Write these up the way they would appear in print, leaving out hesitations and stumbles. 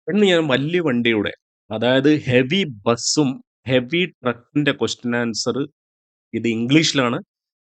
ഇന്ന് ഞാൻ വലിയ വണ്ടിയുടെ അതായത് ഹെവി ബസ്സും, ഹെവി ട്രക്കിന്റെ ക്വസ്റ്റ്യൻ ആൻസർ ഇത് ഇംഗ്ലീഷിലാണ്.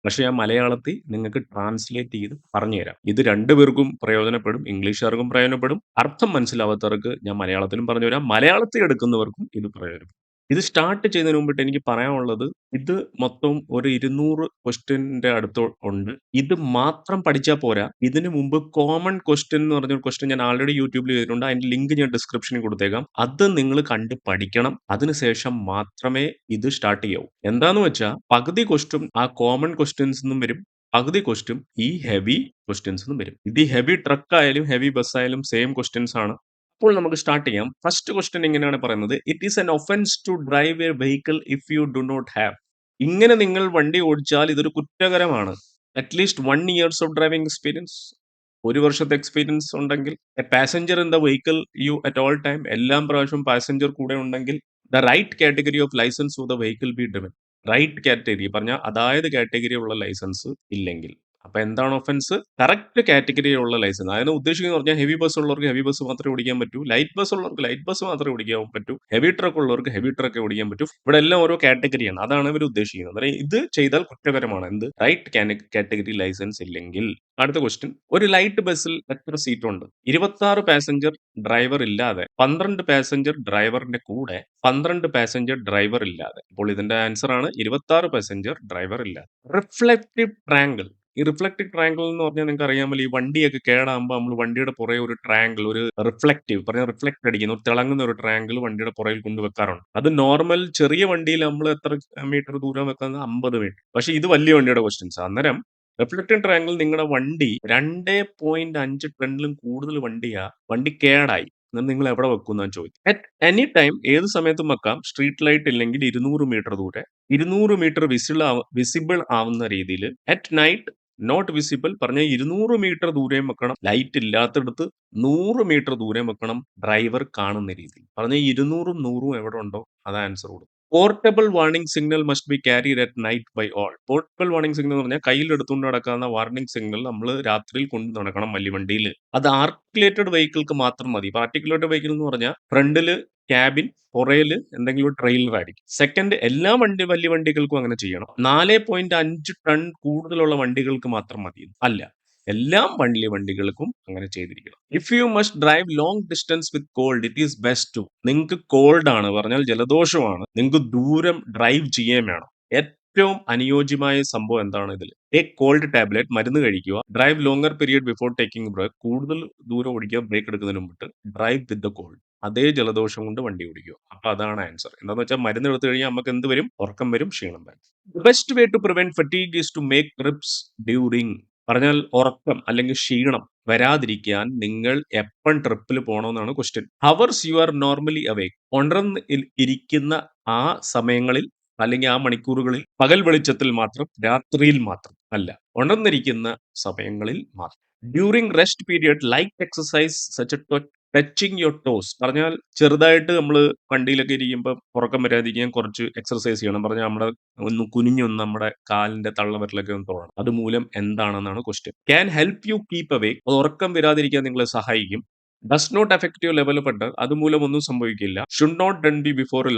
പക്ഷെ ഞാൻ മലയാളത്തിൽ നിങ്ങൾക്ക് ട്രാൻസ്ലേറ്റ് ചെയ്ത് പറഞ്ഞുതരാം. ഇത് രണ്ടുപേർക്കും പ്രയോജനപ്പെടും. ഇംഗ്ലീഷുകാർക്കും പ്രയോജനപ്പെടും. അർത്ഥം മനസ്സിലാവാത്തവർക്ക് ഞാൻ മലയാളത്തിലും പറഞ്ഞുതരാം. മലയാളത്തിൽ എടുക്കുന്നവർക്കും ഇത് പ്രയോജനപ്പെടും. ഇത് സ്റ്റാർട്ട് ചെയ്യുന്നതിന് മുമ്പിട്ട് എനിക്ക് പറയാനുള്ളത്, ഇത് മൊത്തം ഒരു 200 ക്വസ്റ്റ്യന്റെ അടുത്ത് ഉണ്ട്. ഇത് മാത്രം പഠിച്ചാൽ പോരാ. ഇതിനു മുമ്പ് കോമൺ ക്വസ്റ്റ്യൻ എന്ന് പറഞ്ഞ ഒരു ക്വസ്റ്റ്യൻ ഞാൻ ആൾറെഡി യൂട്യൂബിൽ ചെയ്തിട്ടുണ്ട്. അതിന്റെ ലിങ്ക് ഞാൻ ഡിസ്ക്രിപ്ഷനിൽ കൊടുത്തേക്കാം. അത് നിങ്ങൾ കണ്ട് പഠിക്കണം. അതിനുശേഷം മാത്രമേ ഇത് സ്റ്റാർട്ട് ചെയ്യാവൂ. എന്താന്ന് വെച്ചാൽ പകുതി ക്വസ്റ്റ്യൻ ആ കോമൺ ക്വസ്റ്റ്യൻസ് നിന്നും വരും. പകുതി ക്വസ്റ്റ്യൻ ഈ ഹെവി ക്വസ്റ്റ്യൻസ് നിന്നും വരും. ഇത് ഈ ഹെവി ട്രക്ക് ആയാലും ഹെവി ബസ് ആയാലും സെയിം ക്വസ്റ്റ്യൻസ് ആണ്. അപ്പോൾ നമുക്ക് സ്റ്റാർട്ട് ചെയ്യാം. ഫസ്റ്റ് ക്വസ്റ്റ്യൻ ഇങ്ങനെയാണ് പറയുന്നത്: it is an offence to drive a vehicle if you do not have. ഇങ്ങനെ നിങ്ങൾ വണ്ടി ഓടിച്ചാൽ ഇതൊരു കുറ്റകരമാണ്. At least 1 years of driving experience, ഒരു വർഷത്തെ എക്സ്പീരിയൻസ് ഉണ്ടെങ്കിൽ, a passenger in the vehicle you at all time, എല്ലാം പ്രാവശ്യം പാസഞ്ചർ കൂടെ ഉണ്ടെങ്കിൽ, the right category of licence for the vehicle be driven. Right category പറഞ്ഞാൽ അതായത് കാറ്റഗറി ഉള്ള ലൈസൻസ് ഇല്ലെങ്കിൽ. അപ്പൊ എന്താണ് ഒഫൻസ്? കറക്റ്റ് കാറ്റഗറി ഉള്ള ലൈസൻസ്. അതിന് ഉദ്ദേശിക്കുന്നത് പറഞ്ഞാൽ ഹെവി ബസ് ഉള്ളവർക്ക് ഹെവി ബസ് മാത്രമേ ഓടിക്കാൻ പറ്റൂ, ലൈറ്റ് ബസ് ഉള്ളവർക്ക് ലൈറ്റ് ബസ് മാത്രമേ ഓടിക്കാൻ പറ്റൂ, ഹെവി ട്രക്ക് ഉള്ളവർക്ക് ഹെവി ട്രക്ക് ഓടിക്കാൻ പറ്റൂ. ഇവിടെ എല്ലാം ഓരോ കാറ്റഗറിയാണ്. അതാണ് ഇവർ ഉദ്ദേശിക്കുന്നത്. അതായത് ഇത് ചെയ്താൽ കുറ്റകരമാണ്. എന്ത്? റൈറ്റ് കാറ്റഗറി ലൈസൻസ് ഇല്ലെങ്കിൽ. അടുത്ത ക്വസ്റ്റ്യൻ: ഒരു ലൈറ്റ് ബസ്സിൽ എത്ര സീറ്റ് ഉണ്ട്? 26 പാസഞ്ചർ ഡ്രൈവർ ഇല്ലാതെ, 12 പാസഞ്ചർ ഡ്രൈവറിന്റെ കൂടെ, 12 പാസഞ്ചർ ഡ്രൈവർ ഇല്ലാതെ. അപ്പോൾ ഇതിന്റെ ആൻസർ ആണ് 26 പാസഞ്ചർ ഡ്രൈവർ ഇല്ലാതെ. Reflective triangle. ഈ റിഫ്ലക്റ്റീവ് ട്രയാങ്കിൾ എന്ന് പറഞ്ഞാൽ നിങ്ങൾക്ക് അറിയാമല്ലോ, ഈ വണ്ടിയൊക്കെ കേടാകുമ്പോൾ നമ്മൾ വണ്ടിയുടെ പുറകെ ഒരു ട്രയാങ്കിൾ, ഒരു റിഫ്ലക്റ്റീവ് പറഞ്ഞാൽ റിഫ്ലക്ട് അടിക്കുന്ന ഒരു തിളങ്ങുന്ന ഒരു ട്രയാങ്കിൾ വണ്ടിയുടെ പുറകിൽ കൊണ്ടുവെക്കാറുണ്ട്. അത് നോർമൽ ചെറിയ വണ്ടിയിൽ നമ്മൾ എത്ര മീറ്റർ ദൂരം വെക്കുന്നത്? 50 മീറ്റർ. പക്ഷെ ഇത് വലിയ വണ്ടിയുടെ ക്വസ്റ്റ്യൻസ്. അന്നേരം റിഫ്ലക്റ്റിംഗ് ട്രയാങ്കിൾ നിങ്ങളുടെ വണ്ടി 2.5 ടണ്ണിലും കൂടുതൽ വണ്ടി കേടായി, എന്നാൽ നിങ്ങൾ എവിടെ വെക്കും എന്നാണ് ചോദിച്ചത്. അറ്റ് എനി ടൈം, ഏത് സമയത്തും വെക്കാം. സ്ട്രീറ്റ് ലൈറ്റ് ഇല്ലെങ്കിൽ 200 മീറ്റർ ദൂരെ, 200 മീറ്റർ വിസിബിൾ ആവുന്ന രീതിയിൽ. അറ്റ് നൈറ്റ് നോട്ട് വിസിബിൾ പറഞ്ഞാൽ 200 മീറ്റർ ദൂരെയും വെക്കണം. ലൈറ്റ് ഇല്ലാത്തടത്ത് 100 മീറ്റർ ദൂരം വെക്കണം, ഡ്രൈവർ കാണുന്ന രീതിയിൽ. പറഞ്ഞാൽ 200ഉം 100ഉം എവിടെ ഉണ്ടോ അത് ആൻസർ കൊടുക്കും. Portable warning signal must be carried at night bye all. Portable warning signal എന്ന് പറഞ്ഞാൽ കയ്യിൽ എടുത്തുകൊണ്ട് നടക്കാവുന്ന വാർണിംഗ് സിഗ്നൽ നമ്മൾ രാത്രിയിൽ കൊണ്ട് നടക്കണം വലിയ വണ്ടിയിൽ. അത് ആർട്ടിക്കുലേറ്റഡ് വെഹിക്കിൾക്ക് മാത്രം മതി. ഇപ്പൊ ആർട്ടിക്കുലേറ്റഡ് വെഹിക്കിൾ എന്ന് പറഞ്ഞാൽ ഫ്രണ്ടില് ക്യാബിൻ, പുറയില് എന്തെങ്കിലും ഒരു ട്രെയിലർ ആയിരിക്കും. സെക്കൻഡ്, എല്ലാ വലിയ വണ്ടികൾക്കും അങ്ങനെ ചെയ്യണം. 4.5 ടൺ കൂടുതലുള്ള വണ്ടികൾക്ക് മാത്രം മതി. അല്ല, എല്ലാ വലിയ വണ്ടികൾക്കും അങ്ങനെ ചെയ്തിരിക്കണം. If you must drive long distance with cold, it is best to. നിങ്ങൾക്ക് കോൾഡ് ആണ് പറഞ്ഞാൽ ജലദോഷമാണ്, നിങ്ങൾക്ക് ദൂരം ഡ്രൈവ് ചെയ്യാൻ വേണം. ഏറ്റവും അനുയോജ്യമായ സംഭവം എന്താണ് ഇതിൽ? ടേക്ക് കോൾഡ് ടാബ്ലറ്റ്, മരുന്ന് കഴിക്കുക. Drive longer period before taking break, കൂടുതൽ ദൂരം ഓടിക്കുക ബ്രേക്ക് എടുക്കുന്നതിന് മുമ്പിട്ട്. ഡ്രൈവ് വിത്ത് ദ കോൾഡ്, അതേ ജലദോഷം കൊണ്ട് വണ്ടി ഓടിക്കുക. അപ്പൊ അതാണ് ആൻസർ. എന്താന്ന് വെച്ചാൽ മരുന്ന് എടുത്തു കഴിഞ്ഞാൽ നമുക്ക് എന്ത് വരും? ഉറക്കം വരും, ക്ഷീണം വരും. Best way to prevent fatigue is to make trips during. പറഞ്ഞാൽ ഉറക്കം അല്ലെങ്കിൽ ക്ഷീണം വരാതിരിക്കാൻ നിങ്ങൾ എപ്പം ട്രിപ്പിൽ പോകണമെന്നാണ് question. Hours you are normally awake. ഉണർന്ന് ഇരിക്കുന്ന ആ സമയങ്ങളിൽ അല്ലെങ്കിൽ ആ മണിക്കൂറുകളിൽ, പകൽ വെളിച്ചത്തിൽ മാത്രം, രാത്രിയിൽ മാത്രം അല്ല, ഉണർന്നിരിക്കുന്ന സമയങ്ങളിൽ മാത്രം. During rest period light exercise such touching your toss. പറഞ്ഞാൽ ചെറുതായിട്ട് നമ്മൾ വണ്ടിയിലൊക്കെ ഇരിക്കുമ്പോൾ ഉറക്കം വരാതിരിക്കാൻ കുറച്ച് എക്സർസൈസ് ചെയ്യണം. പറഞ്ഞാൽ നമ്മുടെ ഒന്ന് കുനിഞ്ഞൊന്ന് നമ്മുടെ കാലിന്റെ തള്ളവിരലൊക്കെ ഒന്ന് തൊഴണം. അതുമൂലം എന്താണെന്നാണ് question. Can help you keep awake. അത് ഉറക്കം വരാതിരിക്കാൻ നിങ്ങളെ സഹായിക്കും. Does not affect your level of order. അതുമൂലം ഒന്നും സംഭവിക്കില്ല. Should not done be before a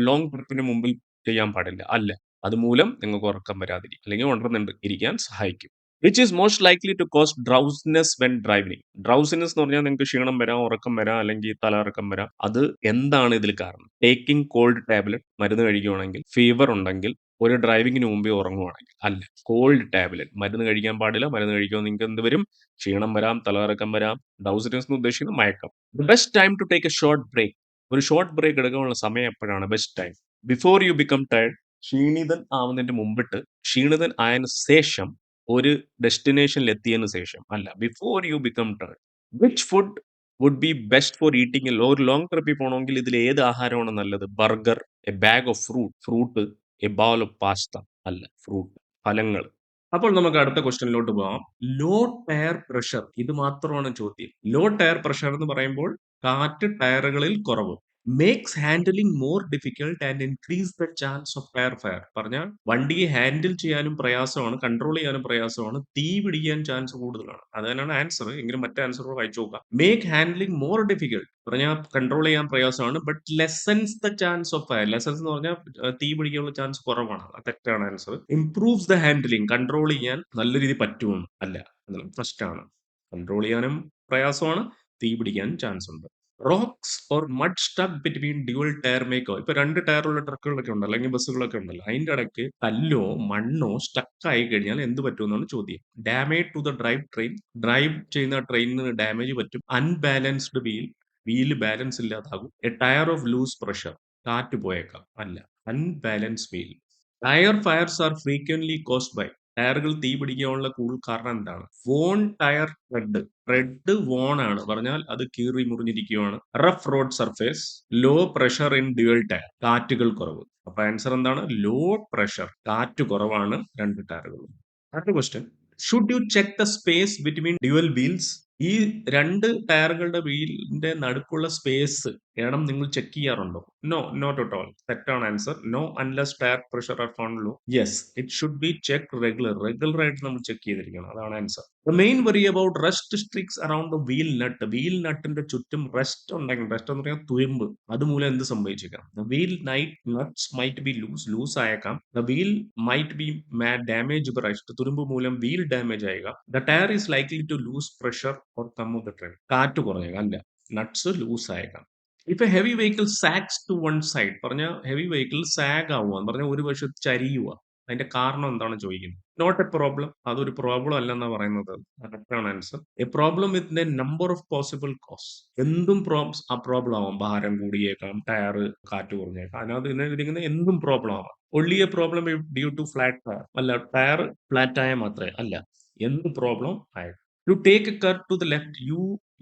long ട്രിപ്പിന് മുമ്പിൽ ചെയ്യാൻ പാടില്ല. അല്ല, അതുമൂലം നിങ്ങൾക്ക് ഉറക്കം വരാതിരിക്കും അല്ലെങ്കിൽ ഉണർന്നുണ്ട് ഇരിക്കാൻ സഹായിക്കും. Which is most likely to cause drowsiness when driving. Drowsiness എന്ന് പറഞ്ഞാൽ നിങ്ങൾക്ക് ക്ഷീണം വരാം, ഉറക്കം വരാം, അല്ലെങ്കിൽ തലകറക്കം വരാം. അത് എന്താണ് ഇതിൽ കാരണം? ടേക്കിംഗ് കോൾഡ് ടാബ്ലറ്റ്, മരുന്ന് കഴിക്കുകയാണെങ്കിൽ, ഫീവർ ഉണ്ടെങ്കിൽ, ഒരു ഡ്രൈവിംഗിന് മുമ്പേ ഉറങ്ങുവാണെങ്കിൽ. അല്ല, കോൾഡ് ടാബ്ലറ്റ് മരുന്ന് കഴിക്കാൻ പാടില്ല. മരുന്ന് കഴിക്കുമ്പോൾ നിങ്ങൾക്ക് എന്ത് വരും? ക്ഷീണം വരാം, തലകറക്കം വരാം. ഡ്രൗസിനെസ് എന്ന് ഉദ്ദേശിക്കുന്നത് മയക്കം. The best time to take a short break. ഒരു ഷോർട്ട് ബ്രേക്ക് എടുക്കാനുള്ള സമയം എപ്പോഴാണ്? Best time before you become tired. ക്ഷീണിതൻ ആവുന്നതിന്റെ മുമ്പിട്ട്, ക്ഷീണിതൻ ആയതിനു ശേഷം, ഒരു ഡെസ്റ്റിനേഷനിൽ എത്തിയതിനു ശേഷം. അല്ല, before you become tired. Which food would be best for eating? ഒരു ലോങ് ട്രിപ്പിൽ പോകണമെങ്കിൽ ഇതിൽ ഏത് ആഹാരമാണ് നല്ലത്? Burger, a bag of fruit, a bowl of pasta. അല്ല, ഫ്രൂട്ട്, ഫലങ്ങൾ. അപ്പോൾ നമുക്ക് അടുത്ത ക്വസ്റ്റ്യനിലോട്ട് പോകാം. ലോ ടയർ പ്രഷർ, ഇത് മാത്രമാണ് ചോദ്യം. ലോ ടയർ പ്രഷർ എന്ന് പറയുമ്പോൾ കാറ്റ് ടയറുകളിൽ കുറവ്. Makes handling more difficult and increase the chance of fire fire. പറഞ്ഞാൽ വണ്ടിയെ ഹാൻഡിൽ ചെയ്യാനും പ്രയാസമാണ്, കൺട്രോൾ ചെയ്യാനും പ്രയാസമാണ്, തീ പിടിക്കാൻ ചാൻസ് കൂടുതലാണ്. അത് തന്നെയാണ് ആൻസർ. എങ്കിലും മറ്റേ ആൻസർ വായിച്ചു നോക്കാം. മേക്ക് ഹാൻഡ്ലിംഗ് മോർ ഡിഫിക്കൽട്ട് പറഞ്ഞാൽ കൺട്രോൾ ചെയ്യാൻ പ്രയാസമാണ്, but lessons the chance of fire. Lessons എന്ന് പറഞ്ഞാൽ തീ പിടിക്കാനുള്ള ചാൻസ് കുറവാണ്. അത് തെറ്റാണ് answer. Improves the handling control ചെയ്യാൻ നല്ല രീതിയിൽ പറ്റുമെന്ന് അല്ല, ഫസ്റ്റ് ആണ്. കൺട്രോൾ ചെയ്യാനും പ്രയാസമാണ്, തീ പിടിക്കാനും ചാൻസ് ഉണ്ട്. Rocks or mud stuck between dual tyre മേക്കോ. ഇപ്പൊ 2 ടയറുള്ള ട്രക്കുകളൊക്കെ ഉണ്ടല്ലോ, അല്ലെങ്കിൽ ബസ്സുകളൊക്കെ ഉണ്ടല്ലോ, അതിന്റെ ഇടയ്ക്ക് കല്ലോ മണ്ണോ സ്റ്റക്ക് ആയി കഴിഞ്ഞാൽ എന്ത് പറ്റുമെന്നാണ് ചോദ്യം. Damage to the drive train. Drive ചെയ്യുന്ന ട്രെയിനിന് ഡാമേജ് പറ്റും. അൺബാലൻസ്ഡ് വീല് ബാലൻസ് ഇല്ലാതാകും. A tyre of lose pressure. കാറ്റ് പോയേക്കാം. അല്ല, unbalance wheel. Tyre fires are frequently caused by. ടയറുകൾ തീ പിടിക്കാനുള്ള കാരണം എന്താണ്? Worn tyre tread. Tread worn ആണ് പറഞ്ഞാൽ അത് കീറി മുറിഞ്ഞിരിക്കുകയാണ്. Rough road surface. Low pressure in dual tyre. കാറ്റുകൾ കുറവ്. അപ്പൊ ആൻസർ എന്താണ്? Low pressure. കാറ്റ് കുറവാണ് 2 ടയറുകളും. അടുത്ത question. Should you check the space between dual wheels. ഈ 2 ടയറുകളുടെ വീലിന്റെ നടുക്കുള്ള സ്പേസ് എണം നിങ്ങൾ ചെക്ക് ചെയ്യാറുണ്ടോ? No, not at all. തെറ്റാണ് answer. No unless tyre pressure are found low. Yes, it should be check regular ആയിട്ട് നമ്മൾ ചെക്ക് ചെയ്തിരിക്കണം. അതാണ് answer. The main worry about rust streaks around the wheel nut. Wheel നട്ടിന്റെ ചുറ്റും rust ഉണ്ടെങ്കിൽ, rest എന്ന് പറഞ്ഞാൽ തുരുമ്പ്, അതുമൂലം എന്ത് സംഭവിച്ചേക്കാം? The wheel nuts might be loose ആയേക്കാം. The wheel might be damage by rust. തുരുമ്പ് മൂലം വീൽ ഡാമേജ് ആയേക്കാം. The tyre is likely to lose pressure or come off the train. കാറ്റ് കുറഞ്ഞേക്കാം. അല്ല, നട്ട്സ് ലൂസ് ആയേക്കാം. ഇപ്പൊ heavy vehicle sags to one side. പറഞ്ഞ ഹെവി വെഹിക്കിൾ സാഗ് ആവുക എന്ന് പറഞ്ഞാൽ ഒരു വശത്ത് ചരിയുക. അതിന്റെ കാരണം എന്താണ് ചോദിക്കുന്നത്? Not a problem. അതൊരു പ്രോബ്ലം അല്ലെന്നാ പറയുന്നത്. കറക്റ്റാണ് answer. A problem with the number of possible cause. എന്തും ആ പ്രോബ്ലം ആവാം. ഭാരം കൂടിയേക്കാം, ടയർ കാറ്റ് കുറഞ്ഞേക്കാം, അതിനകത്ത് ഇതിരിക്കുന്ന എന്തും പ്രോബ്ലം ആവാം. Only a problem due to flat tyre. അല്ല, ടയർ ഫ്ലാറ്റ് ആയാൽ മാത്രമേ അല്ല, എന്ത് പ്രോബ്ലം ആയ. To take a curve to the left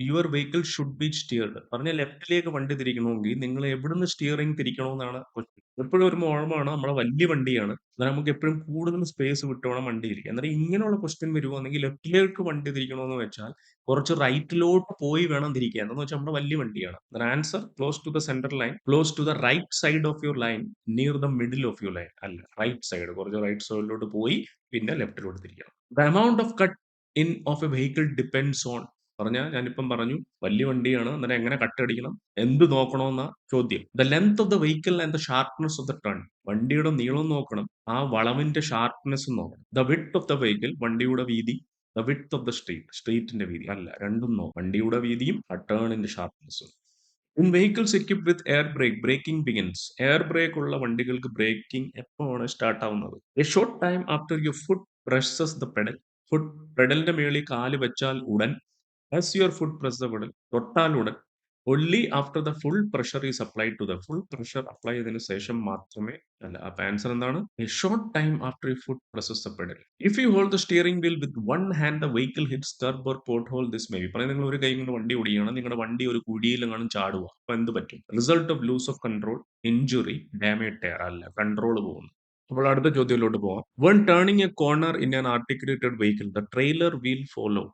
your vehicle should be steered. പറഞ്ഞ ലെഫ്റ്റിലേക്ക് വണ്ടി തിരിക്കണമെങ്കിൽ നിങ്ങൾ എവിടുന്ന് സ്റ്റിയറിംഗ് തിരിക്കണമെന്നാണ് ക്വസ്റ്റ്യൻ. എപ്പോഴും ഒരു ഓർമ്മയാണ്, നമ്മളെ വലിയ വണ്ടിയാണ്, എന്നാൽ നമുക്ക് എപ്പോഴും കൂടുതൽ സ്പേസ് വിട്ടുവേണം വണ്ടി ഇരിക്കുക. എന്നാൽ ഇങ്ങനെയുള്ള ക്വസ്റ്റ്യൻ വരുവാണെങ്കിൽ ലെഫ്റ്റിലേക്ക് വണ്ടി തിരിക്കണമെന്ന് വെച്ചാൽ കുറച്ച് റൈറ്റിലോട്ട് പോയി വേണം തിരിക്കാൻ. എന്ന് വെച്ചാൽ നമ്മുടെ വലിയ വണ്ടിയാണ്. Answer close to the centre line, close to the right side of your lane, near the middle of your lane. അല്ല, റൈറ്റ് സൈഡ്, കുറച്ച് റൈറ്റ് സൈഡിലോട്ട് പോയി പിന്നെ ലെഫ്റ്റിലോട്ട് തിരിക്കണം. The amount of cut in of a vehicle depends on. പറഞ്ഞാൽ ഞാനിപ്പം പറഞ്ഞു വലിയ വണ്ടിയാണ്, അന്നേരം എങ്ങനെ കട്ടടിക്കണം, എന്ത് നോക്കണമെന്ന ചോദ്യം. The length of the vehicle and the sharpness of the turn. വണ്ടിയുടെ നീളം നോക്കണം, ആ വളവിന്റെ ഷാർപ്നെസ് നോക്കണം. The width of the vehicle, വണ്ടിയുടെ വീതി. ദ വിഡ്ത്ത് ഓഫ് ദ സ്ട്രീറ്റിന്റെ വീതി. അല്ല, രണ്ടും നോക്കണം. വണ്ടിയുടെ വീതിയും ആ ടേണിന്റെ ഷാർപ്നെസ്സും. In vehicles equipped with air brake, braking begins. Air brake ഉള്ള വണ്ടികൾക്ക് ബ്രേക്കിംഗ് എപ്പോഴാണ് സ്റ്റാർട്ട് ആവുന്നത്? A short time after your foot presses the pedal. Foot പെഡലിന്റെ മേളിൽ കാല് വെച്ചാൽ ഉടൻ. As your foot press the pedal, തൊട്ടാൽ ഉടൻ. Only after the full pressure is applied to the. Full pressure apply ചെയ്തതിനു ശേഷം മാത്രമേ. അല്ല, അപ്പൊ ആൻസർ എന്താണ്? A short time after you foot presses the pedal. If you hold the steering wheel with one hand the vehicle hits kerb or pothole, this may be. പറഞ്ഞാൽ നിങ്ങൾ ഒരു കൈ കൊണ്ട് വണ്ടി ഓടിക്കുകയാണ്, നിങ്ങളുടെ വണ്ടി ഒരു കുഴിയിലെങ്ങാനും ചാടുക, അപ്പൊ എന്ത് പറ്റും? Result of loose of control, injury, damage tyre. അല്ല, കൺട്രോൾ പോകുന്നു. അപ്പോൾ അടുത്ത ചോദ്യത്തിലോട്ട് പോവാം. when turning a corner in an articulated vehicle, the trailer will follow.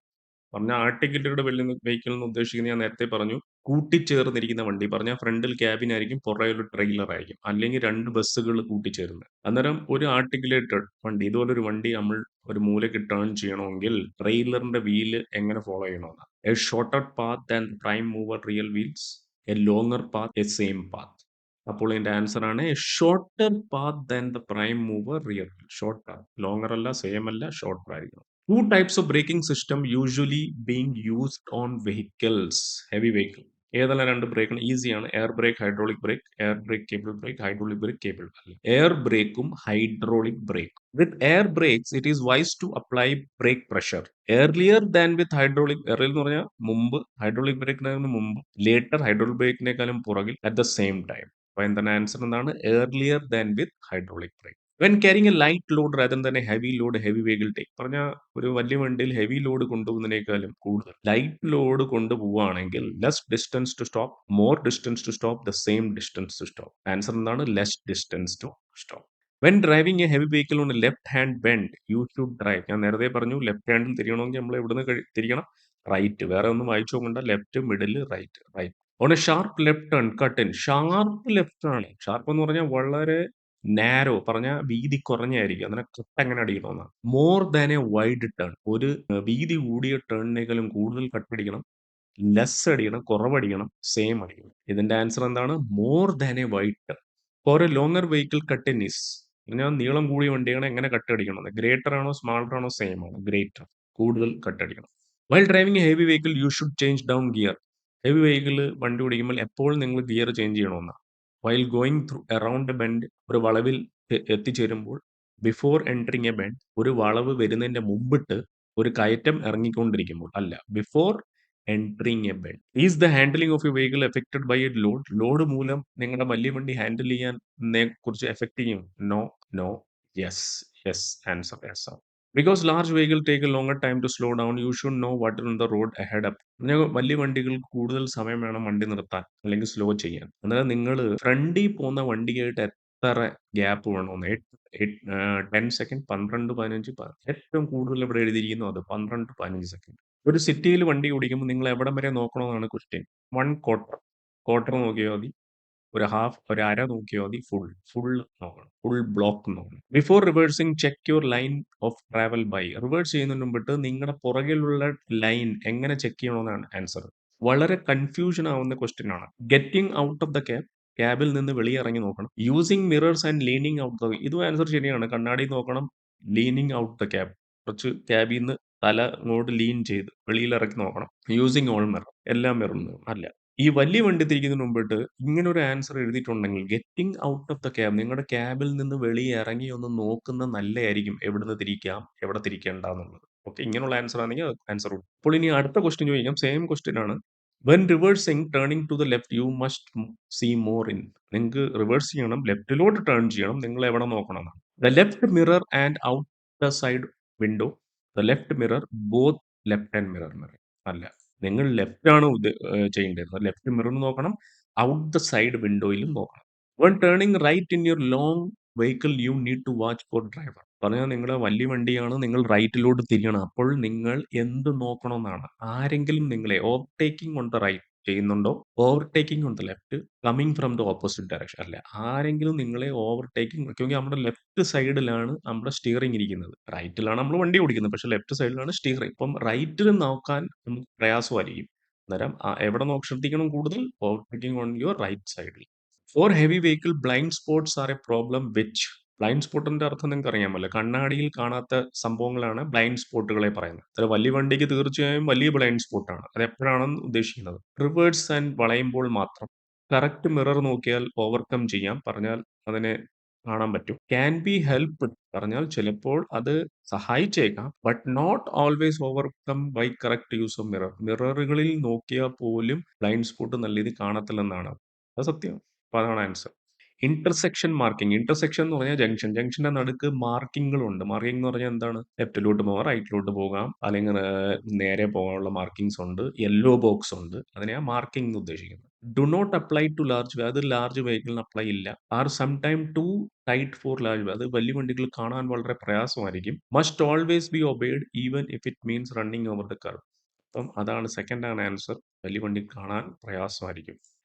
പറഞ്ഞ ആർട്ടിക്കുലേറ്റഡ് വെഹിക്കിൾ എന്ന് ഉദ്ദേശിക്കുന്നത് ഞാൻ നേരത്തെ പറഞ്ഞു, കൂട്ടിച്ചേർന്നിരിക്കുന്ന വണ്ടി. പറഞ്ഞാൽ ഫ്രണ്ടിൽ ക്യാബിൻ ആയിരിക്കും, പുറകിൽ ഒരു ട്രെയിലർ ആയിരിക്കും, അല്ലെങ്കിൽ 2 ബസ്സുകൾ കൂട്ടിച്ചേർന്ന്. അന്നേരം ഒരു ആർട്ടിക്കുലേറ്റഡ് വണ്ടി, ഇതുപോലൊരു വണ്ടി നമ്മൾ ഒരു മൂലയ്ക്ക് ടേൺ ചെയ്യണമെങ്കിൽ ട്രെയിലറിന്റെ വീല് എങ്ങനെ ഫോളോ ചെയ്യണമെന്നാണ്. A shorter path than prime mover rear wheels, a longer path, a same path. അപ്പോൾ ഇതിന്റെ ആൻസർ ആണ് a shorter path than the prime mover rear wheel. Shorter, longer അല്ല, സെയിം അല്ല, ഷോർട്ടർ ആയിരിക്കും. Two types of braking system usually being used on vehicles, heavy vehicle. ഏതെല്ലാം 2 ബ്രേക്കാണ്? ഈസിയാണ്. Air brake, hydraulic brake. Air brake, cable brake, hydraulic brake, cable. Air ബ്രേക്കും hydraulic brake. With air brakes it is wise to apply brake pressure earlier than with hydraulic. earlier എന്ന് പറഞ്ഞാൽ മുമ്പ്, hydraulic ബ്രേക്കിനേക്കാളും മുമ്പ്. Later, hydraulic ബ്രേക്കിനേക്കാളും പുറകിൽ. At the same time. അപ്പൊ എന്താണ് answer? എന്താണ്? earlier than with hydraulic brake. When carrying a light load rather than a heavy load, heavy vehicle take. പറഞ്ഞ ഒരു വലിയ വണ്ടിയിൽ ഹെവി ലോഡ് കൊണ്ടുപോകുന്നതിനേക്കാളും കൂടുതൽ ലൈറ്റ് ലോഡ് കൊണ്ടുപോവുകയാണെങ്കിൽ less distance to stop, more distance to stop, the same distance to stop. Answer എന്താണ്? Less distance to stop. When driving a heavy vehicle on left hand bend you should drive. ഞാൻ നേരത്തെ പറഞ്ഞു left handle തിരിയണമെങ്കിൽ നമ്മൾ എവിടുന്ന് തിരിക്കണം? Right. വേറെ ഒന്നും വായിച്ചു നോക്കണ്ട. Left, middle, right. Right. On a sharp left turn cut in. Sharp left ആണ്. ഷാർപ്പ് എന്ന് പറഞ്ഞാൽ വളരെ നാരോ പറഞ്ഞാൽ വീതി കുറഞ്ഞായിരിക്കും. അങ്ങനെ കട്ട് എങ്ങനെ അടിക്കണമെന്നാണ്. More than a wide turn. ഒരു വീതി കൂടിയ ടേണിനേക്കാളും കൂടുതൽ കട്ടടിക്കണം. ലെസ് അടിക്കണം, കുറവടിക്കണം, സെയിം അടിക്കണം. ഇതിന്റെ ആൻസർ എന്താണ്? More than a wide turn. For a longer vehicle cut in is. പറഞ്ഞാൽ നീളം കൂടിയ വണ്ടിയാണ് എങ്ങനെ കട്ടടിക്കണം. ഗ്രേറ്റർ ആണോ സ്മാളർ ആണോ സെയിം ആണ്. ഗ്രേറ്റർ. കൂടുതൽ കട്ടടിക്കണം. While driving a heavy vehicle you should change down gear. Heavy vehicle വണ്ടി ഓടിക്കുമ്പോൾ എപ്പോഴും നിങ്ങൾ ഗിയർ ചേഞ്ച് ചെയ്യണമെന്നാണ്. While going through around a bend. ഒരു വളവിൽ എത്തിച്ചേരുമ്പോൾ ബിഫോർ എൻട്രിങ് എ ബെൻഡ്. ഒരു വളവ് വരുന്നതിന്റെ മുമ്പിട്ട് ഒരു കയറ്റം ഇറങ്ങിക്കൊണ്ടിരിക്കുമ്പോൾ അല്ല, before entering a bend. Is the handling of you vehicle affected by a load. Load മൂലം നിങ്ങളുടെ വലിയ വണ്ടി ഹാൻഡിൽ ചെയ്യാൻ കുറിച്ച് എഫക്ട് ചെയ്യും? No, no, yes, yes. Answer yes ആണ്. Because large vehicle take a longer time to slow down you should know what in the road ahead up. വലിയ വണ്ടികൾക്ക് കൂടുതൽ സമയം വേണം വണ്ടി നിർത്താൻ അല്ലെങ്കിൽ സ്ലോ ചെയ്യാൻ. അന്നേരം നിങ്ങൾ ഫ്രണ്ടിൽ പോകുന്ന വണ്ടിയായിട്ട് എത്ര ഗ്യാപ്പ് വേണമെന്ന് 10 സെക്കൻഡ്, 12, 15, ഏറ്റവും കൂടുതൽ ഇവിടെ എഴുതിയിരിക്കുന്നു അത് 12, 15 സെക്കൻഡ്. ഒരു സിറ്റിയിൽ വണ്ടി ഓടിക്കുമ്പോൾ നിങ്ങൾ എവിടം വരെ നോക്കണമെന്നാണ് ക്വസ്റ്റ്യൻ. 1 ക്വാർട്ടർ, ക്വാർട്ടർ നോക്കിയാൽ മതി. ഒരു ഹാഫ്, ഒരു അര നോക്കിയാൽ മതി. ഫുൾ നോക്കണം. ഫുൾ ബ്ലോക്ക് നോക്കണം. Before reversing check your line of travel by. Reverse ചെയ്യുന്നതിന് മുമ്പിട്ട് നിങ്ങളുടെ പുറകിലുള്ള ലൈൻ എങ്ങനെ ചെക്ക് ചെയ്യണമെന്നാണ് ആൻസർ. വളരെ കൺഫ്യൂഷൻ ആവുന്ന ക്വസ്റ്റ്യൻ ആണ്. Getting out of the cab. ക്യാബിൽ നിന്ന് വെളിയിറങ്ങി നോക്കണം. Using mirrors and leaning out the. ഇതും ആൻസർ ശരിയാണ്. കണ്ണാടി നോക്കണം. Leaning out the cab. കുറച്ച് ക്യാബിൽ നിന്ന് തല അങ്ങോട്ട് ലീൻ ചെയ്ത് വെളിയിൽ ഇറക്കി നോക്കണം. Using all mirror. എല്ലാ മിററും അല്ല. ഈ വലിയ വണ്ടി തിരിക്കുന്നതിന് മുമ്പിട്ട് ഇങ്ങനെ ഒരു ആൻസർ എഴുതിയിട്ടുണ്ടെങ്കിൽ getting out of the cab. നിങ്ങളുടെ ക്യാബിൽ നിന്ന് വെളിയിൽ ഇറങ്ങി ഒന്ന് നോക്കുന്ന നല്ലതായിരിക്കും. എവിടുന്ന് തിരിക്കാം, എവിടെ തിരിക്കേണ്ട എന്നുള്ളത്. ഓക്കെ, ഇങ്ങനെയുള്ള ആൻസർ ആണെങ്കിൽ ആൻസർ ഉണ്ട്. അപ്പോൾ ഇനി അടുത്ത ക്വസ്റ്റ്യൻ ചോദിക്കാം. സെയിം ക്വസ്റ്റ്യൻ ആണ്. When reversing turning to the left you must see more in. നിങ്ങൾക്ക് റിവേഴ്സ് ചെയ്യണം, ലെഫ്റ്റിലോട്ട് ടേൺ ചെയ്യണം. നിങ്ങൾ എവിടെ നോക്കണം? The left mirror and out the side window. The left mirror both left and mirror. അല്ല, നിങ്ങൾ ലെഫ്റ്റ് ആണ് ചെയ്യേണ്ടത്. ലെഫ്റ്റ് മിറർ നോക്കണം, ഔട്ട് ദ സൈഡ് വിൻഡോയിലും നോക്കണം. When turning right in your long vehicle you need to watch for driver. പറഞ്ഞാൽ നിങ്ങളുടെ വലിയ വണ്ടിയാണ്, നിങ്ങൾ റൈറ്റിലോട്ട് തിരിയണം. അപ്പോൾ നിങ്ങൾ എന്ത് നോക്കണമെന്നാണ്. ആരെങ്കിലും നിങ്ങളെ ഓവർടേക്കിംഗ് ഓൺ ദ റൈറ്റ് ചെയ്യുന്നുണ്ടോ, overtaking on the left, coming from the opposite direction. അല്ല, ആരെങ്കിലും നിങ്ങളെ ഓവർടേക്കിംഗ്. നമ്മുടെ ലെഫ്റ്റ് സൈഡിലാണ് നമ്മുടെ സ്റ്റിയറിംഗ് ഇരിക്കുന്നത്. റൈറ്റിലാണ് നമ്മൾ വണ്ടി ഓടിക്കുന്നത്, പക്ഷെ ലെഫ്റ്റ് സൈഡിലാണ് സ്റ്റിയറിംഗ്. അപ്പം റൈറ്റിൽ നോക്കാൻ നമുക്ക് പ്രയാസമായിരിക്കും. അന്നേരം എവിടെ ശ്രദ്ധിക്കണം കൂടുതൽ? ഓവർടേക്കിംഗ് ഓൺ യുവർ റൈറ്റ് സൈഡിൽ. For heavy vehicle blind spots are a problem which. Blind സ്പോട്ടിന്റെ അർത്ഥം നിങ്ങൾക്ക് അറിയാമല്ലോ. കണ്ണാടിയിൽ കാണാത്ത സംഭവങ്ങളാണ് ബ്ലൈൻഡ് സ്പോട്ടുകളെ പറയുന്നത്. അത്ര വലിയ വണ്ടിക്ക് തീർച്ചയായും വലിയ ബ്ലൈൻഡ് സ്പോട്ടാണ്. അത് എപ്പോഴാണെന്ന് ഉദ്ദേശിക്കുന്നത്? റിവേഴ്സ് ആൻഡ് വളയുമ്പോൾ മാത്രം. കറക്റ്റ് മിറർ നോക്കിയാൽ ഓവർകം ചെയ്യാം. പറഞ്ഞാൽ അതിനെ കാണാൻ പറ്റും. ക്യാൻ ബി ഹെൽപ്പ് പറഞ്ഞാൽ ചിലപ്പോൾ അത് സഹായിച്ചേക്കാം. But not always overcome by correct use of mirror. മിററുകളിൽ നോക്കിയാൽ പോലും ബ്ലൈൻഡ് സ്പോട്ട് നല്ല രീതിയിൽ കാണത്തില്ലെന്നാണ്. അത് സത്യം. അപ്പൊ അതാണ് ആൻസർ. Intersection marking. ഇന്റർസെക്ഷൻ എന്ന് പറഞ്ഞാൽ ജംഗ്ഷൻ. ജംഗ്ഷന്റെ നടുക്ക് മാർക്കിങ്ങുകളുണ്ട്. മാർക്കിംഗ് എന്ന് പറഞ്ഞാൽ എന്താണ്? ലെഫ്റ്റിലോട്ട് പോകാം, റൈറ്റിലോട്ട് പോകാം, അല്ലെങ്കിൽ നേരെ പോകാനുള്ള മാർക്കിങ്സ് ഉണ്ട്. യെല്ലോ ബോക്സ് ഉണ്ട്. അതിനെയാണ് മാർക്കിംഗ് എന്ന് ഉദ്ദേശിക്കുന്നത്. Do not apply to large. അത് ലാർജ് വെഹിക്കിളിന് അപ്ലൈ ഇല്ല. Are some time too tight for large. അത് വലിയ വണ്ടികൾ കാണാൻ വളരെ പ്രയാസമായിരിക്കും. Must always be obeyed even if it means running over the curve. അപ്പം അതാണ് സെക്കൻഡ് ആണ് ആൻസർ. വലിയ വണ്ടി കാണാൻ പ്രയാസമായിരിക്കും.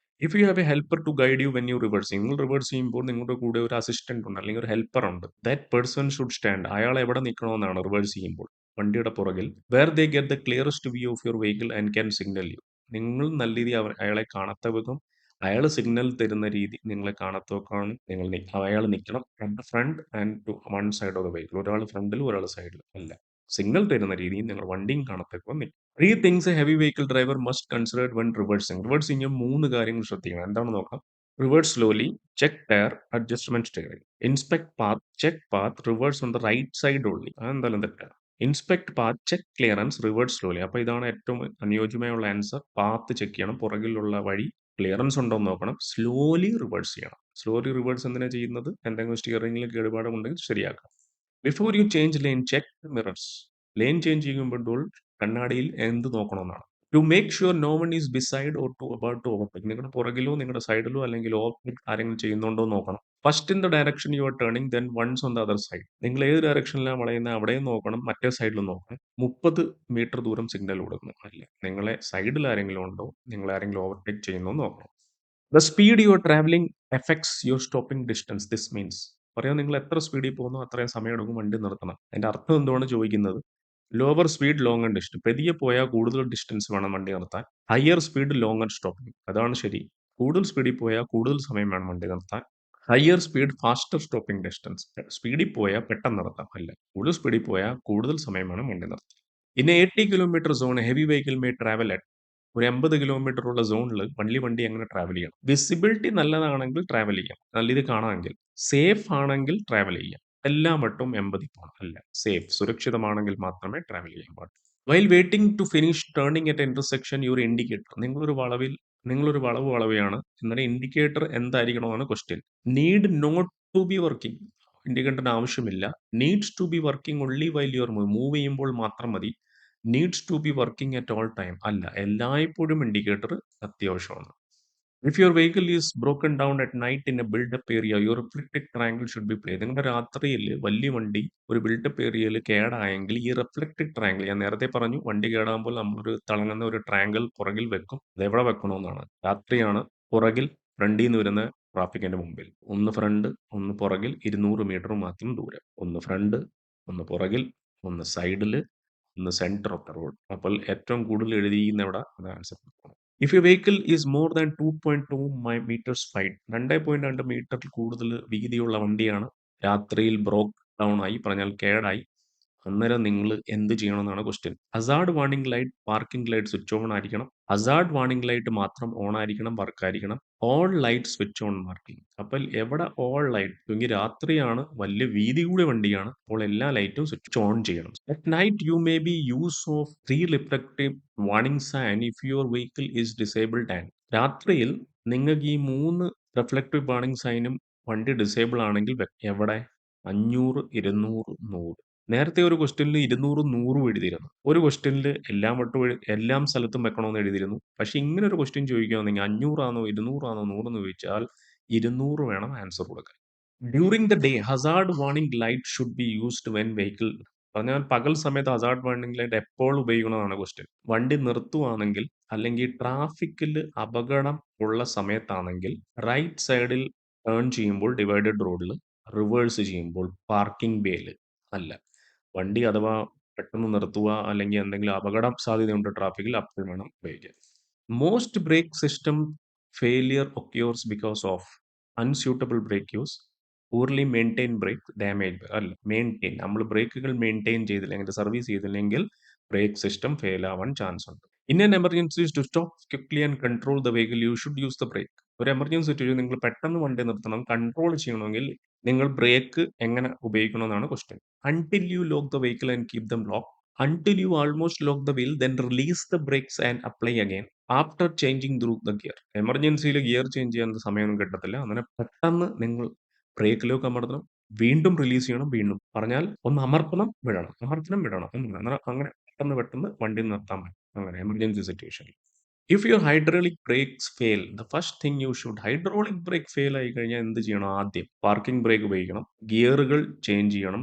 If you have a helper to guide you when you reversing. നിങ്ങൾ റിവേഴ്സ് ചെയ്യുമ്പോൾ നിങ്ങളുടെ കൂടെ ഒരു അസിസ്റ്റന്റ് ഉണ്ട്, അല്ലെങ്കിൽ ഒരു ഹെൽപ്പർ ഉണ്ട്. That person should stand. അയാൾ എവിടെ നിൽക്കണമെന്നാണ് റിവേഴ്സ് ചെയ്യുമ്പോൾ? വണ്ടിയുടെ പുറകിൽ. Where they get the clearest view of your vehicle and can signal you. നിങ്ങൾ നല്ല രീതി അയാളെ കാണത്ത വിധം, അയാൾ സിഗ്നൽ തരുന്ന രീതി നിങ്ങളെ കാണത്തോക്കാണ് നിങ്ങൾ അയാൾ നിൽക്കണം. Front and to one side of the vehicle. ഒരാൾ ഫ്രണ്ടിലും ഒരാൾ സൈഡിലും അല്ല. സിഗ്നൽ തരുന്ന രീതിയിൽ നിങ്ങൾ വണ്ടിയും കാണത്തേക്കോ നിൽക്കും. Three things a heavy vehicle driver must consider when reversing. Reverse ചെയ്യുമ്പോൾ 3 കാര്യങ്ങൾ ശ്രദ്ധിക്കണം. എന്താണെന്ന് നോക്കാം. Reverse slowly, check tyre, adjustment steering. Inspect path, check path, reverse on the right side only. അതെന്തായാലും തെറ്റാണ്. Inspect path, check clearance, reverse slowly. അപ്പോൾ ഇതാണ് ഏറ്റവും അനുയോജ്യമായുള്ള ആൻസർ. പാത്ത് ചെക്ക് ചെയ്യണം, പുറകിലുള്ള വഴി ക്ലിയറൻസ് ഉണ്ടോ എന്ന് നോക്കണം. സ്ലോലി റിവേഴ്സ് ചെയ്യണം. സ്ലോലി റിവേഴ്സ് എന്തിനാണ് ചെയ്യുന്നത്? എന്തെങ്കിലും സ്റ്റിയറിംഗിൽ കേടുപാടുണ്ടെങ്കിൽ ശരിയാക്കാം. Before you change lane check mirrors. Lane change ചെയ്യുമ്പോൾ കണ്ണാടിയിൽ എന്ത് നോക്കണമെന്നാണ്. To make sure no one is beside or to about to overtake. നിങ്ങളുടെ പുറകിലോ നിങ്ങളുടെ സൈഡിലോ അല്ലെങ്കിൽ ഓവർടേക്ക് ആരെങ്കിലും ചെയ്യുന്നുണ്ടോ എന്ന് നോക്കണം. First in the direction you are turning, then once on the other side. നിങ്ങൾ ഏത് ഡയറക്ഷനിലാണ് വളയുന്നത് അവിടെയും നോക്കണം, മറ്റേ സൈഡിലും നോക്കണം. 30 മീറ്റർ ദൂരം സിഗ്നൽ കൊടുക്കണം. അല്ല, നിങ്ങളെ സൈഡിൽ ആരെങ്കിലും ഉണ്ടോ, നിങ്ങളെ ആരെങ്കിലും ഓവർടേക്ക് ചെയ്യുന്നോ എന്ന് നോക്കണം. The speed you are travelling effects your stopping distance. This means, പറയാം, നിങ്ങൾ എത്ര സ്പീഡിൽ പോകുന്നു അത്രയും സമയം എടുക്കും വണ്ടി നിർത്തണം. അതിന്റെ അർത്ഥം എന്തുവാണ് ചോദിക്കുന്നത്? Lower speed longer distance. പെതിയെ പോയാൽ കൂടുതൽ ഡിസ്റ്റൻസ് വേണം വണ്ടി നിർത്താൻ. Higher speed longer stopping. അതാണ് ശരി. കൂടുതൽ സ്പീഡിൽ പോയാൽ കൂടുതൽ സമയം വേണം വണ്ടി നിർത്താൻ. Higher speed faster stopping distance. സ്പീഡിൽ പോയാൽ പെട്ടെന്ന് നിർത്താം. അല്ല, കൂടുതൽ സ്പീഡിൽ പോയാൽ കൂടുതൽ സമയം വേണം വണ്ടി നിർത്താൻ. In 80 kilometre zone heavy vehicle may travel at. ഒരു 80 കിലോമീറ്റർ ഉള്ള സോണിൽ വണ്ടി എങ്ങനെ ട്രാവൽ ചെയ്യണം? വിസിബിലിറ്റി നല്ലതാണെങ്കിൽ ട്രാവൽ ചെയ്യാം, നല്ല ഇത് കാണാമെങ്കിൽ. സേഫ് ആണെങ്കിൽ ട്രാവൽ ചെയ്യാം. എല്ലാ മട്ടും 80 പോകണം. അല്ല, സേഫ് സുരക്ഷിതമാണെങ്കിൽ മാത്രമേ ട്രാവൽ ചെയ്യാൻ പാടുള്ളൂ. While waiting to finish turning at intersection your indicator. നിങ്ങളൊരു വളവ് വളവുകയാണ്, എന്നിട്ട് ഇൻഡിക്കേറ്റർ എന്തായിരിക്കണമെന്നാണ് question. Need not to be working. ഇൻഡിക്കേറ്ററിന്റെ ആവശ്യമില്ല. Needs to be working only while your move ചെയ്യുമ്പോൾ മാത്രം മതി. Needs to be working at all time. അല്ല, എല്ലായ്പ്പോഴും ഇൻഡിക്കേറ്റർ അത്യാവശ്യമാണ്. If your vehicle is broken down at night in a buildup area, your reflected triangle should be play. നിങ്ങളുടെ രാത്രിയിൽ വലിയ വണ്ടി ഒരു ബിൽഡപ്പ് ഏരിയയിൽ കേടായെങ്കിൽ ഈ റിഫ്ലക്റ്റഡ് ട്രയാങ്കിൾ, ഞാൻ നേരത്തെ പറഞ്ഞു വണ്ടി കേടാകുമ്പോൾ നമ്മളൊരു തിളങ്ങുന്ന ഒരു ട്രയാങ്കിൾ പുറകിൽ വെക്കും. അത് എവിടെ വെക്കണമെന്നാണ്. രാത്രിയാണ്. പുറകിൽ ഫ്രണ്ടിൽ നിന്ന് വരുന്ന ട്രാഫിക്കിന്റെ മുമ്പിൽ. ഒന്ന് ഫ്രണ്ട്, ഒന്ന് പുറകിൽ, 200 മീറ്റർ മാത്രം ദൂരം. ഒന്ന് ഫ്രണ്ട്, ഒന്ന് പുറകിൽ, ഒന്ന് സൈഡിൽ, ഒന്ന് സെന്റർ ഓഫ് ദ റോഡ്. അപ്പോൾ ഏറ്റവും കൂടുതൽ എഴുതിയിരിക്കുന്ന എവിടെ, അത് answer. If you vehicle is more than 2.2 metres wide, 2.2 മീറ്ററിൽ കൂടുതൽ വീതിയുള്ള വണ്ടിയാണ്, രാത്രിയിൽ ബ്രോക്ക് ഡൗൺ ആയി, പറഞ്ഞാൽ കേടായി, അന്നേരം നിങ്ങൾ എന്ത് ചെയ്യണമെന്നാണ് question. Hazard warning light, parking light switch on ആയിരിക്കണം. ഹസാർഡ് വാർണിംഗ് ലൈറ്റ് മാത്രം ഓൺ ആയിരിക്കണം, വർക്ക് ആയിരിക്കണം. All light switch on marking. അപ്പോൾ എവിടെ ഓൾ ലൈറ്റ്? എങ്കിൽ രാത്രിയാണ്, വലിയ വീതി കൂടിയ വണ്ടിയാണ്, അപ്പോൾ എല്ലാ ലൈറ്റും സ്വിച്ച് ഓൺ ചെയ്യണം. At night you may be use of 3 reflective warning sign if your vehicle is disabled and. രാത്രിയിൽ നിങ്ങൾക്ക് ഈ 3 റിഫ്ലക്റ്റീവ് വാർണിംഗ് സൈനും വണ്ടി ഡിസേബിൾ ആണെങ്കിൽ എവിടെ? 500, 200, 100. നേരത്തെ ഒരു ക്വസ്റ്റ്യനിൽ 200, 100 എഴുതിയിരുന്നു. ഒരു ക്വസ്റ്റ്യനിൽ എല്ലാം സ്ഥലത്തും വെക്കണമെന്ന് എഴുതിയിരുന്നു. പക്ഷെ ഇങ്ങനെ ഒരു ക്വസ്റ്റ്യൻ ചോദിക്കുകയാണെങ്കിൽ 500 ആണോ 200 ആണോ 100 എന്ന് ചോദിച്ചാൽ 200 വേണം ആൻസർ കൊടുക്കാൻ. During the day Hazard warning light should be used when vehicle. പറഞ്ഞാൽ പകൽ സമയത്ത് ഹസാർഡ് വാർണിംഗ് ലൈറ്റ് എപ്പോൾ ഉപയോഗിക്കണമെന്നാണ് ക്വസ്റ്റ്യൻ. വണ്ടി നിർത്തുവാണെങ്കിൽ, അല്ലെങ്കിൽ ട്രാഫിക്കിൽ അപകടം ഉള്ള സമയത്താണെങ്കിൽ, റൈറ്റ് സൈഡിൽ ടേൺ ചെയ്യുമ്പോൾ ഡിവൈഡഡ് റോഡിൽ, റിവേഴ്സ് ചെയ്യുമ്പോൾ പാർക്കിംഗ് ബേയിൽ. അല്ല, വണ്ടി അഥവാ പെട്ടെന്ന് നിർത്തുക, അല്ലെങ്കിൽ എന്തെങ്കിലും അപകടം സാധ്യതയുണ്ട് ട്രാഫിക്കിൽ, അപ്പോൾ വേണം ഉപയോഗിക്കാൻ. Most brake system failure occurs because of unsuitable brake use, poorly maintain brake, damage. അല്ല, മെയിൻറ്റെയിൻ, നമ്മൾ ബ്രേക്കുകൾ മെയിൻറ്റെയിൻ ചെയ്തില്ലെങ്കിൽ, സർവീസ് ചെയ്തില്ലെങ്കിൽ ബ്രേക്ക് സിസ്റ്റം ഫെയിൽ ആവാൻ ചാൻസ് ഉണ്ട്. In an emergency to stop quickly and control the vehicle you should use the brake. ഒരു emergency situation, നിങ്ങൾ പെട്ടെന്ന് വണ്ടി നിർത്തണം, കൺട്രോൾ ചെയ്യണമെങ്കിൽ നിങ്ങൾ ബ്രേക്ക് എങ്ങനെ ഉപയോഗിക്കണമെന്നാണ് question. Until you lock the vehicle and keep them lock. Until you almost lock the wheel, then release the brakes and apply again after changing through the gear. എമർജൻസിയിൽ gear change ചെയ്യാൻ സമയമൊന്നും കിട്ടത്തില്ല. അങ്ങനെ പെട്ടെന്ന് നിങ്ങൾ ബ്രേക്കിലേക്ക് അമർത്തണം, വീണ്ടും റിലീസ് ചെയ്യണം, വീണ്ടും പറഞ്ഞാൽ ഒന്ന് അമർത്തണം, വിടണം, അമർത്തണം, വിടണം, അങ്ങനെ പെട്ടെന്ന് വണ്ടി നിർത്താൻ പറ്റും. അങ്ങനെ എമർജൻസി സിറ്റുവേഷനിൽ. If your hydraulic brakes fail, the first thing you should. Hydraulic brake fail ആയി കഴിഞ്ഞാൽ എന്ത് ചെയ്യണം? ആദ്യം പാർക്കിംഗ് ബ്രേക്ക് ഉപയോഗിക്കണം, ഗിയറുകൾ ചേഞ്ച് ചെയ്യണം,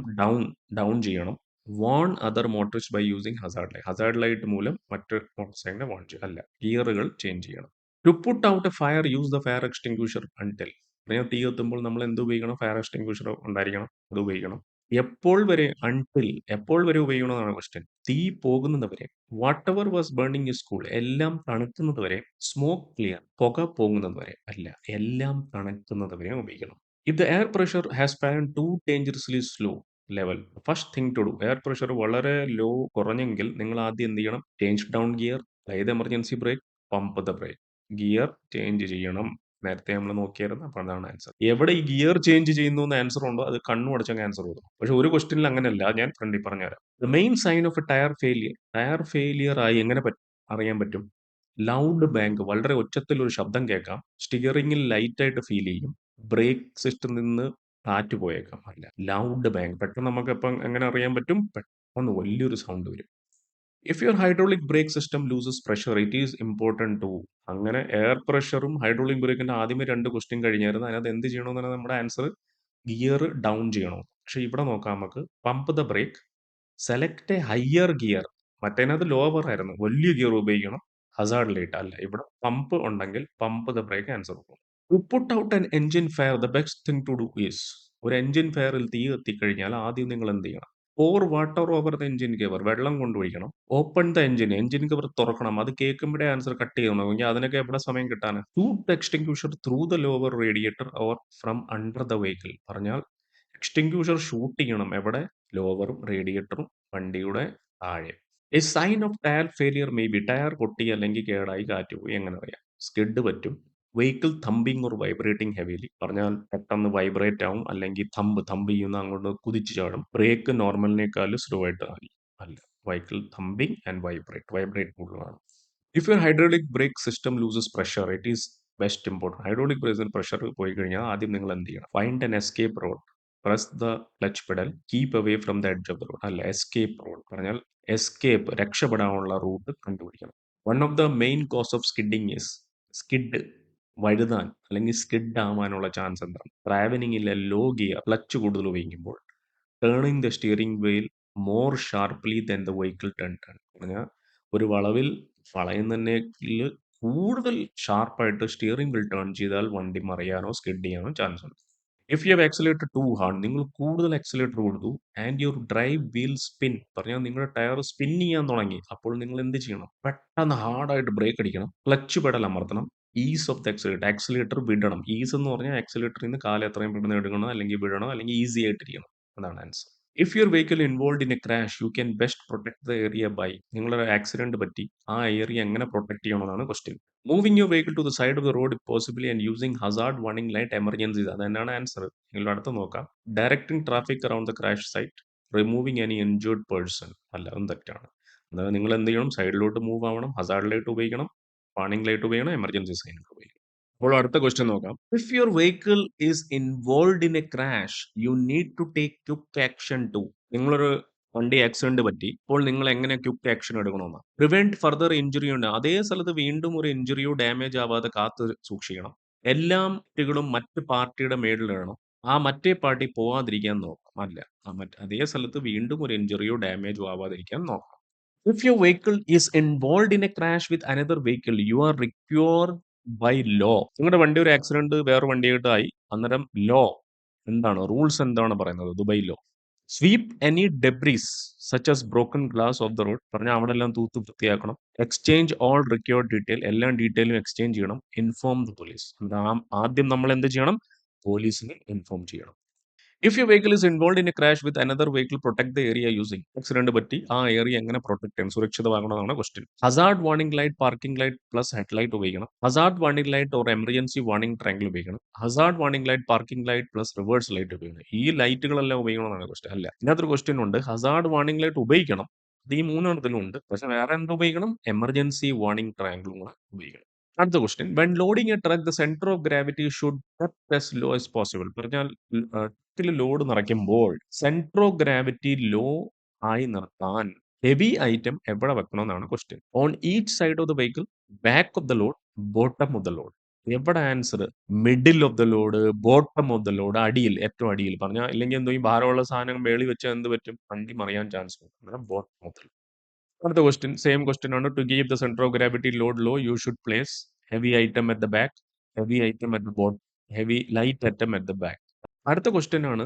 ഡൗൺ ചെയ്യണം. Warn other motors by using hazard light. Hazard light മൂലം മറ്റൊരു മോട്ടോർ സൈക്കിളിനെ വാൺ ചെയ്യും. അല്ല, ഗിയറുകൾ ചേഞ്ച് ചെയ്യണം. To put out a fire use the fire extinguisher until. തീ കത്തുമ്പോൾ നമ്മൾ എന്ത് ഉപയോഗിക്കണം? ഫയർ എക്സ്റ്റിംഗ്വിഷർ ഉണ്ടായിരിക്കണം, അത് ഉപയോഗിക്കണം. എപ്പോൾ വരെ? അൺടിൽ, എപ്പോൾ വരെ ഉപയോഗിക്കണമെന്നാണ് ക്വസ്റ്റ്യൻ. തീ പോകുന്നത് വരെ. What ever was burning is cool. എല്ലാം തണുക്കുന്നത് വരെ. സ്മോക്ക് ക്ലിയർ, പുക പോകുന്നത് വരെ. അല്ല, എല്ലാം തണുക്കുന്നത് വരെ ഉപയോഗിക്കണം. If the air pressure has fallen to dangerously slow level, first thing to do. Air pressure വളരെ ലോ, കുറഞ്ഞെങ്കിൽ നിങ്ങൾ ആദ്യം എന്ത് ചെയ്യണം? ചേഞ്ച് ഡൗൺ ഗിയർ, അതായത് emergency brake, pump the brake. Gear change ചെയ്യണം. നേരത്തെ നമ്മൾ നോക്കിയായിരുന്നു, അപ്പോൾ അതാണ് ആൻസർ. എവിടെ ഈ ഗിയർ ചേഞ്ച് ചെയ്യുന്നു എന്ന് ആൻസർ ഉണ്ടോ അത് കണ്ണു അടച്ചങ്ങ് ആൻസർ കൊടുക്കും. പക്ഷെ ഒരു ക്വസ്റ്റ്യനിൽ അങ്ങനെയല്ല, ഞാൻ ഫ്രണ്ടിൽ പറഞ്ഞുതരാം. The main sign of a tyre failure. Tyre failure ആയി എങ്ങനെ അറിയാൻ പറ്റും? ലൗഡ് ബാങ്ക്, വളരെ ഒച്ചത്തിൽ ഒരു ശബ്ദം കേൾക്കാം. സ്റ്റിയറിംഗിൽ ലൈറ്റ് ആയിട്ട് ഫീൽ ചെയ്യും. ബ്രേക്ക് സിസ്റ്റം നിന്ന് കാറ്റ് പോയേക്കാം. അല്ല, ലൗഡ് ബാങ്ക്. പെട്ടെന്ന് നമുക്ക് ഇപ്പം എങ്ങനെ അറിയാൻ പറ്റും? പെട്ടെന്ന് വലിയൊരു സൗണ്ട് വരും. If your hydraulic brake system loses pressure it is important to. അങ്ങനെ എയർ പ്രഷറും ഹൈഡ്രോളിക് ബ്രേക്കിന്റെ ആദ്യമേ 2 ക്വസ്റ്റ്യൻ കഴിഞ്ഞായിരുന്നു. അതിനകത്ത് എന്ത് ചെയ്യണമെന്നാണ് നമ്മുടെ ആൻസർ? ഗിയർ ഡൗൺ ചെയ്യണം. പക്ഷെ ഇവിടെ നോക്കാം നമുക്ക്. Pump the brake, select a higher gear. മറ്റേനകത്ത് ലോവർ ആയിരുന്നു. വലിയ ഗിയർ ഉപയോഗിക്കണം. ഹസാർഡ് ലൈറ്റ് അല്ല. ഇവിടെ പമ്പ് ഉണ്ടെങ്കിൽ പമ്പ് ദ ബ്രേക്ക് ആൻസർ പോകും. To put out an engine fire the best thing to do is. ഒരു എൻജിൻ ഫയറിൽ തീ കത്തിക്കഴിഞ്ഞാൽ ആദ്യം നിങ്ങൾ എന്ത് ചെയ്യണം? Pour water over the engine cover. വെള്ളം കൊണ്ടൊഴിക്കണം. Open the engine. Engine cover തുറക്കണം. അത് കേൾക്കുമ്പോഴേ ആൻസർ കട്ട് ചെയ്യണമെങ്കിൽ അതിനൊക്കെ എവിടെ സമയം കിട്ടാൻ? Shoot the extinguisher through the lower radiator or from under the vehicle. പറഞ്ഞാൽ എക്സ്റ്റിങ്ക്വിഷർ ഷൂട്ട് ചെയ്യണം. എവിടെ? ലോവറും റേഡിയേറ്ററും വണ്ടിയുടെ താഴെ. A sign of tyre failure may be. ടയർ പൊട്ടി അല്ലെങ്കിൽ കേടായി, കാറ്റ് പോയി, എങ്ങനെ അറിയാം? സ്കിഡ് പറ്റും. Vehicle thumping or vibrating heavily. പറഞ്ഞാൽ പെട്ടെന്ന് വൈബ്രേറ്റ് ആവും, അല്ലെങ്കിൽ തമ്പ് ചെയ്യുന്ന അങ്ങോട്ട് കുതിച്ചു ചാടും. ബ്രേക്ക് നോർമലിനേക്കാൾ സ്ലോ ആയിട്ട് അല്ല. വെഹിക്കിൾ തമ്പിങ് ആൻഡ് വൈബ്രേറ്റ് കൂടുതലാണ്. If your hydraulic brake system loses pressure it is best important. Hydraulic ബ്രേക്കിൽ പ്രഷർ പോയി കഴിഞ്ഞാൽ ആദ്യം നിങ്ങൾ എന്ത് ചെയ്യണം? Find an escape road. Press the clutch pedal, keep away from the edge of the road. അല്ല, escape road പറഞ്ഞാൽ escape, രക്ഷപ്പെടാനുള്ള റൂട്ട് കണ്ടുപിടിക്കണം. One of the main cause of skidding is skid, വഴുതാൻ അല്ലെങ്കിൽ സ്കിഡ് ആവാനുള്ള ചാൻസ് എന്താണ്? Travelling ഇല്ല law gear, clutch കൂടുതൽ ഉപയോഗിക്കുമ്പോൾ. Turning the steering wheel more sharply than the vehicle പറഞ്ഞാൽ ഒരു വളവിൽ വളയുന്നതിനേക്കാൾ കൂടുതൽ ഷാർപ്പായിട്ട് സ്റ്റിയറിംഗ് വീൽ ടേൺ ചെയ്താൽ വണ്ടി മറിയാനോ സ്കിഡ് ചെയ്യാനോ ചാൻസ് ഉണ്ട്. If you have accelerator to hard, നിങ്ങൾ കൂടുതൽ ആക്സിലേറ്റർ കൊടുത്തു, and your drive wheel spin. പറഞ്ഞാൽ നിങ്ങളുടെ ടയർ സ്പിൻ ചെയ്യാൻ തുടങ്ങി. അപ്പോൾ നിങ്ങൾ എന്ത് ചെയ്യണം? പെട്ടെന്ന് ഹാർഡായിട്ട് ബ്രേക്ക് അടിക്കണം. ക്ലച്ച് പെഡൽ അമർത്തണം. Ease off the accelerator, accelerator വിടണം. ഈസ് എന്ന് പറഞ്ഞാൽ ആക്സിലേറ്ററിൽ നിന്ന് കാല് എത്രയും പെട്ടെന്ന് എടുക്കണം, അല്ലെങ്കിൽ വിടണം, അല്ലെങ്കിൽ ഈസി ആയിട്ടിരിക്കണം. അതാണ് answer. If your vehicle involve in a crash you can best protect the area by. നിങ്ങളൊരു ആക്സിഡന്റ് പറ്റി, ആ ഏരിയ എങ്ങനെ പ്രൊട്ടക്ട് ചെയ്യണമെന്നാണ് question. Moving your vehicle to the side of the road possibly and using hazard warning light emergencies. അത് തന്നെയാണ് answer. നിങ്ങളുടെ അടുത്ത് നോക്കാം. Directing traffic around the crash site, removing any injured person. അല്ല, അതും തെറ്റാണ്. അതായത് നിങ്ങൾ എന്ത് ചെയ്യണം? സൈഡിലോട്ട് മൂവ് ആവണം, ഹസാർഡ് ലൈറ്റ് ഉപയോഗിക്കണം, വാർണിംഗ് ലൈറ്റ് ഉപയോഗിക്കണം, എമർജൻസി സൈൻ ഉപയോഗിക്കണം. അപ്പോൾ അടുത്ത ക്വസ്റ്റ്യൻ നോക്കാം. If your vehicle is involved in a crash you need to take quick action to. നിങ്ങളൊരു വണ്ടി ആക്സിഡന്റ് പറ്റി, അപ്പോൾ നിങ്ങൾ എങ്ങനെ ക്വിക്ക് ആക്ഷൻ എടുക്കണമെന്ന്? പ്രിവെന്റ് ഫർദർ ഇഞ്ചുറി ഉണ്ട്. അതേ സ്ഥലത്ത് വീണ്ടും ഒരു ഇഞ്ചുറിയോ ഡാമേജ് ആവാതെ കാത്ത് സൂക്ഷിക്കണം. എല്ലാ കുട്ടികളും മറ്റു പാർട്ടിയുടെ മേളിലിടണം. ആ മറ്റേ പാർട്ടി പോവാതിരിക്കാൻ നോക്കാം. അല്ല, അതേ സ്ഥലത്ത് വീണ്ടും ഒരു ഇഞ്ചുറിയോ ഡാമേജോ ആവാതിരിക്കാൻ നോക്കാം. If your vehicle is involved in a crash with another vehicle you are required by law. നിങ്ങളുടെ വണ്ടി ഒരു ആക്സിഡന്റ് വേറെ വണ്ടിയായിട്ടായി, അന്നേരം ലോ എന്താണ്? റൂൾസ് എന്താണ് പറയുന്നത്? Dubai law. Sweep any debris such as broken glass off the road. പറഞ്ഞാൽ അവിടെ എല്ലാം തൂത്ത് വൃത്തിയാക്കണം. Exchange all required detail. എല്ലാ ഡീറ്റെയിലും എക്സ്ചേഞ്ച് ചെയ്യണം. Inform the police. ആദ്യം നമ്മൾ എന്ത് ചെയ്യണം? പോലീസിനെ ഇൻഫോം ചെയ്യണം. If your vehicle is involved in a crash with another vehicle protect the area using. Accident പറ്റി, ആ ഏരിയ എങ്ങനെ പ്രൊട്ടക്ട് ചെയ്യണം, സുരക്ഷിതമാകണമെന്നാണ് question. Hazard warning light, parking light plus headlight ഉപയോഗിക്കണം. Hazard warning light or emergency warning triangle ഉപയോഗിക്കണം. Hazard warning light, parking light plus reverse light ഉപയോഗിക്കണം. ഈ ലൈറ്റുകളെല്ലാം ഉപയോഗിക്കണമെന്നാണ് question. അല്ല, ഇതിനകത്തൊരു ക്വസ്റ്റ്യൻ ഉണ്ട്. ഹസാർഡ് വാർണിംഗ് ലൈറ്റ് ഉപയോഗിക്കണം, അത് ഈ മൂന്നെണ്ണത്തിലും ഉണ്ട്. പക്ഷെ വേറെ എന്ത് ഉപയോഗിക്കണം? എമർജൻസി വാർണിംഗ് ട്രയാങ്കിളും കൂടെ ഉപയോഗിക്കണം. അടുത്ത question. When loading a truck the centre of gravity should as low as possible. പറഞ്ഞാൽ ലോഡ് നിറയ്ക്കുമ്പോൾ സെന്റർ ഓഫ് ഗ്രാവിറ്റി ലോ ആയി നിർത്താൻ ഹെവി ഐറ്റം എവിടെ വെക്കണമെന്നാണ് question. On each side of the vehicle, back of the load, bottom of the load. എവിടെ answer? Middle of the load, bottom of the load, അടിയിൽ, ഏറ്റവും അടിയിൽ. പറഞ്ഞാൽ ഇല്ലെങ്കിൽ എന്തോ ഈ ഭാരമുള്ള സാധനം മേളി വെച്ചാൽ എന്ത് പറ്റും? വണ്ടി മറിയാൻ ചാൻസ് ഉണ്ട്. അന്നേരം ബോട്ടം ഓഫ് ദ ലോഡ്. അടുത്ത ക്വസ്റ്റ്യൻ, സെയിം ക്വസ്റ്റ്യൻ ആണ്. To keep the centre of gravity load low you should place heavy item at the back, heavy item at the bottom, heavy light item at the back. അടുത്ത question ആണ്,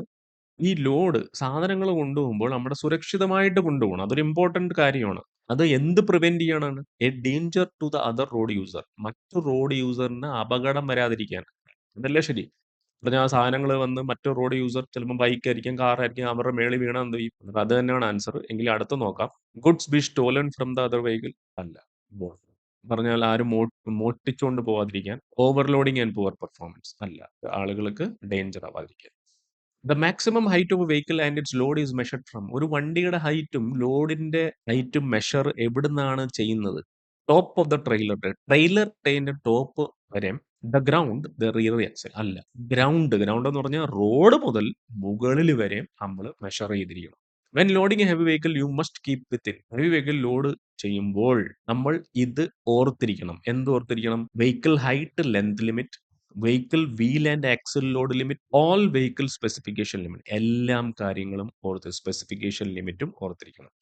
ഈ load സാധനങ്ങൾ കൊണ്ടുപോകുമ്പോൾ നമ്മുടെ സുരക്ഷിതമായിട്ട് കൊണ്ടുപോകണം. അതൊരു ഇമ്പോർട്ടന്റ് കാര്യമാണ്. അത് എന്ത് പ്രിവെന്റ് ചെയ്യാനാണ്? A danger to the other road user. മറ്റു റോഡ് യൂസറിന് അപകടം വരാതിരിക്കാൻ. അതല്ലേ ശരി? പറഞ്ഞാൽ ആ സാധനങ്ങൾ വന്ന് മറ്റു റോഡ് യൂസർ, ചിലപ്പോൾ ബൈക്കായിരിക്കും, കാറായിരിക്കും, അവരുടെ മേളിൽ വീണാൽ എന്ത് ചെയ്യും? അത് തന്നെയാണ് ആൻസർ. എങ്കിൽ അടുത്ത് നോക്കാം. Goods be stolen from the other vehicle. അല്ല, പറഞ്ഞാൽ ആരും മോഷ്ടിച്ചുകൊണ്ട് പോവാതിരിക്കാൻ. Overloading and poor performance. അല്ല, ആളുകൾക്ക് ഡേഞ്ചർ ആവാതിരിക്കാൻ. The maximum height of vehicle and its load is measured from. ഒരു വണ്ടിയുടെ ഹൈറ്റും ലോഡിന്റെ ഹൈറ്റും മെഷർ എവിടുന്നാണ് ചെയ്യുന്നത്? Top of the trailer. Trailer ടൈന്റെ ടോപ്പ് വരെ. The ground, the rear axle. അല്ല, ഗ്രൗണ്ട് എന്ന് പറഞ്ഞാൽ റോഡ് മുതൽ മുകളിൽ വരെ നമ്മൾ മെഷർ ചെയ്തിരിക്കണം. When loading A heavy vehicle you must keep within. Heavy vehicle load ചെയ്യുമ്പോൾ നമ്മൾ ഇത് ഓർത്തിരിക്കണം. എന്ത് ഓർത്തിരിക്കണം? Vehicle height, length limit, vehicle wheel and axle load limit, all vehicle specification limit. എല്ലാം കാര്യങ്ങളും ഓർത്ത് സ്പെസിഫിക്കേഷൻ ലിമിറ്റും ഓർത്തിരിക്കണം.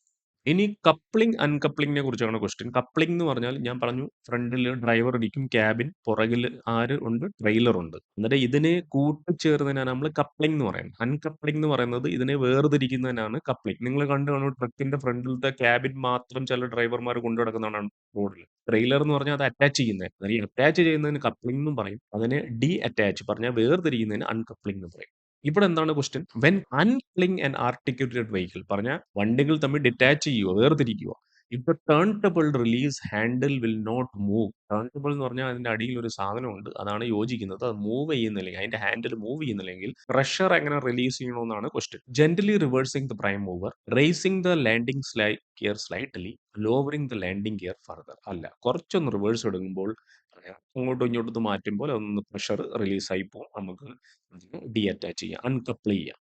ഇനി കപ്ലിംഗ് അൺകപ്ലിംഗിനെ കുറിച്ചാണ് ക്വസ്റ്റ്യൻ. കപ്ലിംഗ് എന്ന് പറഞ്ഞാൽ ഞാൻ പറഞ്ഞു ഫ്രണ്ടിൽ ഡ്രൈവർ ഇരിക്കും, ക്യാബിൻ, പുറകിൽ ആര് ഉണ്ട്? ട്രെയിലർ ഉണ്ട്. എന്നിട്ട് ഇതിനെ കൂട്ടിച്ചേർന്നതിനാണ് നമ്മൾ കപ്ലിംഗ് എന്ന് പറയുന്നത്. അൺകപ്ലിംഗ് എന്ന് പറയുന്നത് ഇതിനെ വേർതിരിക്കുന്നതിനാണ് കപ്ലിംഗ്. നിങ്ങൾ കണ്ടു കാണും ട്രക്കിന്റെ ഫ്രണ്ടിലത്തെ ക്യാബിൻ മാത്രം ചില ഡ്രൈവർമാർ കൊണ്ടു നടക്കുന്നതാണ് റോഡിൽ. ട്രെയിലർ എന്ന് പറഞ്ഞാൽ അത് അറ്റാച്ച് ചെയ്യുന്നത്. അതിൽ അറ്റാച്ച് ചെയ്യുന്നതിന് കപ്ലിംഗ് എന്നും പറയും. അതിനെ ഡി അറ്റാച്ച് പറഞ്ഞാൽ വേർതിരിക്കുന്നതിന് അൺകപ്ലിംഗ് എന്ന് പറയും. ഇവിടെ എന്താണ് question? When uncoupling and articulated vehicle പറഞ്ഞാൽ വണ്ടികൾ തമ്മിൽ ഡിറ്റാച്ച് ചെയ്യുക, വേർതിരിക്കുക. If the turn table release handle will not move. Turntable എന്ന് പറഞ്ഞാൽ അതിന്റെ അടിയിൽ ഒരു സാധനമുണ്ട്, അതാണ് യോജിക്കുന്നത്. അത് മൂവ് ചെയ്യുന്നില്ലെങ്കിൽ, അതിന്റെ ഹാൻഡിൽ മൂവ് ചെയ്യുന്നില്ലെങ്കിൽ പ്രഷർ എങ്ങനെ റിലീസ് ചെയ്യണമെന്നാണ് question. Gently reversing the prime mover, racing the landing gear slightly, lowering the landing gear further. അല്ല, കുറച്ചൊന്ന് റിവേഴ്സ് എടുക്കുമ്പോൾ അങ്ങോട്ടും ഇങ്ങോട്ടും മാറ്റുമ്പോൾ അതൊന്ന് പ്രഷർ റിലീസ് ആയി പോകും. നമുക്ക് ഡി അറ്റാച്ച് ചെയ്യാം, അൺകപ്പിൾ ചെയ്യാം.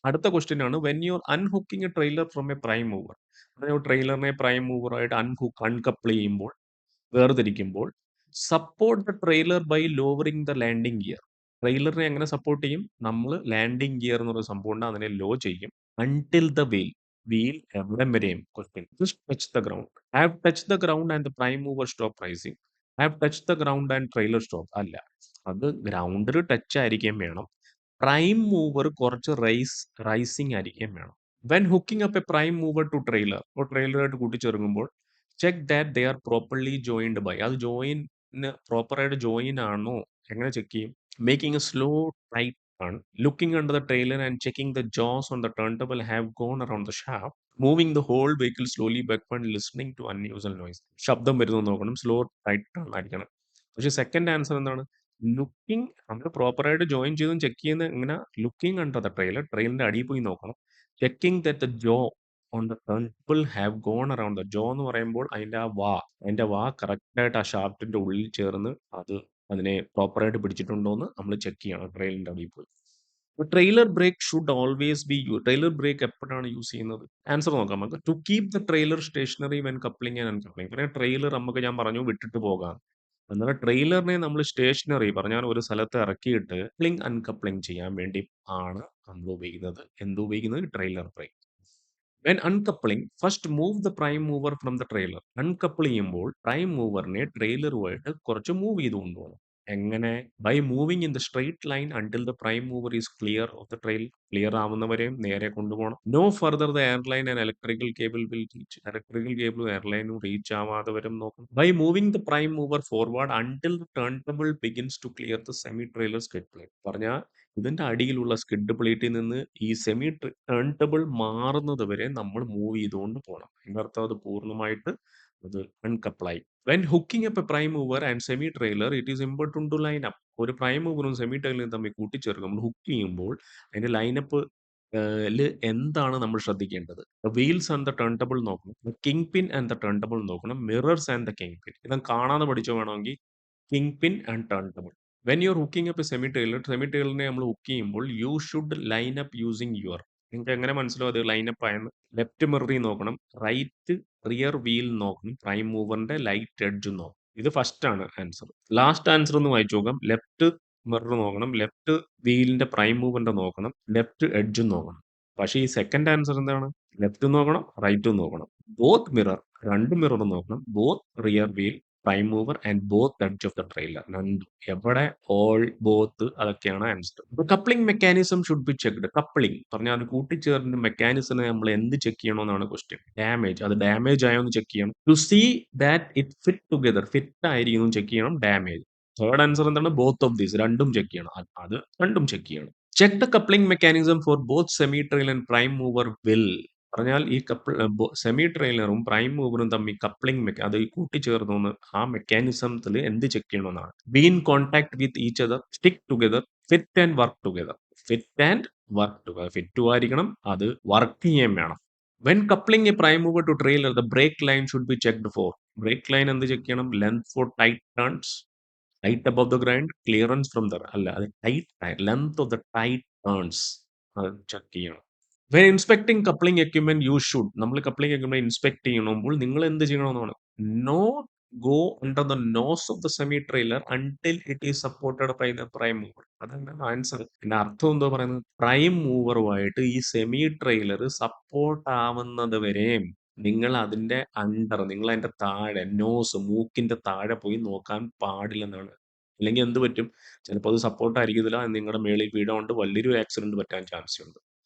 അടുത്ത ക്വസ്റ്റ്യൻ ആണ് when you are unhooking a trailer from a prime mover. ട്രെയിലറിനെ പ്രൈം മൂവറായിട്ട് അൺകപ്പിൾ ചെയ്യുമ്പോൾ, വേർതിരിക്കുമ്പോൾ, support the trailer by lowering the landing gear. ട്രെയിലറിനെ എങ്ങനെ സപ്പോർട്ട് ചെയ്യും? നമ്മൾ ലാൻഡിംഗ് ഗിയർ എന്നൊരു സംഭവം ഉണ്ട്, അതിനെ ലോ ചെയ്യും. അൺടിൽ ദ വീൽ എവിടെ വരെയും question touch the ground. Have touch the ground and the prime mover stop rising. Have touch the ground and trailer stop. അല്ല, അത് ഗ്രൗണ്ടിൽ ടച്ച് ആയിരിക്കാൻ വേണം. പ്രൈം മൂവർ കുറച്ച് റൈസിംഗ് ആയിരിക്കാൻ വേണം. When hooking up a prime mover to trailer, ഇപ്പോൾ ട്രെയിലറായിട്ട് കൂട്ടിച്ചേർക്കുമ്പോൾ check that they are properly joined by. അത് പ്രോപ്പറായിട്ട് ജോയിൻ ആണോ? എങ്ങനെ ചെക്ക് ചെയ്യും? Making a slow tight turn, looking under the trailer and checking the jaws on the turn table have gone around the shaft, moving the whole vehicle slowly backward, listening to unusual noise. ശബ്ദം വരുന്നു നോക്കണം, slow tight turn ആയിരിക്കണം. പക്ഷെ second answer എന്താണ്? Looking. നമ്മൾ പ്രോപ്പറായിട്ട് join ചെയ്തും check ചെയ്യുന്ന എങ്ങനെ? ലുക്കിംഗ് അണ്ടർ ദ ട്രെയിലർ, ട്രെയിലിന്റെ അടിയിൽ പോയി നോക്കണം. Checking that the jaw on the turn have gone around the jaw എന്ന് പറയുമ്പോൾ അതിന്റെ വാ കറക്റ്റ് ആയിട്ട് ആ ഷാഫ്റ്റിന്റെ ഉള്ളിൽ ചേർന്ന് അതിനെ പ്രോപ്പറായിട്ട് പിടിച്ചിട്ടുണ്ടോ എന്ന് നമ്മൾ ചെക്ക് ചെയ്യണം ട്രെയിലിന്റെ അടിയിൽ പോയി. Trailer brake should always be trailer brake എപ്പോഴാണ് യൂസ് ചെയ്യുന്നത്? ആൻസർ നോക്കാം നമുക്ക്. To keep the trailer stationary when coupling and uncoupling. പിന്നെ ട്രെയിലർ നമുക്ക് ഞാൻ പറഞ്ഞു വിട്ടിട്ട് പോകാം. എന്നാൽ ട്രെയിലറിനെ നമ്മൾ സ്റ്റേഷനറി പറഞ്ഞാൽ ഒരു സ്ഥലത്ത് ഇറക്കിയിട്ട് കപ്ലിംഗ് അൺകപ്ലിംഗ് ചെയ്യാൻ വേണ്ടി ആണ് നമ്മൾ ഉപയോഗിക്കുന്നത്. ഉപയോഗിക്കുന്നത്? Trailer brake. When uncoupling first move the prime mover from the trailer. അൺകപ്പിൾ ചെയ്യുമ്പോൾ പ്രൈം മൂവറിനെ ട്രെയിലറുമായിട്ട് കുറച്ച് മൂവ് ചെയ്ത് കൊണ്ടുപോകണം. എങ്ങനെ? By moving in the straight line until the prime mover is clear of the trail. Clear ആവുന്നവരെയും നേരെ കൊണ്ടുപോകണം. No further the airline and electrical cable will reach. Electrical കേബിളും എയർലൈനും റീച്ച് ആവാതെ വരും നോക്കണം. By moving the prime mover forward until the turn table begins to clear the semi trailer skid plate. പറഞ്ഞാൽ ഇതിന്റെ അടിയിലുള്ള സ്കിഡ് പ്ലേറ്റിൽ നിന്ന് ഈ സെമി ടേൺ ടേബിൾ മാറുന്നത് വരെ നമ്മൾ മൂവ് ചെയ്തുകൊണ്ട് പോകണം. അതിന്റെ അർത്ഥം അത് പൂർണ്ണമായിട്ട് അത് അൺകപ്പിളായി. When hooking up a prime mover and semi trailer it is important to line up. ഒരു പ്രൈം മൂവറും സെമി ട്രെയിലറും തമ്മിൽ കൂട്ടിച്ചേർക്കും നമ്മൾ ഹുക്ക് ചെയ്യുമ്പോൾ അതിന്റെ ലൈനപ്പ് എന്താണ് നമ്മൾ ശ്രദ്ധിക്കേണ്ടത്? Wheels and the turn table നോക്കണം, kingpin and the turn table നോക്കണം, mirrors and the kingpin. ഇതും കാണാതെ പഠിച്ചോ വേണമെങ്കിൽ. Kingpin and turntable. When you are hooking up a semi ട്രെയിലറിനെ നമ്മൾ ഹുക്ക് ചെയ്യുമ്പോൾ you should line up using your. നിങ്ങൾക്ക് എങ്ങനെ മനസ്സിലാവും അത് ലൈനപ്പ് ആയെന്ന്? ലെഫ്റ്റ് മിററിൽ നോക്കണം, റൈറ്റ് റിയർ വീൽ നോക്കണം, പ്രൈം മൂവറിന്റെ ലൈറ്റ് എഡ്ജ് നോക്കണം. ഇത് ഫസ്റ്റ് ആണ് ആൻസർ. ലാസ്റ്റ് ആൻസർ ഒന്ന് വായിച്ചു നോക്കാം. ലെഫ്റ്റ് മിറർ നോക്കണം, ലെഫ്റ്റ് വീലിന്റെ പ്രൈം മൂവറിന്റെ നോക്കണം, ലെഫ്റ്റ് എഡ്ജും നോക്കണം. പക്ഷേ ഈ സെക്കൻഡ് ആൻസർ എന്താണ്? ലെഫ്റ്റും നോക്കണം, റൈറ്റും നോക്കണം. ബോത്ത് മിറർ, രണ്ട് മിറർ നോക്കണം, both rear wheel, prime mover and both edge of the trailer. രണ്ടും എവിടെ? ഓൾ, ബോത്ത്, അതൊക്കെയാണ് answer. Coupling mechanism should be checked. Coupling പറഞ്ഞാൽ അത് കൂട്ടിച്ചേർന്ന മെക്കാനിസത്തിനെ നമ്മൾ എന്ത് ചെക്ക് ചെയ്യണമെന്നാണ് ക്വസ്റ്റ്യൻ. ഡാമേജ്, അത് ഡാമേജ് ആയോ എന്ന് ചെക്ക് ചെയ്യണം. To see that it fit together, fit ആയിരിക്കും ചെക്ക് ചെയ്യണം. ഡാമേജ്. തേർഡ് ആൻസർ എന്താണ്? ബോത്ത് ഓഫ് ദീസ്, രണ്ടും ചെക്ക് ചെയ്യണം. അത് രണ്ടും ചെക്ക് ചെയ്യണം. Check the coupling mechanism for both semi trail and prime mover will പറഞ്ഞാൽ ഈ സെമി ട്രെയിലറും പ്രൈം മൂവറും തമ്മിൽ കപ്ലിംഗ് അത് കൂട്ടിച്ചേർന്നു ആ മെക്കാനിസത്തിൽ എന്ത് ചെക്ക് ചെയ്യണമെന്നാണ്. Be in contact with each other, stick together, fit and work together. Fit and work together. ഫിറ്റും ആയിരിക്കണം, അത് വർക്ക് ചെയ്യാൻ വേണം. When coupling a prime mover to trailer the brake line should be checked for. Brake line എന്ത് check ചെയ്യണം? Length for tight turns, height above the grind, clearance from the അല്ല അത് tight length of the tight turns അത് check ചെയ്യണം. When inspecting coupling equipment you should നമ്മൾ coupling equipment inspect ചെയ്യണമെങ്കിൽ നിങ്ങൾ എന്ത് ചെയ്യണമെന്നാണ് not go under the nose of the semi trailer until it is supported by the prime mover. അതാണ് answer. എന്റെ അർത്ഥം എന്തോ പറയുന്നത്, പ്രൈം മൂവറുമായിട്ട് ഈ സെമി ട്രെയിലർ സപ്പോർട്ട് ആവുന്നത് വരെയും നിങ്ങൾ അതിന്റെ അണ്ടർ, നിങ്ങൾ അതിന്റെ താഴെ, നോസ് മൂക്കിന്റെ താഴെ പോയി നോക്കാൻ പാടില്ലെന്നാണ്. അല്ലെങ്കിൽ എന്ത് പറ്റും, ചിലപ്പോൾ അത് സപ്പോർട്ട് ആയിരിക്കത്തില്ല, നിങ്ങളുടെ മേളിൽ വീടുകൊണ്ട് വലിയൊരു ആക്സിഡന്റ് പറ്റാൻ ചാൻസ് ഉണ്ട്.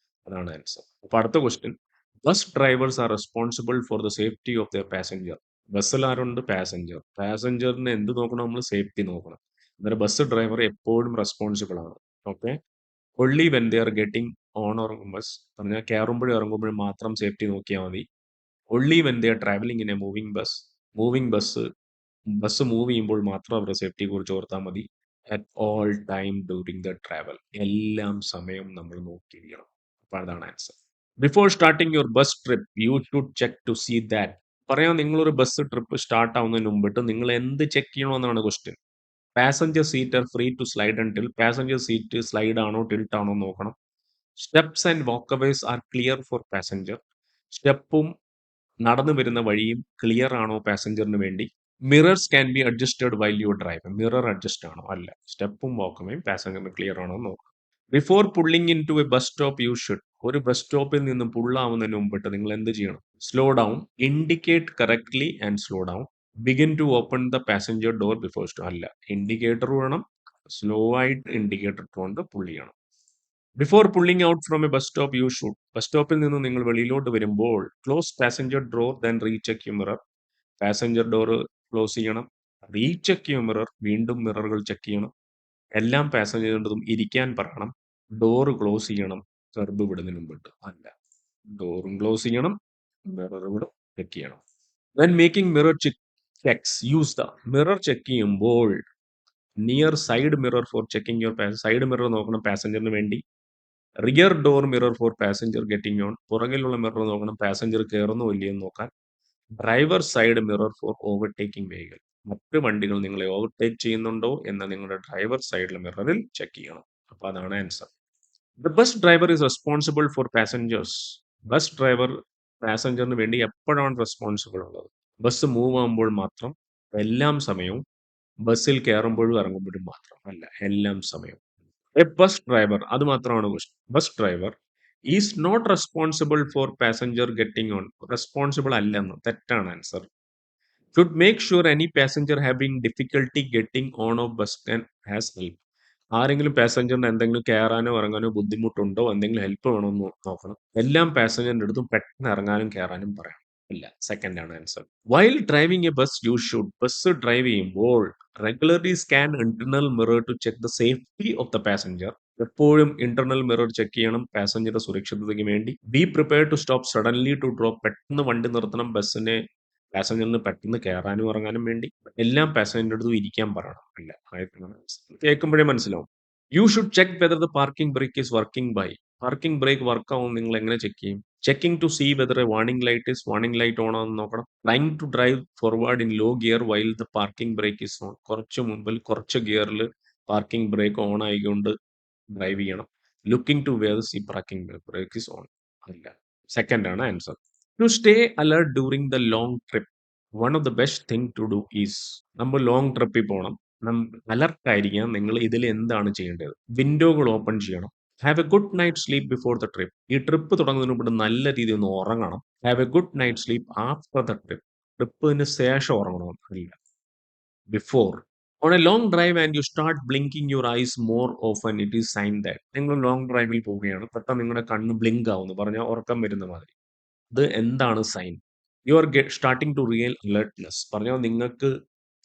അതാണ് ആൻസർ. അപ്പൊ അടുത്ത question, bus drivers are responsible for the safety of the passenger. ബസ്സിൽ ആരുണ്ട്? പാസഞ്ചർ. പാസഞ്ചറിന് എന്ത് നോക്കണം? നമ്മൾ സേഫ്റ്റി നോക്കണം. അന്നേരം ബസ് ഡ്രൈവർ എപ്പോഴും റെസ്പോൺസിബിൾ ആണ്. Okay, only when they are getting on or bus, പറഞ്ഞാൽ കയറുമ്പോഴും ഇറങ്ങുമ്പോഴും മാത്രം സേഫ്റ്റി നോക്കിയാൽ മതി. Only when they are travelling in a moving bus, moving bus move ചെയ്യുമ്പോൾ മാത്രം അവരുടെ സേഫ്റ്റിയെ കുറിച്ച് ഓർത്താൽ മതി. At all time during the travel, എല്ലാം സമയം നമ്മൾ നോക്കിയിരിക്കണം. അപ്പൊ അതാണ് answer. Before starting your bus trip you should check to see that. പറയാം, നിങ്ങളൊരു ബസ് ട്രിപ്പ് സ്റ്റാർട്ട് ആവുന്നതിന് മുമ്പിട്ട് നിങ്ങൾ എന്ത് ചെക്ക് ചെയ്യണമെന്നാണ് question. Passenger seat are free to slide and tilt. Passenger seat slide ആണോ ടിൽറ്റ് ആണോ നോക്കണം. Steps and walkways are clear for passenger. സ്റ്റെപ്പും നടന്നു വരുന്ന വഴിയും ക്ലിയർ ആണോ പാസഞ്ചറിന് വേണ്ടി. Mirrors can be adjusted while you drive. Mirror adjust ആണോ? അല്ല. സ്റ്റെപ്പും വാക്കവേയും പാസഞ്ചറിന് ക്ലിയർ ആണോ എന്ന് നോക്കണം. Before pulling in to a bus stop you should. ഒരു ബസ് സ്റ്റോപ്പിൽ നിന്ന് പുള്ളാവുന്നതിന് മുമ്പിട്ട് നിങ്ങൾ എന്ത് ചെയ്യണം? Slow down, indicate correctly and slow down. Begin to open the passenger door before stop. അല്ല, ഇൻഡിക്കേറ്റർ വേണം, സ്ലോ ആയിട്ട് ഇൻഡിക്കേറ്റർ കൊണ്ട് പുള്ളി ചെയ്യണം. Before pulling out from a bus stop you should. Bus സ്റ്റോപ്പിൽ നിന്ന് നിങ്ങൾ വെളിയിലോട്ട് വരുമ്പോൾ close passenger door then recheck you mirror. Passenger door close ചെയ്യണം, റീചെക്ക് യു മിറർ, വീണ്ടും മിററുകൾ ചെക്ക് ചെയ്യണം. എല്ലാം പാസഞ്ചറിൻ്റെതും ഇരിക്കാൻ പറയണം. ഡോറ് ക്ലോസ് ചെയ്യണം കർബ് വിടുന്നതിന് മുമ്പിട്ട്. അല്ല, ഡോറും ക്ലോസ് ചെയ്യണം, മിറർ കൂടെ ചെക്ക് ചെയ്യണം. When making mirror checks use the. Mirror check ചെയ്യുമ്പോൾ near side mirror for checking your side mirror നോക്കണം പാസഞ്ചറിന് വേണ്ടി. Rear door mirror for passenger getting on. പുറകിലുള്ള മിറർ നോക്കണം പാസഞ്ചർ കയറുന്നോ ഇല്ലയോ എന്ന് നോക്കാൻ. Driver side mirror for overtaking vehicle. മറ്റ് വണ്ടികൾ നിങ്ങളെ ഓവർടേക്ക് ചെയ്യുന്നുണ്ടോ എന്ന് നിങ്ങളുടെ ഡ്രൈവർ സൈഡിലെ മിററിൽ ചെക്ക് ചെയ്യണം. അപ്പൊ അതാണ് answer. The bus driver is responsible for passengers. Bus driver പാസഞ്ചറിന് വേണ്ടി എപ്പോഴാണ് റെസ്പോൺസിബിൾ ഉള്ളത്? ബസ് മൂവ് ആകുമ്പോൾ മാത്രം, എല്ലാം സമയവും. ബസ്സിൽ കയറുമ്പോഴും ഇറങ്ങുമ്പോഴും മാത്രം അല്ല, എല്ലാം സമയവും. എ ബസ് ഡ്രൈവർ, അത് മാത്രമാണ് question. Bus driver is not responsible for passenger getting on. Responsible അല്ലെന്ന്, തെറ്റാണ് answer. Should make sure any passenger having difficulty getting on off bus and has help. ആരെങ്കിലും പാസഞ്ചറിന് എന്തെങ്കിലും കയറാനോ ഇറങ്ങാനോ ബുദ്ധിമുട്ടുണ്ടോ, എന്തെങ്കിലും ഹെൽപ്പ് വേണമെന്ന് നോക്കണം. എല്ലാം പാസഞ്ചറിന്റെ അടുത്തും പെട്ടെന്ന് ഇറങ്ങാനും കയറാനും പറയണം. ഇല്ല, സെക്കൻഡ് ആണ് answer. While driving a bus you should. Bus drive ചെയ്യുമ്പോൾ regularly scan internal mirror to check the safety of the passenger. എപ്പോഴും ഇന്റർണൽ മിറർ ചെക്ക് ചെയ്യണം പാസഞ്ചറുടെ സുരക്ഷിതതയ്ക്ക് വേണ്ടി. Be prepare to stop suddenly to drop. പെട്ടെന്ന് വണ്ടി നിർത്തണം ബസ്സിനെ പാസഞ്ചറിന് പെട്ടെന്ന് കയറാനും ഇറങ്ങാനും വേണ്ടി. എല്ലാം പാസഞ്ചറിന്റെ അടുത്തും ഇരിക്കാൻ പറയണം. ഇല്ല, കേൾക്കുമ്പോഴേ മനസ്സിലാവും. You should check whether the parking brake is working by. Parking brake work ആവും നിങ്ങൾ എങ്ങനെ ചെക്ക് ചെയ്യും? Checking to see whether a warning light on ആണെന്ന് നോക്കണം. Trying to drive forward in low gear while the parking brake is on. കുറച്ച് മുമ്പിൽ കുറച്ച് ഗിയറിൽ പാർക്കിംഗ് ബ്രേക്ക് ഓൺ ആയിക്കൊണ്ട് ഡ്രൈവ് ചെയ്യണം. Looking to where see parking brake is on. അല്ല, second ആണ് answer. To stay alert during the long trip, one of the best thing to do is. നമ്മൾ long ട്രിപ്പിൽ പോകണം, അലർട്ട് ആയിരിക്കാൻ നിങ്ങൾ ഇതിൽ എന്താണ് ചെയ്യേണ്ടത്? വിൻഡോകൾ ഓപ്പൺ ചെയ്യണം. Have a good night sleep before the trip. ഈ ട്രിപ്പ് തുടങ്ങുന്നതിന് മുമ്പ് നല്ല രീതിയിൽ ഒന്ന് ഉറങ്ങണം. Have a good night sleep after the trip. ട്രിപ്പിന് ശേഷം ഉറങ്ങണം, അല്ല before. On a long drive and you start blinking your eyes more often, it is sign that. നിങ്ങൾ ലോങ് ഡ്രൈവിൽ പോവുകയാണ്, പെട്ടെന്ന് നിങ്ങളുടെ കണ്ണ് ബ്ലിങ്ക് ആവുന്നു, പറഞ്ഞാൽ ഉറക്കം വരുന്ന മാതിരി. ഇത് എന്താണ് sign? You are starting to real alertness. പറഞ്ഞാൽ നിങ്ങൾക്ക്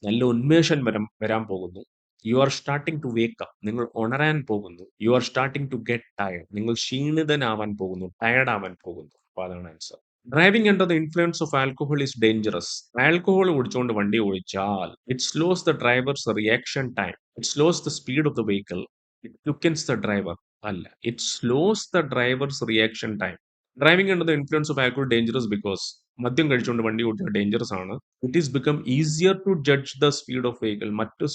നല്ല ഉന്മേഷം വരാൻ പോകുന്നു. You are starting to wake up. നിങ്ങൾ ഉണരാൻ പോകുന്നു. You are starting to get tired. നിങ്ങൾ ക്ഷീണിതനാവാൻ പോകുന്നു, ടയർഡ് ആവാൻ പോകുന്നു. അപ്പൊ അതാണ് answer. Driving under the influence of alcohol is dangerous. Alcohol കുടിച്ചുകൊണ്ട് വണ്ടി ഓടിച്ചാൽ it slows the driver's reaction time. It slows the speed of the vehicle. It quickens the driver. അല്ല, it slows the driver's reaction time. Driving under the influence of alcohol dangerous because മദ്യം കഴിച്ചുകൊണ്ട് വണ്ടി ഓടിച്ചാൽ dangerous ആണ്. It is become easier to judge the speed of vehicle. മറ്റു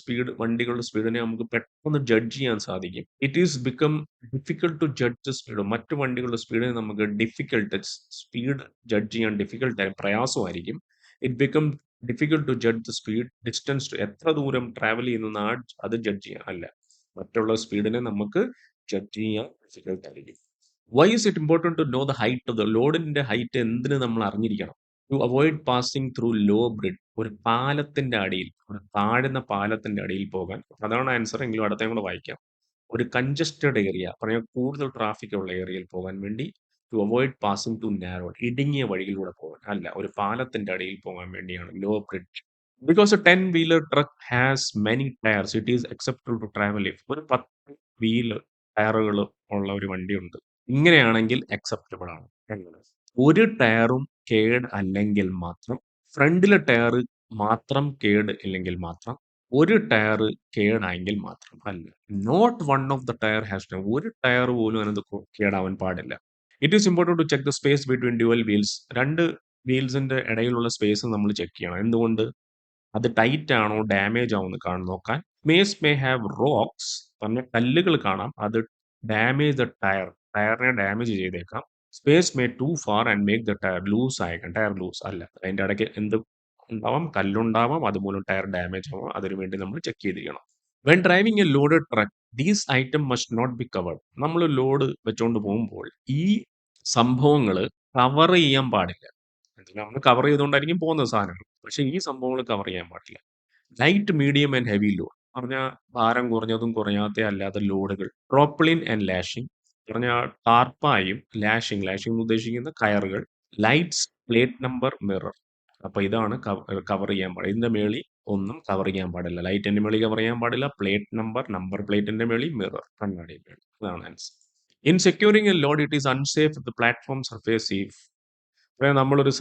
വണ്ടികളുടെ സ്പീഡിനെ നമുക്ക് പെട്ടെന്ന് ജഡ്ജ് ചെയ്യാൻ സാധിക്കും. It is become difficult to judge the speed. മറ്റു വണ്ടികളുടെ സ്പീഡിനെ നമുക്ക് സ്പീഡ് ജഡ്ജ് ചെയ്യാൻ പ്രയാസമായിരിക്കും. It become difficult to judge the speed. Distance എത്ര ദൂരം ട്രാവൽ ചെയ്യുന്ന അത് ജഡ്ജ് ചെയ്യാൻ അല്ല. മറ്റുള്ള സ്പീഡിനെ നമുക്ക് ജഡ്ജ് ചെയ്യാൻ ഡിഫിക്കൽട്ട് ആയിരിക്കും. Why is it important to know the height of ലോഡിന്റെ ഹൈറ്റ് എന്തിന് നമ്മൾ അറിഞ്ഞിരിക്കണം? To avoid passing through low bridge. ഒരു പാലത്തിന്റെ അടിയിൽ, ഒരു താഴ്ന്ന പാലത്തിന്റെ അടിയിൽ പോകാൻ. അതാണ് ആൻസർ. എങ്കിലും അടുത്തേം കൂടെ വായിക്കാം. ഒരു കൺജസ്റ്റഡ് ഏരിയ, പറഞ്ഞാൽ കൂടുതൽ ട്രാഫിക് ഉള്ള ഏരിയയിൽ പോകാൻ വേണ്ടി. To avoid passing to narrow, ഇടുങ്ങിയ വഴിയിലൂടെ പോകാൻ അല്ല, ഒരു പാലത്തിന്റെ അടിയിൽ പോകാൻ വേണ്ടിയാണ് low bridge. Because a 10-wheeler truck has many tyres it is acceptable to travel if. ഒരു 10 വീല് ടയറുകൾ ഉള്ള ഒരു വണ്ടിയുണ്ട്. ഇങ്ങനെയാണെങ്കിൽ അക്സെപ്റ്റബിൾ ആണ്. എങ്ങനെ? ഒരു ടയറും കേട് അല്ലെങ്കിൽ മാത്രം, ഫ്രണ്ടിലെ ടയർ മാത്രം കേട് ഇല്ലെങ്കിൽ മാത്രം, ഒരു ടയർ കേടായെങ്കിൽ മാത്രം അല്ല. Not one of the tyre has, ഒരു ടയർ പോലും അതിനകത്ത് കേടാവാൻ പാടില്ല. It is important to check the space between dual wheels. രണ്ട് വീൽസിന്റെ ഇടയിലുള്ള സ്പേസ് നമ്മൾ ചെക്ക് ചെയ്യണം. എന്തുകൊണ്ട്? അത് ടൈറ്റ് ആണോ ഡാമേജ് ആവുമെന്ന് നോക്കാൻ. സ്പേസ് മേ ഹാവ് റോക്സ്, പറഞ്ഞ കല്ലുകൾ കാണാം, അത് ഡാമേജ് ദ ടയറിനെ ഡാമേജ് ചെയ്തേക്കാം. Space may too far and make the tyre loose ആയേക്കാം. ടയർ ലൂസ് അല്ല, അതിന്റെ ഇടയ്ക്ക് എന്ത് ഉണ്ടാവാം? കല്ലുണ്ടാവാം, അതുമൂലം ടയർ ഡാമേജ് ആവാം. അതിനു വേണ്ടി നമ്മൾ ചെക്ക് ചെയ്തിരിക്കണം. When driving a loaded truck these item must not be covered. നമ്മൾ ലോഡ് വെച്ചുകൊണ്ട് പോകുമ്പോൾ ഈ സംഭവങ്ങൾ കവർ ചെയ്യാൻ പാടില്ല. നമ്മൾ കവർ ചെയ്തുകൊണ്ടായിരിക്കും പോകുന്ന സാധനങ്ങൾ, പക്ഷെ ഈ സംഭവങ്ങൾ കവർ ചെയ്യാൻ പാടില്ല. Light, medium and heavy load, പറഞ്ഞാൽ ഭാരം കുറഞ്ഞതും കുറയാത്ത അല്ലാത്ത ലോഡുകൾ. ട്രോപ്ലിൻ ആൻഡ് ലാഷിംഗ്, പറഞ്ഞാൽ ടാർപ്പായും ലാഷിംഗ് എന്ന് ഉദ്ദേശിക്കുന്ന കയറുകൾ. Lights, plate number, mirror. അപ്പൊ ഇതാണ് കവർ ചെയ്യാൻ പാടില്ല. ഇതിന്റെ മേളിൽ ഒന്നും കവർ ചെയ്യാൻ പാടില്ല. ലൈറ്റിന്റെ മേളിൽ കവർ ചെയ്യാൻ പാടില്ല. പ്ലേറ്റ് നമ്പർ പ്ലേറ്റിന്റെ മേളിൽ, മിറർ കണ്ണാടി മേളിൽ. അതാണ് answer. In securing a load it is unsafe the platform surface safe. നമ്മളൊരു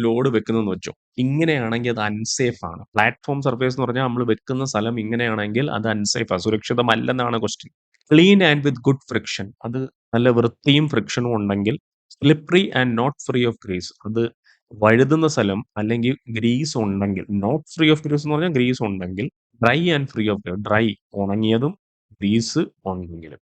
ലോഡ് വെക്കുന്നതെന്ന് വെച്ചോ, ഇങ്ങനെയാണെങ്കിൽ അത് അൺസേഫ് ആണ്. പ്ലാറ്റ്ഫോം സർഫേസ് എന്ന് പറഞ്ഞാൽ നമ്മൾ വെക്കുന്ന സ്ഥലം ഇങ്ങനെയാണെങ്കിൽ അത് അൺസേഫ് ആണ്, സുരക്ഷിതമല്ലെന്നാണ് question. Clean and with good friction, അത് നല്ല വൃത്തിയും ഫ്രിക്ഷനും ഉണ്ടെങ്കിൽ. Slippery and not free of grease, അത് വഴുതുന്ന സ്ഥലം അല്ലെങ്കിൽ ഗ്രീസ് ഉണ്ടെങ്കിൽ. നോട്ട് ഫ്രീ ഓഫ് ഗ്രീസ് എന്ന് പറഞ്ഞാൽ ഗ്രീസ് ഉണ്ടെങ്കിൽ. Dry and free of dry, ഉണങ്ങിയതും ഗ്രീസ് ഉണ്ടെങ്കിലും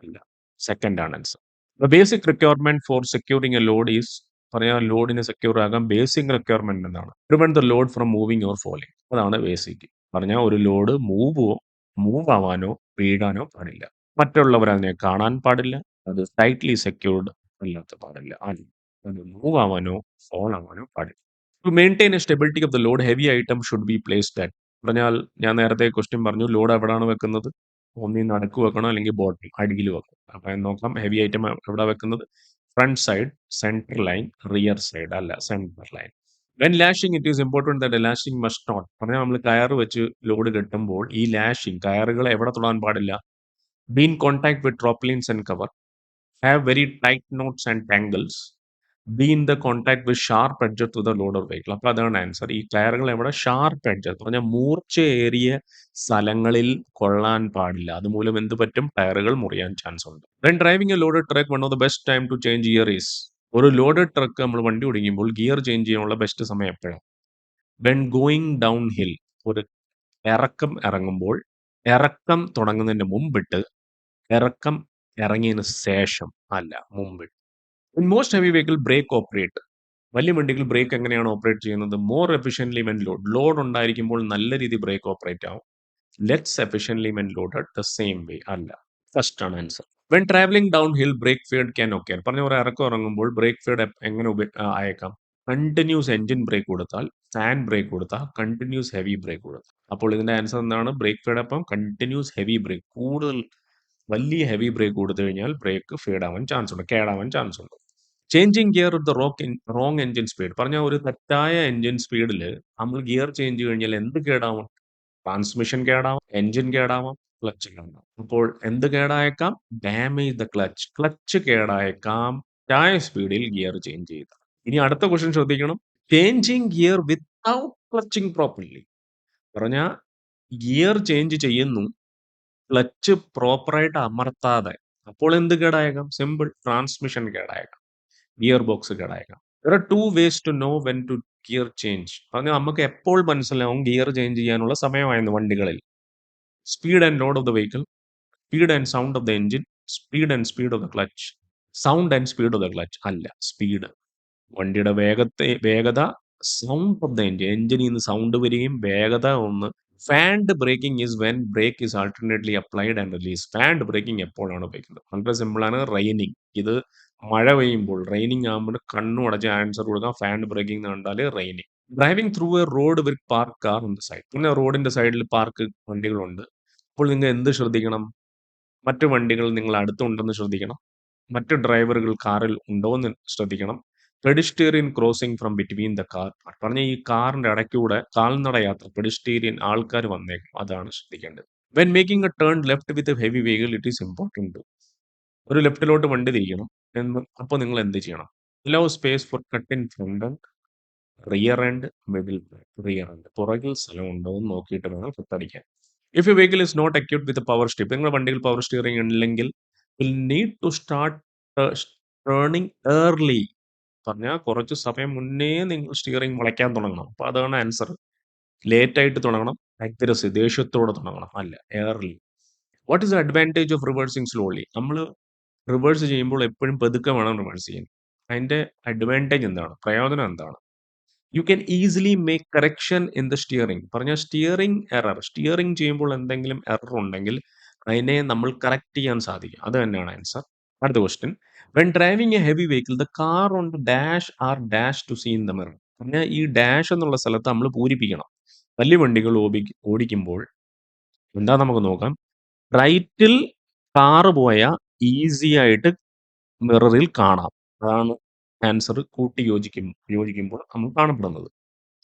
അല്ല. സെക്കൻഡ് ആണ് answer. The basic requirement for securing a load is, പറയാം ലോഡിനെ സെക്യൂർ ആകാൻ ബേസിക് റിക്വയർമെന്റ് എന്താണ്? Prevent the load from moving or falling. അതാണ് ബേസിക്. പറഞ്ഞാൽ ഒരു ലോഡ് മൂവ് ആവാനോ വീഴാനോ പാടില്ല. മറ്റുള്ളവർ അതിനെ കാണാൻ പാടില്ല. അത് ടൈറ്റ്ലി സെക്യൂർഡ് അല്ലാത്ത പാടില്ല. അത് മൂവ് ആവാനോ ഫോൾ ആവാനോ പാടില്ല. To maintain a stability of the load heavy item should be placed at. പറഞ്ഞാൽ ഞാൻ നേരത്തെ ക്വസ്റ്റ്യൻ പറഞ്ഞു, ലോഡ് എവിടെയാണ് വെക്കുന്നത്? ഒന്നീ നടുക്ക് വെക്കണം, അല്ലെങ്കിൽ ബോട്ടം അടിയിൽ വെക്കണം. അപ്പൊ നോക്കാം, ഹെവി ഐറ്റം എവിടെ വെക്കുന്നത്? Front side, centre line, rear side അല്ല, centre line. When lashing it is important that lashing must not, പറഞ്ഞാൽ നമ്മൾ കയർ വെച്ച് ലോഡ് കെട്ടുമ്പോൾ ഈ കയറുകൾ എവിടെ തൊടാൻ പാടില്ല? Be in contact with tarpaulins and cover, have very tight knots and tangles, be in the contact with sharp edge to the loader vehicle. അപ്പൊ അതാണ് ആൻസർ. ഈ കയറുകൾ എവിടെ? ഷാർപ്പ് എഡ്ജ്, പറഞ്ഞാൽ മൂർച്ചയേറിയ സ്ഥലങ്ങളിൽ കൊള്ളാൻ പാടില്ല. അതുമൂലം എന്ത് പറ്റും? ടയറുകൾ മുറിയാൻ ചാൻസ് ഉണ്ട്. When driving a loaded truck one of the best time to change gear is. ഒരു ലോഡഡ് ട്രക്ക് നമ്മൾ വണ്ടി ഓടിക്കുമ്പോൾ ഗിയർ ചേഞ്ച് ചെയ്യാനുള്ള ബെസ്റ്റ് സമയം എപ്പോഴാണ്? വെൻ ഗോയിങ് ഡൗൺ ഹിൽ, ഒരു ഇറക്കം തുടങ്ങുന്നതിന് മുമ്പിട്ട്, ഇറക്കം ഇറങ്ങിയതിന് ശേഷം അല്ല, മുമ്പിട്ട്. In most heavy vehicle brake operate, വലിയ വണ്ടികൾ ബ്രേക്ക് എങ്ങനെയാണ് ഓപ്പറേറ്റ് ചെയ്യുന്നത്? മോർ എഫിഷ്യൻലി വെൻ ലോഡ് ഉണ്ടായിരിക്കുമ്പോൾ നല്ല രീതി ബ്രേക്ക് ഓപ്പറേറ്റ് ആവും. Lets efficiently when loaded the same way അല്ല. ഫസ്റ്റ് ആണ് answer. When travelling down hill brake feed can okay, പറഞ്ഞ ഒരു ഇറക്കം ഇറങ്ങുമ്പോൾ ബ്രേക്ക് ഫീഡ് എങ്ങനെ അയക്കാം? കണ്ടിന്യൂസ് എഞ്ചിൻ ബ്രേക്ക് കൊടുത്താൽ, ഫാൻ ബ്രേക്ക് കൊടുത്താൽ, കണ്ടിന്യൂസ് ഹെവി ബ്രേക്ക് കൊടുത്താൽ. അപ്പോൾ ഇതിന്റെ ആൻസർ എന്താണ്? ബ്രേക്ക് ഫീഡ് അപ്പം കണ്ടിന്യൂസ് ഹെവി ബ്രേക്ക്, കൂടുതൽ വലിയ ഹെവി ബ്രേക്ക് കൊടുത്തു കഴിഞ്ഞാൽ ബ്രേക്ക് ഫീഡ് ആവാൻ ചാൻസ് ഉണ്ട്, കേടാവാൻ ചാൻസ് ഉണ്ട്. ചേഞ്ചിങ് ഗിയർ വിത്ത് റോങ് എഞ്ചിൻ സ്പീഡ്, പറഞ്ഞാൽ ഒരു തെറ്റായ എഞ്ചിൻ സ്പീഡിൽ നമ്മൾ ഗിയർ ചേഞ്ച് കഴിഞ്ഞാൽ എന്ത് കേടാവും? ട്രാൻസ്മിഷൻ കേടാവാം, എഞ്ചിൻ കേടാവാം, ക്ലച്ച് കേടാവാം. അപ്പോൾ എന്ത് കേടായേക്കാം? ഡാമേജ് ദ ക്ലച്ച് കേടായേക്കാം തെറ്റായ സ്പീഡിൽ ഗിയർ ചേഞ്ച് ചെയ്ത. ഇനി അടുത്ത ക്വസ്റ്റ്യൻ ശ്രദ്ധിക്കണം. Changing gear without clutching properly, പറഞ്ഞാൽ ഗിയർ ചേഞ്ച് ചെയ്യുന്നു, ക്ലച്ച് പ്രോപ്പറായിട്ട് അമർത്താതെ. അപ്പോൾ എന്ത് കേടായേക്കാം? സിമ്പിൾ, ട്രാൻസ്മിഷൻ കേടായേക്കാം, ഗിയർ ബോക്സ് കേടായേക്കാം. There are two ways to know when to gear change. പറഞ്ഞാൽ നമുക്ക് എപ്പോൾ മനസ്സിലാവും ഗിയർ ചേഞ്ച് ചെയ്യാനുള്ള സമയമായിരുന്നു വണ്ടികളിൽ. Speed and load of the vehicle, speed and sound of the engine, speed of the clutch. Sound and speed of the clutch അല്ല, speed. വണ്ടിയുടെ വേഗത, സൗണ്ട് ഓഫ് ദ എഞ്ചിൻ, എഞ്ചിനിൽ നിന്ന് സൗണ്ട് വരികയും വേഗത ഒന്ന്. Fanned braking is when brake is alternately applied and release. Fanned braking എപ്പോഴാണ് ഉപയോഗിക്കുന്നത്? വളരെ സിമ്പിളാണ്. റെയിനിങ്. ഇത് മഴ പെയ്യുമ്പോൾ റെയിനിങ് ആകുമ്പോൾ കണ്ണും അടച്ച് ആൻസർ കൊടുക്കാം. ഫാൻഡ് ബ്രേക്കിംഗ് എന്ന് കണ്ടാൽ raining. Driving through A road with park car on the side. പിന്നെ റോഡിന്റെ സൈഡിൽ പാർക്ക് വണ്ടികളുണ്ട്. അപ്പോൾ നിങ്ങൾ എന്ത് ശ്രദ്ധിക്കണം? മറ്റു വണ്ടികൾ നിങ്ങൾ അടുത്തുണ്ടെന്ന് ശ്രദ്ധിക്കണം. മറ്റു ഡ്രൈവറുകൾ കാറിൽ ഉണ്ടോ എന്ന് ശ്രദ്ധിക്കണം. Pedestrian crossing from between the car. പറഞ്ഞ ഈ കാറിന്റെ ഇടയ്ക്കൂടെ കാൽനട യാത്ര, പെഡിസ്റ്റേറിയൻ ആൾക്കാർ വന്നേക്കും, അതാണ് ശ്രദ്ധിക്കേണ്ടത്. When making a turn left with heavy vehicle it is important. ഒരു ലെഫ്റ്റിലോട്ട് വണ്ടി തിരിക്കണം അപ്പോൾ നിങ്ങൾ എന്ത് ചെയ്യണം? Allow space for cut in front and rear and middle. Rear and പുറകിൽ സ്ഥലം ഉണ്ടോ എന്ന് നോക്കിയിട്ട് വേണം കത്തടിക്കാൻ. If you vehicle is not equipped with power steer, നിങ്ങളുടെ വണ്ടിയിൽ പവർ സ്റ്റിയറിംഗ് ഉണ്ടെങ്കിൽ will need to start turning early. പറഞ്ഞാൽ കുറച്ച് സമയം മുന്നേ നിങ്ങൾ സ്റ്റിയറിംഗ് വളയ്ക്കാൻ തുടങ്ങണം. അപ്പോൾ അതാണ് ആൻസർ. ലേറ്റ് ആയിട്ട് തുടങ്ങണം, അഗ്രസീവ് ദേഷ്യത്തോടെ തുടങ്ങണം, അല്ല early. What is the advantage of reversing slowly? നമ്മൾ റിവേഴ്സ് ചെയ്യുമ്പോൾ എപ്പോഴും പതുക്കെ വേണം റിവേഴ്സ് ചെയ്യാൻ. അതിന്റെ അഡ്വാൻറ്റേജ് എന്താണ്? പ്രയോജനം എന്താണ്? You can easily make correction in the steering. പറഞ്ഞാൽ സ്റ്റിയറിംഗ് ചെയ്യുമ്പോൾ എന്തെങ്കിലും എറർ ഉണ്ടെങ്കിൽ അതിനെ നമ്മൾ കറക്റ്റ് ചെയ്യാൻ സാധിക്കും. അത് തന്നെയാണ് ആൻസർ. അടുത്ത question. When driving a heavy vehicle the car on the dash are dash to see in the mirror. പറഞ്ഞാൽ ഈ ഡാഷ് എന്നുള്ള സ്ഥലത്ത് നമ്മൾ പൂരിപ്പിക്കണം. വലിയ വണ്ടികൾ ഓടിക്കുമ്പോൾ എന്താ നമുക്ക് നോക്കാം. റൈറ്റിൽ കാറ് പോയാൽ ഈസി ആയിട്ട് മിററിൽ കാണാം. അതാണ് ആൻസർ. യോജിക്കുമ്പോൾ നമ്മൾ കാണപ്പെടുന്നത്.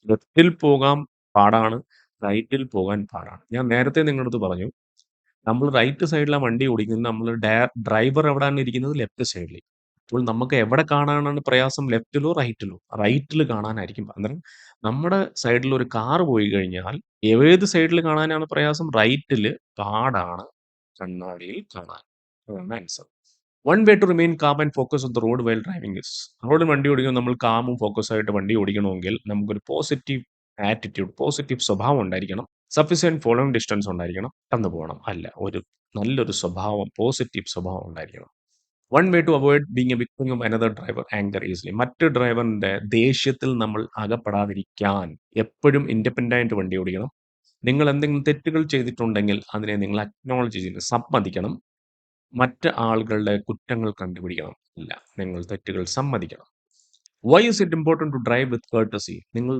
ലെഫ്റ്റിൽ പോകാൻ പാടാണ്, റൈറ്റിൽ പോകാൻ പാടാണ്. ഞാൻ നേരത്തെ നിങ്ങളുടെ അടുത്ത് പറഞ്ഞു, നമ്മൾ റൈറ്റ് സൈഡിലാണ് വണ്ടി ഓടിക്കുന്നത്. നമ്മൾ ഡ്രൈവർ എവിടെയാണ് ഇരിക്കുന്നത്? ലെഫ്റ്റ് സൈഡിൽ. അപ്പോൾ നമുക്ക് എവിടെ കാണാനാണ് പ്രയാസം? ലെഫ്റ്റിലോ റൈറ്റിലോ? റൈറ്റിൽ കാണാനായിരിക്കും. അന്നേരം നമ്മുടെ സൈഡിൽ ഒരു കാർ പോയി കഴിഞ്ഞാൽ ഏത് സൈഡിൽ കാണാനാണ് പ്രയാസം? റൈറ്റിൽ പാടാണ് കണ്ണാടിയിൽ കാണാൻ. അതാണ് answer. One way to remain calm and focus on the road while driving is. റോഡിൽ വണ്ടി ഓടിക്കുമ്പോൾ നമ്മൾ കാമും ഫോക്കസ് ആയിട്ട് വണ്ടി ഓടിക്കണമെങ്കിൽ നമുക്കൊരു പോസിറ്റീവ് ആറ്റിറ്റ്യൂഡ്, പോസിറ്റീവ് സ്വഭാവം ഉണ്ടായിരിക്കണം. സഫിഷ്യൻറ്റ് ഫോളോയിങ് ഡിസ്റ്റൻസ് ഉണ്ടായിരിക്കണം. കടന്നു പോകണം, അല്ല ഒരു നല്ലൊരു സ്വഭാവം, പോസിറ്റീവ് സ്വഭാവം ഉണ്ടായിരിക്കണം. One way to avoid being a victim of another driver anger easily. മറ്റ് ഡ്രൈവറിന്റെ ദേഷ്യത്തിൽ നമ്മൾ അകപ്പെടാതിരിക്കാൻ എപ്പോഴും ഇൻഡിപെൻഡന്റ് ആയിട്ട് വണ്ടി ഓടിക്കണം. നിങ്ങൾ എന്തെങ്കിലും തെറ്റുകൾ ചെയ്തിട്ടുണ്ടെങ്കിൽ അതിനെ നിങ്ങൾ അക്നോളജ് ചെയ്ത് സമ്മതിക്കണം. മറ്റ് ആളുകളുടെ കുറ്റങ്ങൾ കണ്ടുപിടിക്കണം, ഇല്ല, നിങ്ങൾ തെറ്റുകൾ സമ്മതിക്കണം. Why is it important to drive with courtesy? നിങ്ങൾ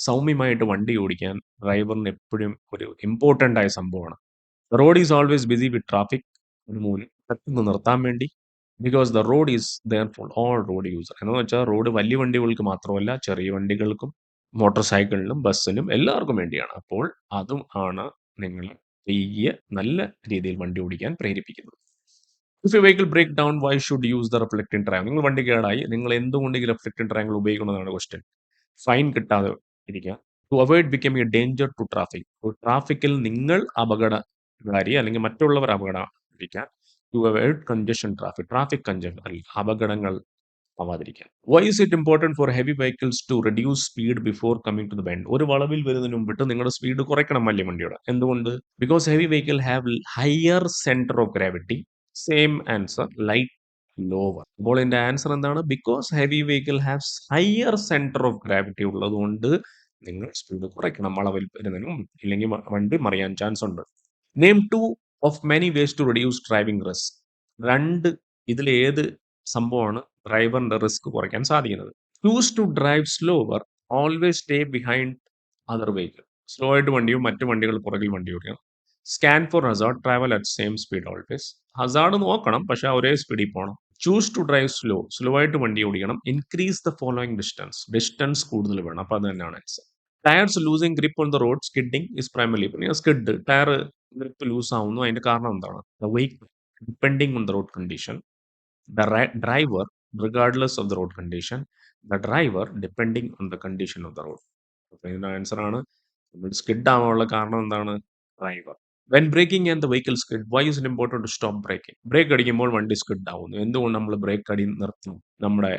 സൗമ്യമായിട്ട് വണ്ടി ഓടിക്കാൻ ഡ്രൈവറിന് എപ്പോഴും ഒരു ഇമ്പോർട്ടൻ്റ് ആയ സംഭവമാണ്. Road is always busy with traffic. അതുമൂലം പെട്ടെന്ന് നിർത്താൻ വേണ്ടി. Because the road is there for all road user. എന്ന് വെച്ചാൽ റോഡ് വലിയ വണ്ടികൾക്ക് മാത്രമല്ല, ചെറിയ വണ്ടികൾക്കും മോട്ടോർ സൈക്കിളിനും ബസ്സിനും എല്ലാവർക്കും വേണ്ടിയാണ്. അപ്പോൾ അതും ആണ് നിങ്ങൾ നല്ല രീതിയിൽ വണ്ടി ഓടിക്കാൻ പ്രേരിപ്പിക്കുന്നത്. If you vehicle break down why should use the reflecting triangle? നിങ്ങൾ വണ്ടി കേടായി, നിങ്ങൾ എന്തുകൊണ്ട് ഈ റിഫ്ലക്റ്റിംഗ് ട്രയാങ്കിൾ ഉപയോഗിക്കുന്നതാണ് ക്വസ്റ്റ്യൻ. ഫൈൻ കിട്ടാതെ ഇരിക്കുക. To avoid becoming a danger to traffic. ട്രാഫിക്കിൽ നിങ്ങൾ അപകടകാരി അല്ലെങ്കിൽ മറ്റുള്ളവർ അപകടമായിരിക്കാൻ. To avoid congestion traffic congestion, അപകടങ്ങൾ ആവാതിരിക്കാൻ. Why is it important for heavy vehicles to reduce speed before coming to the bend? ഒരു വളവിൽ വരുന്നതിന് മുമ്പിട്ട് നിങ്ങളുടെ സ്പീഡ് കുറയ്ക്കണം വലിയ വണ്ടിയുടെ. എന്തുകൊണ്ട്? Because heavy vehicle have higher centre of gravity. Same answer, light lower. അപ്പോൾ ഇതിന്റെ ആൻസർ എന്താണ്? Because heavy vehicle haves higher centre of gravity ഉള്ളതുകൊണ്ട് നിങ്ങൾ സ്പീഡ് കുറയ്ക്കണം വളവിൽ വരുന്നതിനും, ഇല്ലെങ്കിൽ വണ്ടി മറിയാൻ ചാൻസ് ഉണ്ട്. Name two of many ways to reduce driving risk. ഇതിൽ ഏത് സംഭവമാണ് ഡ്രൈവറിന്റെ റിസ്ക് കുറയ്ക്കാൻ സാധിക്കുന്നത്? Choose to drive slower, always stay behind other vehicle. Slow ആയിട്ട് വണ്ടിയും മറ്റു വണ്ടികൾ പുറകിൽ വണ്ടി ഓടിക്കണം. Scan for Hazard, travel at same speed always. Hazard നോക്കണം, പക്ഷെ ഒരേ സ്പീഡിൽ പോകണം. ചൂസ് ടു ഡ്രൈവ് സ്ലോ ആയിട്ട് വണ്ടി ഓടിക്കണം. ഇൻക്രീസ് ദ ഫോളോയിങ് ഡിസ്റ്റൻസ് കൂടുതൽ വേണം. അപ്പോൾ അത് തന്നെയാണ് answer. Tyres losing grip on the road, skidding is primarily. Skid, tyre grip lose ആവുന്നു, അതിന്റെ കാരണം എന്താണ്? The vehicle depending on the road condition. The driver, regardless of the road condition. The driver, depending on the condition of the road. അപ്പോൾ ഇതിന്റെ answer ആണ്. Skid ആവാനുള്ള കാരണം എന്താണ്? Driver. When braking and the vehicle skid, why is it important to stop braking? Brake അടിക്കുമ്പോൾ വണ്ടി skid ആവുന്നു. എന്തുകൊണ്ട് നമ്മൾ ബ്രേക്ക് അടി നിർത്തും? നമ്മുടെ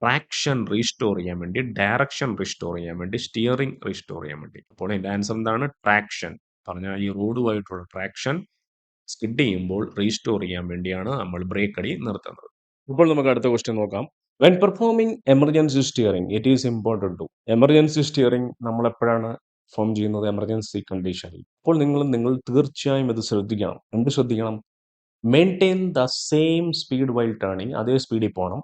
ട്രാക്ഷൻ റീസ്റ്റോർ ചെയ്യാൻ വേണ്ടി, ഡയറക്ഷൻ റീസ്റ്റോർ ചെയ്യാൻ വേണ്ടി, സ്റ്റിയറിംഗ് റീസ്റ്റോർ ചെയ്യാൻ വേണ്ടി. അപ്പോൾ ഇതിന്റെ ആൻസർ എന്താണ്? ട്രാക്ഷൻ. പറഞ്ഞാൽ ഈ റോഡുമായിട്ടുള്ള ട്രാക്ഷൻ സ്കിഡ് ചെയ്യുമ്പോൾ റീസ്റ്റോർ ചെയ്യാൻ വേണ്ടിയാണ് നമ്മൾ ബ്രേക്ക് അടി നിർത്തുന്നത്. ഇപ്പോൾ നമുക്ക് അടുത്ത ക്വസ്റ്റ്യൻ നോക്കാം. When performing emergency steering it is important to. Emergency steering നമ്മൾ എപ്പോഴാണ് പെർഫോം ചെയ്യുന്നത്? എമർജൻസി കണ്ടീഷനിൽ. അപ്പോൾ നിങ്ങൾ തീർച്ചയായും ഇത് ശ്രദ്ധിക്കണം. എന്ത് ശ്രദ്ധിക്കണം? Maintain the same speed while turning. അതേ സ്പീഡിൽ പോകണം.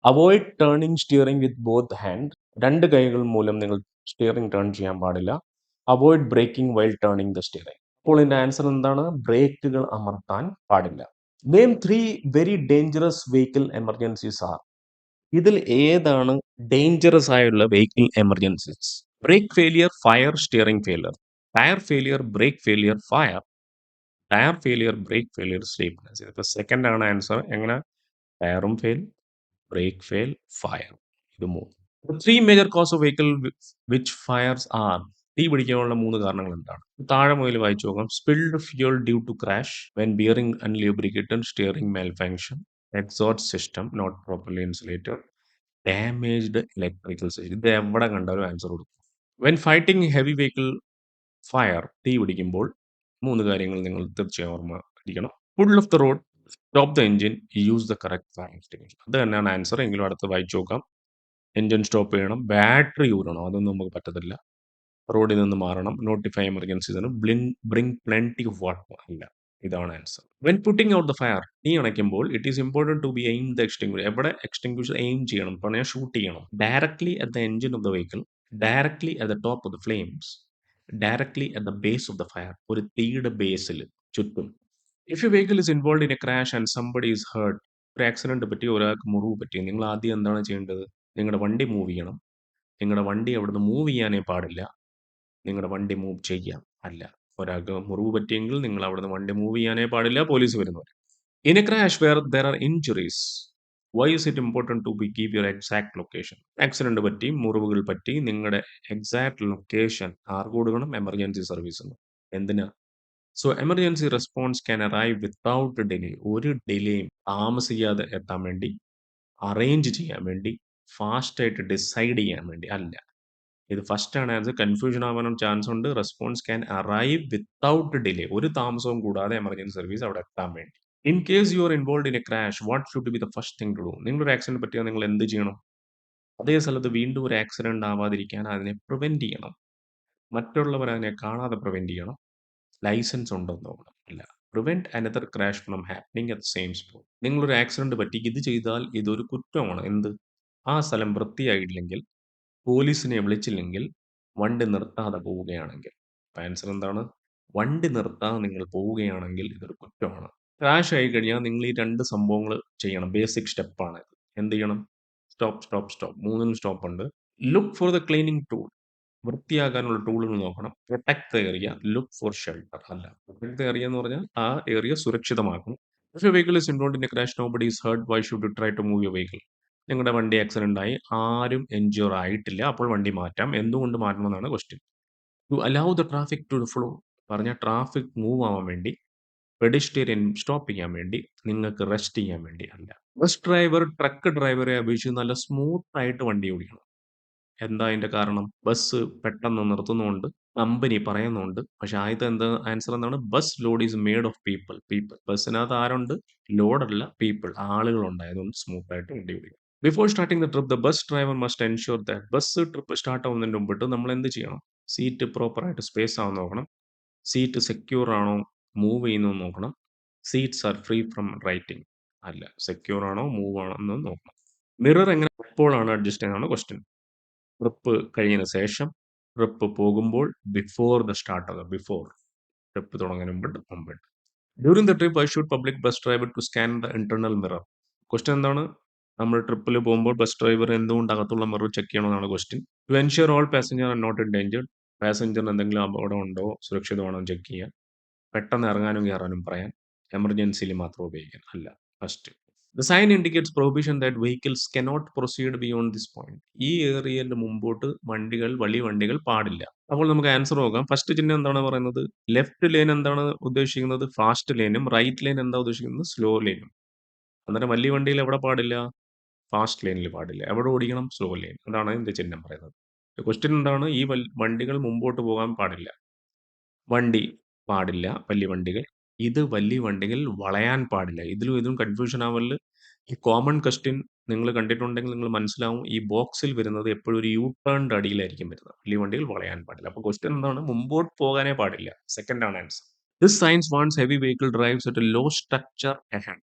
Avoid turning steering with both hand. രണ്ട് കൈകൾ മൂലം നിങ്ങൾ സ്റ്റിയറിംഗ് ടേൺ ചെയ്യാൻ പാടില്ല. Avoid braking while turning the steering. അപ്പോൾ ഇതിന്റെ ആൻസർ എന്താണ്? ബ്രേക്കുകൾ അമർത്താൻ പാടില്ല. Name 3 very dangerous vehicle emergencies are. ഇതിൽ ഏതാണ് ഡേഞ്ചറസ് ആയുള്ള vehicle emergencies? Brake failure, fire, steering failure. Tyre failure, brake failure, fire. Tyre failure, brake failure, sleepiness. ഇതിപ്പോൾ സെക്കൻഡ് ആണ് ആൻസർ. എങ്ങനെ? ടയറും ഫെയിൽ, ബ്രേക്ക് ഫെയിൽ, ഫയർ. ഇത് 3. The 3 major cause of vehicle which fires are. തീ പിടിക്കാനുള്ള 3 കാരണങ്ങൾ എന്താണ്? താഴെ മുതൽ വായിച്ചു നോക്കാം. Spilled fuel due to crash, when bearing unlubricated, steering malfunction, exhaust system not properly insulated, damaged electrical system. ഇത് എവിടെ കണ്ടാലും ആൻസർ കൊടുക്കും. When fighting heavy vehicle fire, തീ പിടിക്കുമ്പോൾ 3 കാര്യങ്ങൾ നിങ്ങൾ തീർച്ചയായും ഓർമ്മ ഇരിക്കണം. Pull off the road, stop the engine, use the correct fire extinguisher. അത് തന്നെയാണ് ആൻസർ. എങ്കിലും അടുത്ത് വായിച്ചു നോക്കാം. എഞ്ചിൻ സ്റ്റോപ്പ് ചെയ്യണം, ബാറ്ററി ഊരണം, അതൊന്നും നമുക്ക് പറ്റത്തില്ല. റോഡിൽ നിന്ന് മാറണം, notify emergency, bring plenty of water. അല്ല, ഇതാണ് answer. When putting out the fire, തീ അണയ്ക്കുമ്പോൾ it is important to be aim the extinguisher. എവിടെ എക്സ്റ്റിംഗ്വിഷർ എയിം ചെയ്യണം? പറഞ്ഞാൽ ഷൂട്ട് ചെയ്യണം. Directly at the engine of the vehicle, directly at the top of the flames, directly at the base of the fire. ഒരു തീയുടെ ബേസിൽ ചുറ്റും. If you vehicle is involve in a crash and somebody is hurt, ഒരു accident പറ്റി, ഒരാൾക്ക് മുറിവ് പറ്റി, നിങ്ങൾ ആദ്യം എന്താണ് ചെയ്യേണ്ടത്? നിങ്ങളുടെ വണ്ടി മൂവ് ചെയ്യണം. നിങ്ങളുടെ വണ്ടി അവിടുന്ന് മൂവ് ചെയ്യാനേ പാടില്ല. നിങ്ങളുടെ വണ്ടി മൂവ് ചെയ്യാം അല്ല. ഒരാൾക്ക് മുറിവ് പറ്റിയെങ്കിൽ നിങ്ങൾ അവിടുന്ന് വണ്ടി മൂവ് ചെയ്യാനേ പാടില്ല, പോലീസ് വരുന്നവർ. In a crash where there are injuries, why is it important to be give your exact location? Accident പറ്റി, മുറിവുകൾ പറ്റി, നിങ്ങളുടെ എക്സാക്ട് ലൊക്കേഷൻ ആർക്ക് കൊടുക്കണം? എമർജൻസി സർവീസിന്. എന്തിനാ? So emergency response can arrive without delay. ഒരു ഡിലേയും താമസിക്കാതെ എത്താൻ വേണ്ടി, അറേഞ്ച് ചെയ്യാൻ വേണ്ടി, ഫാസ്റ്റായിട്ട് ഡിസൈഡ് ചെയ്യാൻ വേണ്ടി അല്ല. ഇത് ഫസ്റ്റ് ആണ് ആൻസർ. കൺഫ്യൂഷൻ ആവാനും ചാൻസ് ഉണ്ട്. Response can arrive without delay. ഒരു താമസവും കൂടാതെ എമർജൻസി സർവീസ് അവിടെ എത്താൻ വേണ്ടി. In case you are involve in a crash, what should be the first thing to do? നിങ്ങളൊരു ആക്സിഡന്റ് പറ്റിയാൽ നിങ്ങൾ എന്ത് ചെയ്യണം? അതേ സ്ഥലത്ത് വീണ്ടും ഒരു ആക്സിഡന്റ് ആവാതിരിക്കാൻ അതിനെ പ്രിവെന്റ് ചെയ്യണം. മറ്റുള്ളവർ അതിനെ കാണാതെ പ്രിവെന്റ് ചെയ്യണം. ലൈസൻസ് ഉണ്ടോ എന്ന് നോക്കണം. ഇല്ല. Prevent another crash from happening at same spot. നിങ്ങളൊരു ആക്സിഡന്റ് പറ്റി, ഇത് ചെയ്താൽ ഇതൊരു കുറ്റമാണ്. എന്ത്? ആ സ്ഥലം വൃത്തിയായില്ലെങ്കിൽ, പോലീസിനെ വിളിച്ചില്ലെങ്കിൽ, വണ്ടി നിർത്താതെ പോവുകയാണെങ്കിൽ. ആൻസർ എന്താണ്? വണ്ടി നിർത്താതെ നിങ്ങൾ പോവുകയാണെങ്കിൽ ഇതൊരു കുറ്റമാണ്. ക്രാഷ് ആയി കഴിഞ്ഞാൽ നിങ്ങൾ ഈ 2 സംഭവങ്ങൾ ചെയ്യണം. ബേസിക് സ്റ്റെപ്പാണ്. എന്ത് ചെയ്യണം? Stop, stop, stop. 3നും സ്റ്റോപ്പ് ഉണ്ട്. Look for the cleaning tool. വൃത്തിയാക്കാനുള്ള ടൂളുകൾ നോക്കണം. Protect the area, look for shelter. അല്ല, പ്രൊട്ടക്ട് ദ ഏരിയ എന്ന് പറഞ്ഞാൽ ആ ഏരിയ സുരക്ഷിതമാക്കണം. If your vehicle is involved in a crash, nobody is hurt, why should you try to move your vehicle? നിങ്ങളുടെ വണ്ടി ആക്സിഡന്റ് ആയി, ആരും എൻജോർ ആയിട്ടില്ല, അപ്പോൾ വണ്ടി മാറ്റാം. എന്തുകൊണ്ട് മാറ്റണമെന്നാണ് question. To allow the traffic to flow. പറഞ്ഞാൽ ട്രാഫിക് മൂവ് ആവാൻ വേണ്ടി, പെഡിസ്ട്രിയൻ സ്റ്റോപ്പ് ചെയ്യാൻ വേണ്ടി, നിങ്ങൾക്ക് റെസ്റ്റ് ചെയ്യാൻ വേണ്ടി അല്ല. ബസ് ഡ്രൈവർ ട്രക്ക് ഡ്രൈവറെ അപേക്ഷിച്ച് നല്ല സ്മൂത്ത് ആയിട്ട് വണ്ടി ഓടിക്കണം. എന്താ അതിന്റെ കാരണം? ബസ് പെട്ടെന്ന് നിർത്തുന്നുണ്ട്, കമ്പനി പറയുന്നുണ്ട്. പക്ഷെ ആദ്യത്തെ എന്താ ആൻസർ എന്താണ്? Bus load is made of people. ബസ്സിനകത്ത് ആരുണ്ട്? ലോഡല്ല, പീപ്പിൾ, ആളുകളുണ്ട്. അതുകൊണ്ട് സ്മൂത്ത് ആയിട്ട് വണ്ടി ഓടിക്കും. Before starting the trip, the bus driver must ensure that. Bus trip start ആവുന്നതിന് മുമ്പിട്ട് നമ്മൾ എന്ത് ചെയ്യണം? സീറ്റ് പ്രോപ്പറായിട്ട് സ്പേസ് ആവാൻ നോക്കണം. സീറ്റ് സെക്യൂർ ആണോ, മൂവ് ചെയ്യുന്നു നോക്കണം. Seats are free from writing. അല്ല, സെക്യൂർ ആണോ, മൂവ് ആണോ എന്ന് നോക്കണം. മിറർ എങ്ങനെ എപ്പോഴാണ് അഡ്ജസ്റ്റ് ചെയ്യുന്നതാണ് ക്വസ്റ്റ്യൻ. ട്രിപ്പ് കഴിഞ്ഞതിന് ശേഷം, ട്രിപ്പ് പോകുമ്പോൾ, before the start of before trip തുടങ്ങുന്നതിന് മുമ്പ്. During the trip I should public bus driver to scan the internal mirror. Question എന്താണ്? നമ്മൾ ട്രിപ്പിൽ പോകുമ്പോൾ ബസ് ഡ്രൈവർ എന്തുകൊണ്ട് അകത്തുള്ള മിറർ ചെക്ക് ചെയ്യണമെന്നാണ് question. To ensure all passenger are not in danger. പാസഞ്ചറിന് എന്തെങ്കിലും അപകടം ഉണ്ടോ, സുരക്ഷിതമാണോ ചെക്ക് ചെയ്യാൻ. പെട്ടെന്ന് ഇറങ്ങാനും കയറാനും പറയാൻ. എമർജൻസിയിൽ മാത്രം ഉപയോഗിക്കാൻ. അല്ല, first. The sign indicates prohibition that vehicles cannot proceed beyond this point. ഈ ഏരിയയിൽ മുമ്പോട്ട് വലിയ വണ്ടികൾ പാടില്ല. അപ്പോൾ നമുക്ക് ആൻസർ നോക്കാം. ഫസ്റ്റ് ചിഹ്നം എന്താണ് പറയുന്നത്? ലെഫ്റ്റ് ലെയിൻ എന്താണ് ഉദ്ദേശിക്കുന്നത്? ഫാസ്റ്റ് ലെയിനും. റൈറ്റ് ലെയിൻ എന്താ ഉദ്ദേശിക്കുന്നത്? സ്ലോ ലെയിനും. അന്നേരം വലിയ വണ്ടിയിൽ എവിടെ പാടില്ല? ഫാസ്റ്റ് ലൈനിൽ പാടില്ല. എവിടെ ഓടിക്കണം? Slow line. അതാണ് ഇതിന്റെ ചിഹ്നം പറയുന്നത്. ക്വസ്റ്റ്യൻ എന്താണ്? ഈ വണ്ടികൾ മുമ്പോട്ട് പോകാൻ പാടില്ല. വണ്ടി പാടില്ല, വലിയ വണ്ടികൾ. ഇത് വലിയ വണ്ടികൾ വളയാൻ പാടില്ല. ഇതിലും ഇതും കൺഫ്യൂഷൻ ആവല്ല്. ഈ കോമൺ ക്വസ്റ്റ്യൻ നിങ്ങൾ കണ്ടിട്ടുണ്ടെങ്കിൽ നിങ്ങൾ മനസ്സിലാവും. ഈ ബോക്സിൽ വരുന്നത് എപ്പോഴും ഒരു യു ടേണിന്റെ അടിയിലായിരിക്കും വരുന്നത്. വലിയ വണ്ടികൾ വളയാൻ പാടില്ല. അപ്പോൾ ക്വസ്റ്റ്യൻ എന്താണ്? മുമ്പോട്ട് പോകാനേ പാടില്ല. സെക്കൻഡ് ആണ് answer. This science wants heavy vehicle drives at a low structure ahead.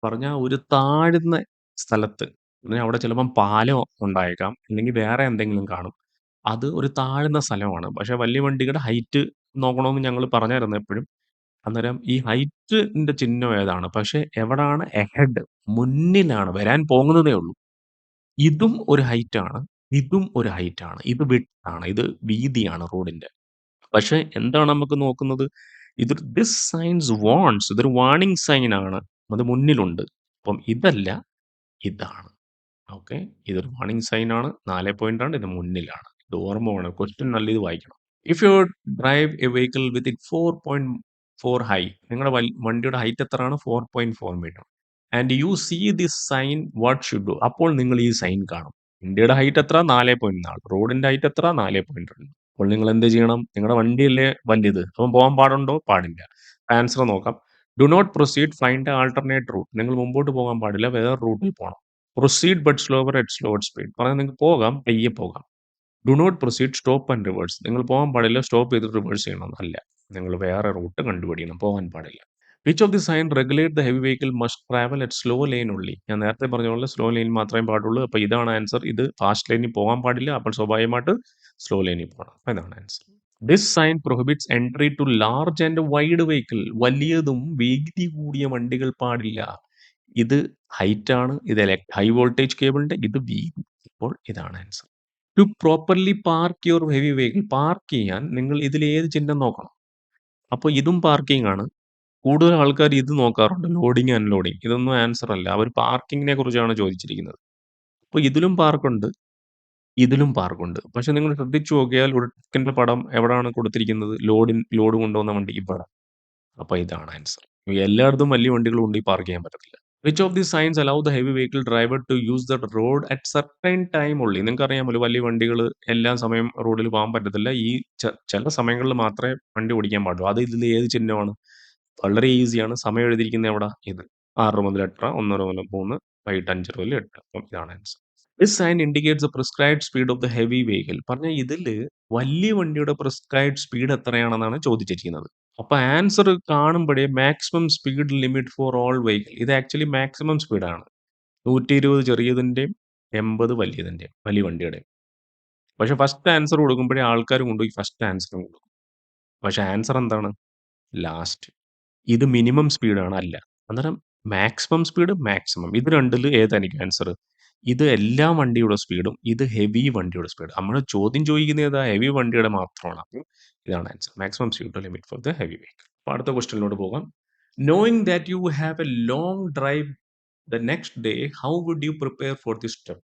പറഞ്ഞാൽ ഒരു താഴ്ന്ന സ്ഥലത്ത്, പറഞ്ഞാൽ അവിടെ ചിലപ്പം പാലം ഉണ്ടായേക്കാം, അല്ലെങ്കിൽ വേറെ എന്തെങ്കിലും കാണും. അത് ഒരു താഴ്ന്ന സ്ഥലമാണ്. പക്ഷേ വലിയ വണ്ടിയുടെ ഹൈറ്റ് നോക്കണമെന്ന് ഞങ്ങൾ പറഞ്ഞായിരുന്നു എപ്പോഴും. അന്നേരം ഈ ഹൈറ്റിന്റെ ചിഹ്നം ഏതാണ്? പക്ഷേ എവിടാണ്? എഹെഡ്, മുന്നിലാണ്, വരാൻ പോകുന്നതേ ഉള്ളൂ. ഇതും ഒരു ഹൈറ്റാണ്, ഇതും ഒരു ഹൈറ്റാണ്. ഇത് വിഡ്ത്താണ്, ഇത് വീതിയാണ് റോഡിന്റെ. പക്ഷേ എന്താണ് നമുക്ക് നോക്കുന്നത്? ഇത് ദിസ് സൈൻസ് വാണ്ട്സ്, ഇതൊരു വാർണിംഗ് സൈൻ ആണ്. അത് മുന്നിലുണ്ട്. അപ്പം ഇതല്ല, ഇതാണ്. ഓക്കെ. ഇതൊരു വാർണിംഗ് സൈൻ ആണ്. 4 പോയിന്റ് ആണ്. ഇത് മുന്നിലാണ്. ഇത് ഓർമ്മ വേണം. ക്വസ്റ്റ്യൻ നല്ല ഇത് വായിക്കണം. If you drive a vehicle with 4.4 high, നിങ്ങളുടെ വണ്ടിയുടെ ഹൈറ്റ് എത്രയാണ്? 4.4 metre. And you see this sign, what should do? അപ്പോൾ നിങ്ങൾ ഈ സൈൻ കാണും. ഇന്ത്യയുടെ ഹൈറ്റ് എത്ര? 4.4. റോഡിന്റെ ഹൈറ്റ് എത്ര? 4.2. അപ്പോൾ നിങ്ങൾ എന്ത് ചെയ്യണം? നിങ്ങളുടെ വണ്ടിയല്ലേ വലുത്, അപ്പം പോകാൻ പാടുണ്ടോ? പാടില്ല. ആൻസർ നോക്കാം. Do not proceed, find alternate route. നിങ്ങൾ മുമ്പോട്ട് പോകാൻ പാടില്ല, വേറെ റൂട്ടിൽ പോകണം. Proceed but slower at slower speed. പറഞ്ഞാൽ നിങ്ങൾക്ക് പോകാം, പയ്യെ പോകാം. Do not proceed, stop and reverse. നിങ്ങൾ പോകാൻ പാടില്ല, സ്റ്റോപ്പ് ചെയ്ത് റിവേഴ്സ് ചെയ്യണം. അല്ല, നിങ്ങൾ വേറെ റൂട്ട് കണ്ടുപിടിക്കണം, പോകാൻ പാടില്ല. Which of the sign regulate the heavy vehicle must travel at slow lane only. ഞാൻ നേരത്തെ പറഞ്ഞ പോലെ സ്ലോ ലൈൻ മാത്രമേ പാടുള്ളൂ. അപ്പോൾ ഇതാണ് ആൻസർ. ഇത് ഫാസ്റ്റ് ലൈനിൽ പോകാൻ പാടില്ല, അപ്പോൾ സ്വാഭാവികമായിട്ട് സ്ലോ ലൈനിൽ പോകണം. ഇതാണ് answer. This sign prohibits entry to large and wide vehicle. വലിയതും വീതി കൂടിയ വണ്ടികൾ പാടില്ല. ഇത് ഹൈറ്റ് ആണ്, ഇത് ഹൈ വോൾട്ടേജ് കേബിളിന്റെ, ഇത് വീതി. ഇപ്പോൾ ഇതാണ് answer. To properly park your heavy vehicle. Park ചെയ്യാൻ നിങ്ങൾ ഇതിൽ ഏത് ചിഹ്നം നോക്കണം? അപ്പോൾ ഇതും പാർക്കിംഗ് ആണ്. കൂടുതൽ ആൾക്കാർ ഇത് നോക്കാറുണ്ട്, ലോഡിങ് അൺലോഡിങ്. ഇതൊന്നും ആൻസർ അല്ല. അവർ പാർക്കിങ്ങിനെ കുറിച്ചാണ് ചോദിച്ചിരിക്കുന്നത്. അപ്പോൾ ഇതിലും പാർക്കുണ്ട്, ഇതിലും പാർക്കുണ്ട്. പക്ഷെ നിങ്ങൾ ശ്രദ്ധിച്ചു നോക്കിയാൽ ഒരു ട്രക്കിന്റെ പടം എവിടെയാണ് കൊടുത്തിരിക്കുന്നത്? ലോഡ് കൊണ്ടുവന്ന വണ്ടി ഇവിടെ. അപ്പോൾ ഇതാണ് ആൻസർ. എല്ലായിടത്തും വലിയ വണ്ടികളും ഉണ്ട്, ഈ പാർക്ക് ചെയ്യാൻ പറ്റത്തില്ല. Which of the signs allow the heavy vehicle driver to use the road at certain time only. നിങ്ങൾക്ക് അറിയാമല്ലോ, വലിയ വണ്ടികൾ എല്ലാ സമയം റോഡിൽ പോകാൻ പറ്റത്തില്ല. ഈ ചില സമയങ്ങളിൽ മാത്രമേ വണ്ടി ഓടിക്കാൻ പാടുള്ളൂ. അത് ഇതിൽ ഏത് ചിഹ്നമാണ്? വളരെ ഈസിയാണ്. സമയം എഴുതിയിരിക്കുന്നത് എവിടെ? ഇത് 6 മുതൽ 8, 1 മുതൽ 3, വൈകിട്ട് 5 മുതൽ 8. അപ്പം ഇതാണ് answer. This sign indicates the prescribed speed of the heavy vehicle. പറഞ്ഞാൽ ഇതിൽ വലിയ വണ്ടിയുടെ പ്രിസ്ക്രൈബ്ഡ് സ്പീഡ് എത്രയാണെന്നാണ് ചോദിച്ചിരിക്കുന്നത്. അപ്പൊ ആൻസർ കാണുമ്പോഴേ maximum speed limit for all vehicle. ഇത് ആക്ച്വലി മാക്സിമം സ്പീഡാണ്. 120 ചെറിയതിന്റെയും 80 വലിയതിന്റെയും, വലിയ വണ്ടിയുടെയും. പക്ഷെ ഫസ്റ്റ് ആൻസർ കൊടുക്കുമ്പോഴേ ആൾക്കാർ കൊണ്ടുപോയി ഫസ്റ്റ് ആൻസർ കൊടുക്കും. പക്ഷെ ആൻസർ എന്താണ്? ലാസ്റ്റ്. ഇത് മിനിമം സ്പീഡാണ്, അല്ല. അന്നേരം മാക്സിമം സ്പീഡ്, മാക്സിമം, ഇത് രണ്ടിൽ ഏതായിരിക്കും ആൻസർ? ഇത് എല്ലാ വണ്ടിയുടെ സ്പീഡും, ഇത് ഹെവി വണ്ടിയുടെ സ്പീഡ്. നമ്മൾ ചോദ്യം ചോദിക്കുന്നത് ഏതാ? ഹെവി വണ്ടിയുടെ മാത്രമാണ്. അപ്പോൾ ഇതാണ് answer. Maximum speed limit for the heavy vehicle. അപ്പോൾ അടുത്ത ക്വസ്റ്റ്യനിലോട്ട് പോകാം. Knowing that you have a long drive the next day, how would you prepare for this trip?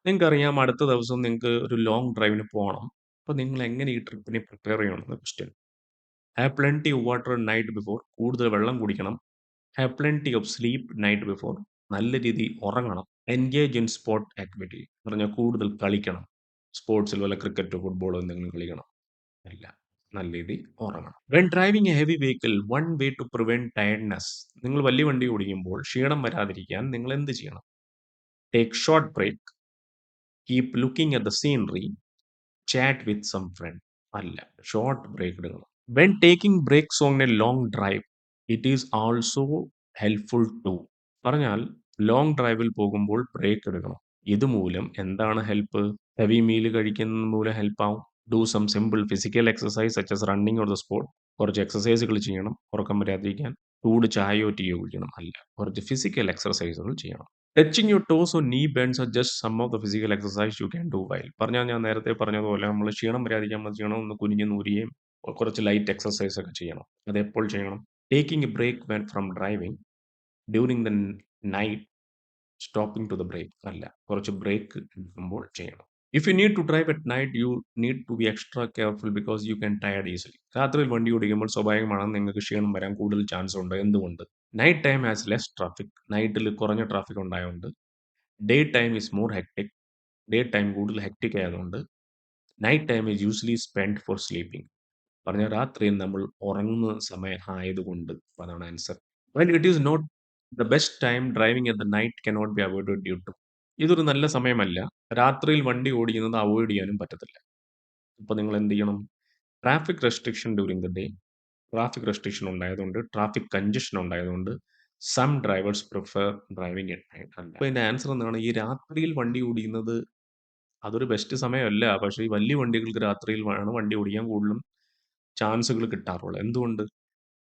നിങ്ങൾക്കറിയാം, അടുത്ത ദിവസം നിങ്ങൾക്ക് ഒരു ലോങ് ഡ്രൈവിന് പോകണം. അപ്പോൾ നിങ്ങൾ എങ്ങനെ ഈ ട്രിപ്പിനെ പ്രിപ്പയർ ചെയ്യണമെന്ന് question. Have plenty of water night before. കൂടുതൽ വെള്ളം കുടിക്കണം. Have plenty of sleep night before. നല്ല രീതിയിൽ ഉറങ്ങണം. Engage in sport activity. പറഞ്ഞാൽ കൂടുതൽ കളിക്കണം. സ്പോർട്സിൽ വല്ല ക്രിക്കറ്റോ ഫുട്ബോളോ എന്തെങ്കിലും കളിക്കണം. അല്ല, നല്ല രീതിയിൽ ഉറങ്ങണം. When driving a heavy vehicle, one way to prevent tiredness. നിങ്ങൾ വലിയ വണ്ടി ഓടിക്കുമ്പോൾ ക്ഷീണം വരാതിരിക്കാൻ നിങ്ങൾ എന്ത് ചെയ്യണം? Take short break, keep looking at the scenery, chat with some friend. അല്ല, ഷോർട്ട് ബ്രേക്ക് എടുക്കണം. When taking breaks on a long drive, it is also helpful to. പറഞ്ഞാൽ ലോങ് ഡ്രൈവിൽ പോകുമ്പോൾ ബ്രേക്ക് എടുക്കണം. ഇതുമൂലം എന്താണ് ഹെൽപ്പ്? ഹെവി മീൽ കഴിക്കുന്നത് മൂലം ഹെൽപ്പ് ആവും. Do some simple physical exercise such as running or the sport. കുറച്ച് എക്സസൈസുകൾ ചെയ്യണം, ഉറക്കം വരാതിരിക്കാൻ. ചൂട് ചായയോ ടീയോ കുടിക്കണം. അല്ല, കുറച്ച് ഫിസിക്കൽ എക്സസൈസുകൾ ചെയ്യണം. Touching your toes or knee bends are just some of the physical exercise you can do while. പറഞ്ഞാൽ ഞാൻ നേരത്തെ പറഞ്ഞതുപോലെ നമ്മൾ ക്ഷീണം വരാതിരിക്കാൻ നമ്മൾ ചെയ്യണം, ഒന്ന് കുനിഞ്ഞ് നൂരുകയും കുറച്ച് ലൈറ്റ് എക്സസൈസ് ഒക്കെ ചെയ്യണം. അത് എപ്പോൾ ചെയ്യണം? Taking a break when from driving, during the night, stopping to the break. അല്ല, കുറച്ച് ബ്രേക്ക് എടുക്കുമ്പോൾ ചെയ്യണം. If you need to drive at night, you need to be extra careful because you can tired easily. രാത്രിയിൽ വണ്ടി ഓടിക്കുമ്പോൾ സ്വാഭാവികമാണ് നിങ്ങൾക്ക് ക്ഷീണം വരാൻ കൂടുതൽ ചാൻസ് ഉണ്ട്. എന്തുകൊണ്ട്? Night time has less traffic. നൈറ്റിൽ കുറഞ്ഞ ട്രാഫിക് ഉണ്ടായതുകൊണ്ട്. Day time is more hectic. Day time കൂടുതൽ ഹെക്ടിക് ആയതുകൊണ്ട് night time is usually spend for sleeping. പറഞ്ഞാൽ രാത്രിയിൽ നമ്മൾ ഉറങ്ങുന്ന സമയം ആയതുകൊണ്ട് അതാണ് answer. Well it is not the best time driving at the night cannot be avoided due to. ഇതൊരു നല്ല സമയമല്ല. രാത്രിയിൽ വണ്ടി ഓടിക്കുന്നത് അവോയ്ഡ് ചെയ്യാനും പറ്റത്തില്ല. അപ്പോൾ നിങ്ങൾ എന്ത് ചെയ്യണം? Traffic restriction during the day. Traffic restriction ഉണ്ടായതുകൊണ്ട്, ട്രാഫിക് കൺജഷൻ ഉണ്ടായതുകൊണ്ട് some drivers prefer driving at night അല്ല. അപ്പോൾ ഇതിന്റെ ആൻസർ എന്താണ്? ഈ രാത്രിയിൽ വണ്ടി ഓടിക്കുന്നത് അതൊരു ബെസ്റ്റ് സമയമല്ല. പക്ഷേ ഈ വലിയ വണ്ടികൾക്ക് രാത്രിയിൽ ആണ് വണ്ടി ഓടിക്കാൻ കൂടുതലും ചാൻസുകൾ കിട്ടാറുള്ളത്. എന്തുകൊണ്ട്?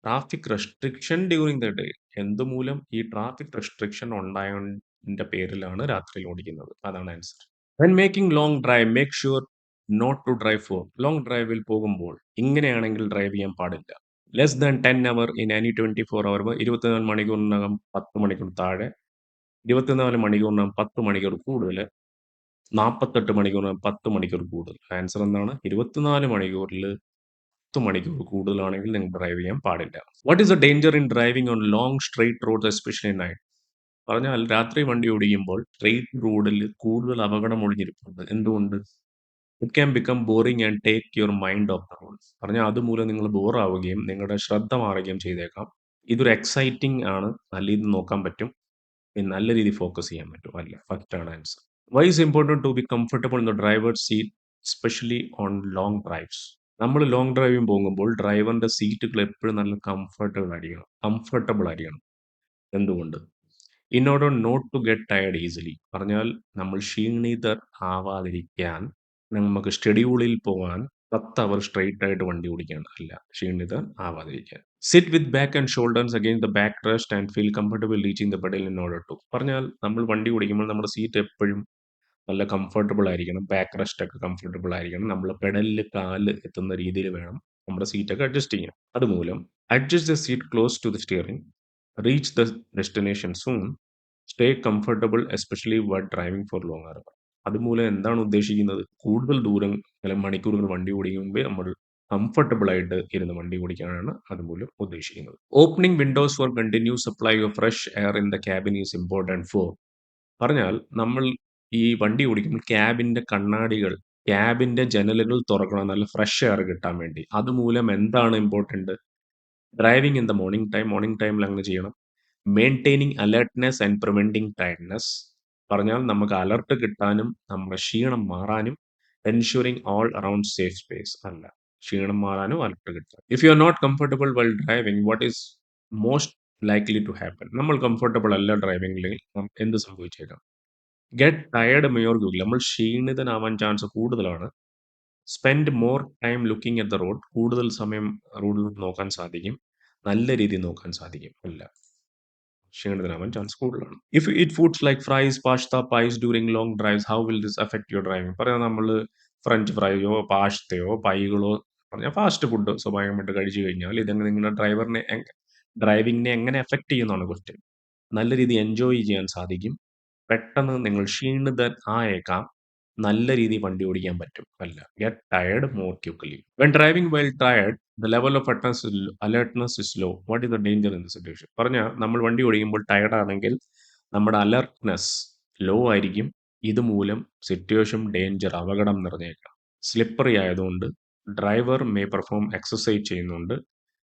Traffic restriction during the day. എന്തുമൂലം? ഈ ട്രാഫിക് റെസ്ട്രിക്ഷൻ ഉണ്ടായതിന്റെ പേരിലാണ് രാത്രിയിൽ ഓടിക്കുന്നത്. അതാണ് answer. When making long drive make sure not to drive for. Long ഡ്രൈവിൽ പോകുമ്പോൾ ഇങ്ങനെയാണെങ്കിൽ ഡ്രൈവ് ചെയ്യാൻ പാടില്ല. Less than 10 hour in any 24 hour. 24 മണിക്കൂറിനകം 10 മണിക്കൂർ താഴെ, 24 മണിക്കൂറിനകം 10 മണിക്കൂർ കൂടുതൽ, 48 മണിക്കൂറിനകം 10 മണിക്കൂർ കൂടുതൽ. ആൻസർ എന്താണ്? 24 മണിക്കൂറിൽ 10 മണിക്കൂർ കൂടുതലാണെങ്കിൽ നിങ്ങൾ ഡ്രൈവ് ചെയ്യാൻ പാടില്ല. What is the danger in driving on long straight roads especially night? പറഞ്ഞാൽ രാത്രി വണ്ടി ഓടിക്കുമ്പോൾ സ്ട്രെയിറ്റ് റോഡിൽ കൂടുതൽ അപകടം ഒളിഞ്ഞിരിപ്പുണ്ട്. എന്തുകൊണ്ട്? It can become boring and take your mind of the road. പറഞ്ഞാൽ അതുമൂലം നിങ്ങൾ ബോറാവുകയും നിങ്ങളുടെ ശ്രദ്ധ മാറുകയും ചെയ്തേക്കാം. ഇതൊരു എക്സൈറ്റിംഗ് ആണ്. നല്ല രീതിയിൽ നോക്കാൻ പറ്റും. നല്ല രീതിയിൽ ഫോക്കസ് ചെയ്യാൻ പറ്റും. അല്ല, ഫസ്റ്റ് ആണ് answer. Why is important to be comfortable in the driver's seat especially on long drives? നമ്മൾ ലോങ് ഡ്രൈവിംഗ് പോകുമ്പോൾ ഡ്രൈവറിന്റെ സീറ്റുകൾ എപ്പോഴും നല്ല കംഫർട്ടബിൾ ആയിരിക്കണം. എന്തുകൊണ്ട്? In order not to get tired easily. പറഞ്ഞാൽ നമ്മൾ ക്ഷീണിതർ ആവാതിരിക്കാൻ നമുക്ക് ഷെഡ്യൂളിൽ പോകാൻ 10 അവർ സ്ട്രെയിറ്റ് ആയിട്ട് വണ്ടി ഓടിക്കുകയാണ്. അല്ല, ക്ഷീണിതർ ആവാതിരിക്കാൻ. Sit with back and shoulders against the back rest and feel comfortable reaching the pedal in order to. പറഞ്ഞാൽ നമ്മൾ വണ്ടി ഓടിക്കുമ്പോൾ നമ്മുടെ സീറ്റ് എപ്പോഴും നല്ല കംഫർട്ടബിൾ ആയിരിക്കണം. ബാക്ക് റെസ്റ്റ് ഒക്കെ കംഫർട്ടബിൾ ആയിരിക്കണം. നമ്മൾ പെഡലിൽ കാല് എത്തുന്ന രീതിയിൽ വേണം നമ്മുടെ സീറ്റൊക്കെ അഡ്ജസ്റ്റ് ചെയ്യാൻ. അതുമൂലം adjust the seat close to the steering, reach the destination soon, stay comfortable especially while driving for long hour. അതുമൂലം എന്താണ് ഉദ്ദേശിക്കുന്നത്? കൂടുതൽ ദൂരം അല്ലെങ്കിൽ മണിക്കൂറുകൾ വണ്ടി ഓടിക്കുമ്പോൾ നമ്മൾ കംഫർട്ടബിൾ ആയിട്ട് ഇരുന്ന് വണ്ടി ഓടിക്കാനാണ് അതുമൂലം ഉദ്ദേശിക്കുന്നത്. Opening windows for continuous supply of fresh air in the cabin is important for. പറഞ്ഞാൽ നമ്മൾ ഈ വണ്ടി ഓടിക്കുമ്പോൾ ക്യാബിന്റെ ജനലുകൾ തുറക്കണം, നല്ല ഫ്രഷ് എയർ കിട്ടാൻ വേണ്ടി. അതുമൂലം എന്താണ് important? Driving in the morning ടൈമിൽ അങ്ങനെ ചെയ്യണം. Maintaining alertness and preventing tiredness. പറഞ്ഞാൽ നമുക്ക് അലർട്ട് കിട്ടാനും നമ്മുടെ ക്ഷീണം മാറാനും. Ensuring all around safe space. അല്ല, ക്ഷീണം മാറാനും അലർട്ട് കിട്ടാൻ. If you are not comfortable well driving what is most likely to happen? നമ്മൾ കംഫർട്ടബിൾ അല്ല ഡ്രൈവിംഗിൽ, എന്ത് സംഭവിച്ചേക്കാം? Get tired more quickly. നമ്മൾ ക്ഷീണിതനാവാൻ ചാൻസ് കൂടുതലാണ്. Spend more time looking at the road. കൂടുതൽ സമയം റോഡിൽ നോക്കാൻ സാധിക്കും. നല്ല രീതിയിൽ നോക്കാൻ സാധിക്കും. അല്ല, ക്ഷീണിതനാവാൻ ചാൻസ് കൂടുതലാണ്. If eat foods like fries, pasta, pies during long drives how will this affect your driving? പറയാം, നമ്മൾ ഫ്രഞ്ച് ഫ്രൈയോ പാസ്തയോ പൈകളോ പറഞ്ഞാൽ ഫാസ്റ്റ് ഫുഡ് സ്വാഭാവികമായിട്ട് കഴിച്ചു കഴിഞ്ഞാൽ ഇതെങ്ങനെ നിങ്ങളുടെ ഡ്രൈവിങ്ങിനെ എങ്ങനെ എഫക്ട് ചെയ്യുന്നതാണ് ക്വസ്റ്റ്യൻ. നല്ല രീതിയിൽ എൻജോയ് ചെയ്യാൻ സാധിക്കും. പെട്ടെന്ന് നിങ്ങൾ ക്ഷീണിതൻ ആയേക്കാം. നല്ല രീതിയിൽ വണ്ടി ഓടിക്കാൻ പറ്റും. അല്ല, get tired more quickly. When driving well tired the level of alertness is low. What is the danger in the situation? പറഞ്ഞാൽ നമ്മൾ വണ്ടി ഓടിക്കുമ്പോൾ ടയർഡ് ആണെങ്കിൽ നമ്മുടെ അലർട്ട്നെസ് ലോ ആയിരിക്കും. ഇതുമൂലം സിറ്റുവേഷൻ ഡേഞ്ചർ, അപകടം നിറഞ്ഞേക്കാം. സ്ലിപ്പറി ആയതുകൊണ്ട് ഡ്രൈവർ മേ പെർഫോം എക്സസൈസ് ചെയ്യുന്നുണ്ട്.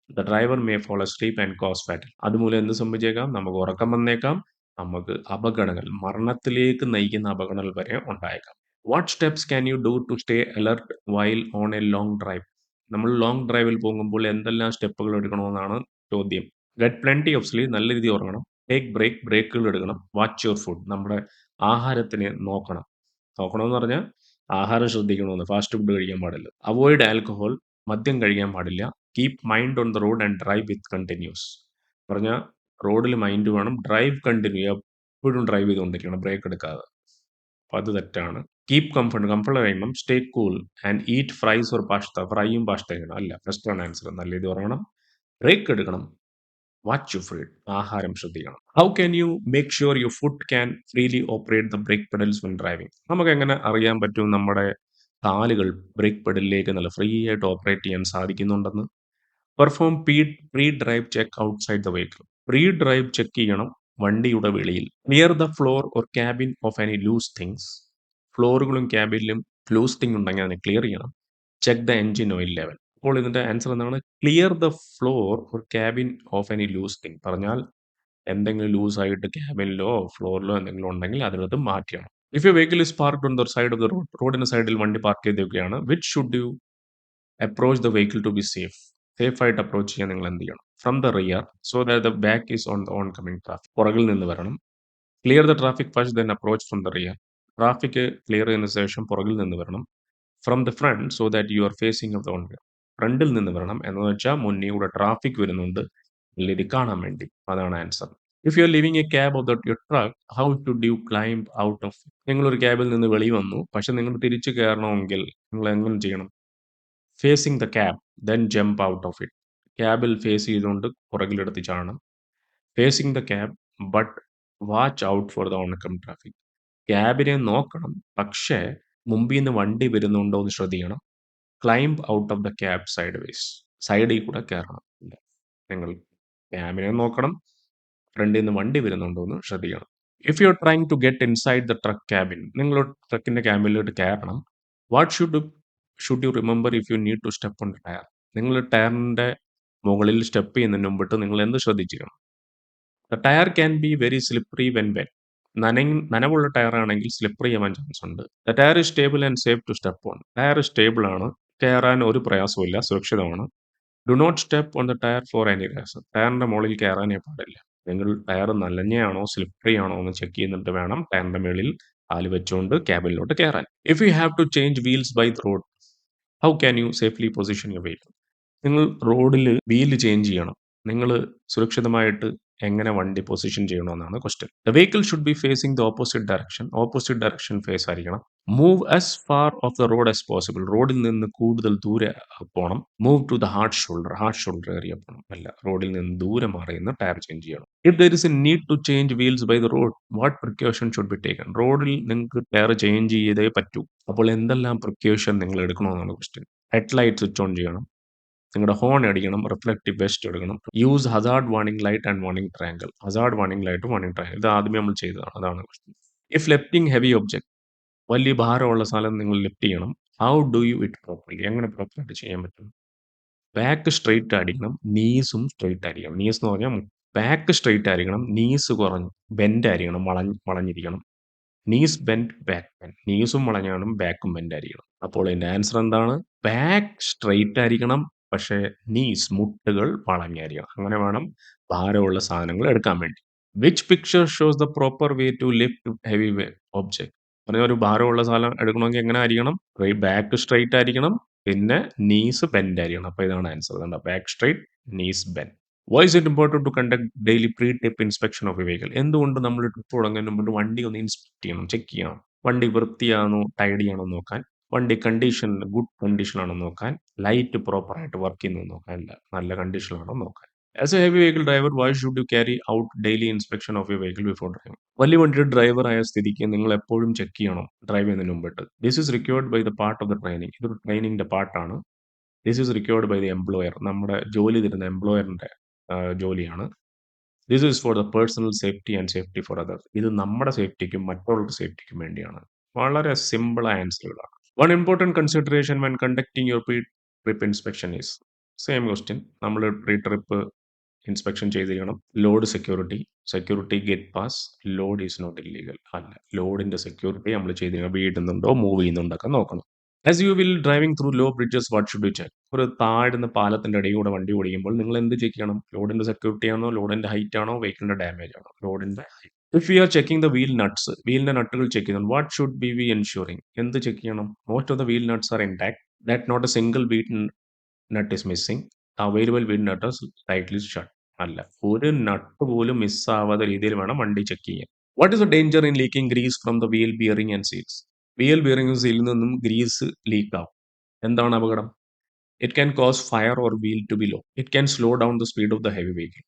The driver may fall asleep and cause fatal. അതുമൂലം എന്ത് സംഭവിച്ചേക്കാം? നമുക്ക് ഉറക്കം വന്നേക്കാം. നമുക്ക് അപകടങ്ങൾ, മരണത്തിലേക്ക് നയിക്കുന്ന അപകടങ്ങൾ വരെ ഉണ്ടായേക്കാം. What steps can you do to stay alert while on a long drive? നമ്മൾ ലോങ് ഡ്രൈവിൽ പോകുമ്പോൾ എന്തെല്ലാം സ്റ്റെപ്പുകൾ എടുക്കണമെന്നാണ് ചോദ്യം. Get plenty of sleep. നല്ല രീതിയിൽ ഉറങ്ങണം. ടേക്ക് ബ്രേക്കുകൾ എടുക്കണം. Watch your food. നമ്മുടെ ആഹാരത്തിന് നോക്കണമെന്ന് പറഞ്ഞാൽ ആഹാരം ശ്രദ്ധിക്കണമെന്ന്. ഫാസ്റ്റ് ഫുഡ് കഴിക്കാൻ പാടില്ല. Avoid alcohol. മദ്യം കഴിക്കാൻ പാടില്ല. Keep mind on the road and drive with continuous. പറഞ്ഞാൽ റോഡിൽ മൈൻഡ് വേണം. ഡ്രൈവ് കണ്ടിന്യൂ, എപ്പോഴും ഡ്രൈവ് ചെയ്തുകൊണ്ടിരിക്കണം, ബ്രേക്ക് എടുക്കാതെ. അപ്പോൾ അത് തെറ്റാണ്. കീപ് കംഫർട്ട് കഴിയണം. Stay cool and eat fries or pasta. ഫ്രൈയും പാസ്തയും കഴിക്കണം. അല്ല, ഫസ്റ്റ് ആണ് ആൻസർ. നല്ല രീതി ഉറങ്ങണം, ബ്രേക്ക് എടുക്കണം, വാച്ച് യു ഫുഡ്, ആഹാരം ശ്രദ്ധിക്കണം. How can you make sure your food can freely operate the brake pedals when driving? നമുക്ക് എങ്ങനെ അറിയാൻ പറ്റും നമ്മുടെ കാലുകൾ ബ്രേക്ക് പെഡലിലേക്ക് നല്ല ഫ്രീ ആയിട്ട് ഓപ്പറേറ്റ് ചെയ്യാൻ സാധിക്കുന്നുണ്ടെന്ന്? Perform pre drive check outside the vehicle. Pre drive check ചെയ്യണം വണ്ടിയുടെ വെളിയിൽ. Clear the floor or cabin of any loose things. ഫ്ലോറുകളും ക്യാബിനിലും ലൂസ് തിങ് ഉണ്ടെങ്കിൽ അതിനെ ക്ലിയർ ചെയ്യണം. Check the engine oil level. അപ്പോൾ ഇതിന്റെ ആൻസർ എന്താണ്? Clear the floor or cabin of any loose thing. പറഞ്ഞാൽ എന്തെങ്കിലും ലൂസ് ആയിട്ട് ക്യാബിനിലോ ഫ്ലോറിലോ എന്തെങ്കിലും ഉണ്ടെങ്കിൽ അതിനകത്ത് മാറ്റണം. If you vehicle is parked on the side of the road, റോഡിന്റെ സൈഡിൽ വണ്ടി പാർക്ക് ചെയ്തിരിക്കുകയാണ്. Which should you approach the vehicle to be safe? Safe ആയിട്ട് അപ്രോച്ച് ചെയ്യാൻ നിങ്ങൾ എന്ത് ചെയ്യണം? From the rear so that the back is on the oncoming traffic. പുറകിൽ നിന്ന് വരണം. Clear the traffic first then approach from the rear. Traffic clear ചെയ്യുന്ന ശേഷം പുറകിൽ നിന്ന് വരണം. From the front so that you are facing of the on way. ഫ്രണ്ടിൽ നിന്ന് വരണം എന്ന് വെച്ചാൽ മുന്നിലൂടെ ട്രാഫിക് വരുന്നുണ്ട്, ഇത് കാണാൻ വേണ്ടി. അതാണ് answer. If you are living A cab of the your truck, how should U climb out of? നിങ്ങളൊരു ക്യാബിൽ നിന്ന് വെളി വന്നു, പക്ഷെ നിങ്ങൾ തിരിച്ചു കയറണമെങ്കിൽ നിങ്ങൾ എങ്ങനെ ചെയ്യണം? Facing the cab then jump out of it. ക്യാബിൽ ഫേസ് ചെയ്തുകൊണ്ട് പുറകിലെടുത്ത് ചാടണം. Facing the cab but watch out for the oncoming traffic. ക്യാബിനെ നോക്കണം, പക്ഷേ മുമ്പിൽ നിന്ന് വണ്ടി വരുന്നുണ്ടോ എന്ന് ശ്രദ്ധിക്കണം. Climb out of the cab side ways. സൈഡിൽ കൂടെ കയറണം. നിങ്ങൾ ക്യാബിനെ നോക്കണം, ഫ്രണ്ടിൽ നിന്ന് വണ്ടി വരുന്നുണ്ടോ എന്ന് ശ്രദ്ധിക്കണം. If you are trying to get inside the truck cabin, നിങ്ങൾ ട്രക്കിന്റെ ക്യാബിനിലോട്ട് കയറണം. What should you remember if you need to step on tyre? നിങ്ങൾ ടയറിന്റെ മുകളിൽ സ്റ്റെപ്പ് ചെയ്യുന്നതിന് മുമ്പിട്ട് നിങ്ങൾ എന്ത് ശ്രദ്ധിച്ചിരിക്കണം? The tyre can be very slippery when wet. നനവുള്ള ടയർ ആണെങ്കിൽ സ്ലിപ്പറി ആവാൻ ചാൻസ് ഉണ്ട്. The tyre is stable and safe to step on. Tyre stable ആണ്, കയറാൻ ഒരു പ്രയാസമില്ല, സുരക്ഷിതമാണ്. Do not step on the tyre for any reason. ടയറിന്റെ മുകളിൽ കയറാനേ പാടില്ല. നിങ്ങൾ ടയർ നനഞ്ഞയാണോ സ്ലിപ്പറി ആണോ എന്ന് ചെക്ക് ചെയ്യുന്നിട്ട് വേണം ടയറിന്റെ മുകളിൽ കാല് വെച്ചുകൊണ്ട് ക്യാബിനിലോട്ട് കയറാൻ. If you have to change wheels by the road, how can you safely position your vehicle? നിങ്ങൾ റോഡിൽ വീല് ചേഞ്ച് ചെയ്യണം. നിങ്ങൾ സുരക്ഷിതമായിട്ട് എങ്ങനെ വണ്ടി പൊസിഷൻ ചെയ്യണമെന്നാണ് question. The vehicle should be facing the opposite direction. Opposite direction face ആയിരിക്കണം. Move as far off the road as possible. റോഡിൽ നിന്ന് കൂടുതൽ ദൂരെ പോകണം. Move to the hard shoulder. Hard shoulder area പോകണം. അല്ല, റോഡിൽ നിന്ന് ദൂരെ മാറിയുന്ന ടയർ ചേഞ്ച് ചെയ്യണം. If there is a need to change wheels by the road, what precaution should be taken? റോഡിൽ നിങ്ങൾക്ക് ടയർ ചേഞ്ച് ചെയ്തേ പറ്റൂ. അപ്പോൾ എന്തെല്ലാം പ്രിക്കോഷൻ നിങ്ങൾ എടുക്കണമെന്നാണ് question. Head light switch on ചെയ്യണം. നിങ്ങളുടെ ഹോൺ അടിക്കണം. റിഫ്ലക്റ്റീവ് വെസ്റ്റ് എടുക്കണം. Use hazard warning light and warning triangle. Hazard warning ലൈറ്റും വാർണിംഗ് ട്രയാങ്കിൾ ഇത് ആദ്യമേ നമ്മൾ ചെയ്തതാണ്. അതാണ് question. If lifting heavy object, വലിയ ഭാരമുള്ള സ്ഥലം നിങ്ങൾ ലിഫ്റ്റ് ചെയ്യണം. How do you it properly? എങ്ങനെ പ്രോപ്പറായിട്ട് ചെയ്യാൻ പറ്റും? ബാക്ക് സ്ട്രെയിറ്റ് ആയിരിക്കണം, നീസും സ്ട്രെയിറ്റ് ആയിരിക്കണം. നീസ് എന്ന് പറഞ്ഞാൽ ബാക്ക് സ്ട്രെയിറ്റ് ആയിരിക്കണം, നീസ് കുറഞ്ഞ് ബെൻഡ് ആയിരിക്കണം, വളഞ്ഞിരിക്കണം. Knees bend back bend. നീസും വളഞ്ഞാണ്, ബാക്കും ബെൻഡ് ആയിരിക്കണം. അപ്പോൾ ഇതിന്റെ ആൻസർ എന്താണ്? ബാക്ക് സ്ട്രെയിറ്റ് ആയിരിക്കണം, പക്ഷേ നീസ് മുട്ടുകൾ വളഞ്ഞായിരിക്കണം. അങ്ങനെ വേണം ഭാരമുള്ള സാധനങ്ങൾ എടുക്കാൻ വേണ്ടി. Which picture shows the proper way to lift heavy object? പറഞ്ഞ ഒരു ഭാരമുള്ള സാധനം എടുക്കണമെങ്കിൽ എങ്ങനെ ആയിരിക്കണം? ബാക്ക് സ്ട്രെയിറ്റ് ആയിരിക്കണം, പിന്നെ നീസ് ബെൻഡ് ആയിരിക്കണം. അപ്പോൾ ഇതാണ് answer. Back straight, knees bend. Why is it important to conduct daily pre trip inspection of a vehicle? എന്തുകൊണ്ട് നമ്മൾ ട്രിപ്പ് തുടങ്ങുന്നതിന് മുമ്പ് വണ്ടി ഒന്ന് ഇൻസ്പെക്ട് ചെയ്യണം, ചെക്ക് ചെയ്യണം. വണ്ടി വൃത്തിയാണോ ടൈഡി ആണോ നോക്കാൻ, വണ്ടി കണ്ടീഷൻ ഗുഡ് കണ്ടീഷൻ ആണോ നോക്കാൻ, ലൈറ്റ് പ്രോപ്പറായിട്ട് വർക്ക് ചെയ്യുന്നു നോക്കാൻ, നല്ല കണ്ടീഷനിലാണോ നോക്കാൻ. As a heavy vehicle driver, why should you carry out daily inspection of you vehicle before driving? വലിയ വണ്ടിയുടെ ഡ്രൈവർ ആയ സ്ഥിതിക്ക് നിങ്ങൾ എപ്പോഴും ചെക്ക് ചെയ്യണം ഡ്രൈവ് ചെയ്യുന്നതിന് മുമ്പിട്ട്. This is required by the part of the training. ഇതൊരു ട്രെയിനിങ്ങിന്റെ പാർട്ടാണ്. This is required by the employer. നമ്മുടെ ജോലി തരുന്ന എംപ്ലോയറിന്റെ ജോലിയാണ്. This is for the personal safety and safety for others. ഇത് നമ്മുടെ സേഫ്റ്റിക്കും മറ്റുള്ളവരുടെ സേഫ്റ്റിക്കും വേണ്ടിയാണ്. വളരെ സിമ്പിൾ ആൻസറുകളാണ്. One important consideration when conducting your pre trip inspection is. Same question. നമ്മൾ പ്രീ ട്രിപ്പ് ഇൻസ്പെക്ഷൻ ചെയ്തിരിക്കണം. Load security, security gate pass. Load is not illegal. അല്ല, ലോഡിന്റെ സെക്യൂരിറ്റി നമ്മൾ ചെയ്തിരിക്കണം. വീടുന്നുണ്ടോ മൂവ് ചെയ്യുന്നുണ്ടൊക്കെ നോക്കണം. As you will driving through low bridges, what should you check? ഒരു താഴ്ന്ന പാലത്തിന്റെ അടിയിൽ കൂടെ വണ്ടി ഓടിക്കുമ്പോൾ നിങ്ങൾ എന്ത് ചെക്ക് ചെയ്യണം? ലോഡിന്റെ സെക്യൂരിറ്റി ആണോ, ലോഡിന്റെ ഹൈറ്റ് ആണോ, വെഹിക്കിളിന്റെ ഡാമേജ് ആണോ? ലോഡിന്റെ height. If you are checking the wheel nuts, വീലിന്റെ നട്ടുകൾ ചെക്ക് ചെയ്യുന്നു. What should be we ensuring? എന്ത് ചെക്ക് ചെയ്യണം? Most of the wheel nuts are intact, that not a single wheel nut is missing, available wheel nut is tightly shut. അല്ല, ഒരു നട്ട് പോലും മിസ്സാവാത്ത രീതിയിൽ വേണം വണ്ടി ചെക്ക് ചെയ്യാൻ. What is the danger in leaking grease from the wheel bearing and seals? Wheel bearing സീലിൽ നിന്നും grease leak ആവും. എന്താണ് അപകടം? It can cause fire or wheel to be low. It can slow down the speed of the heavy vehicle.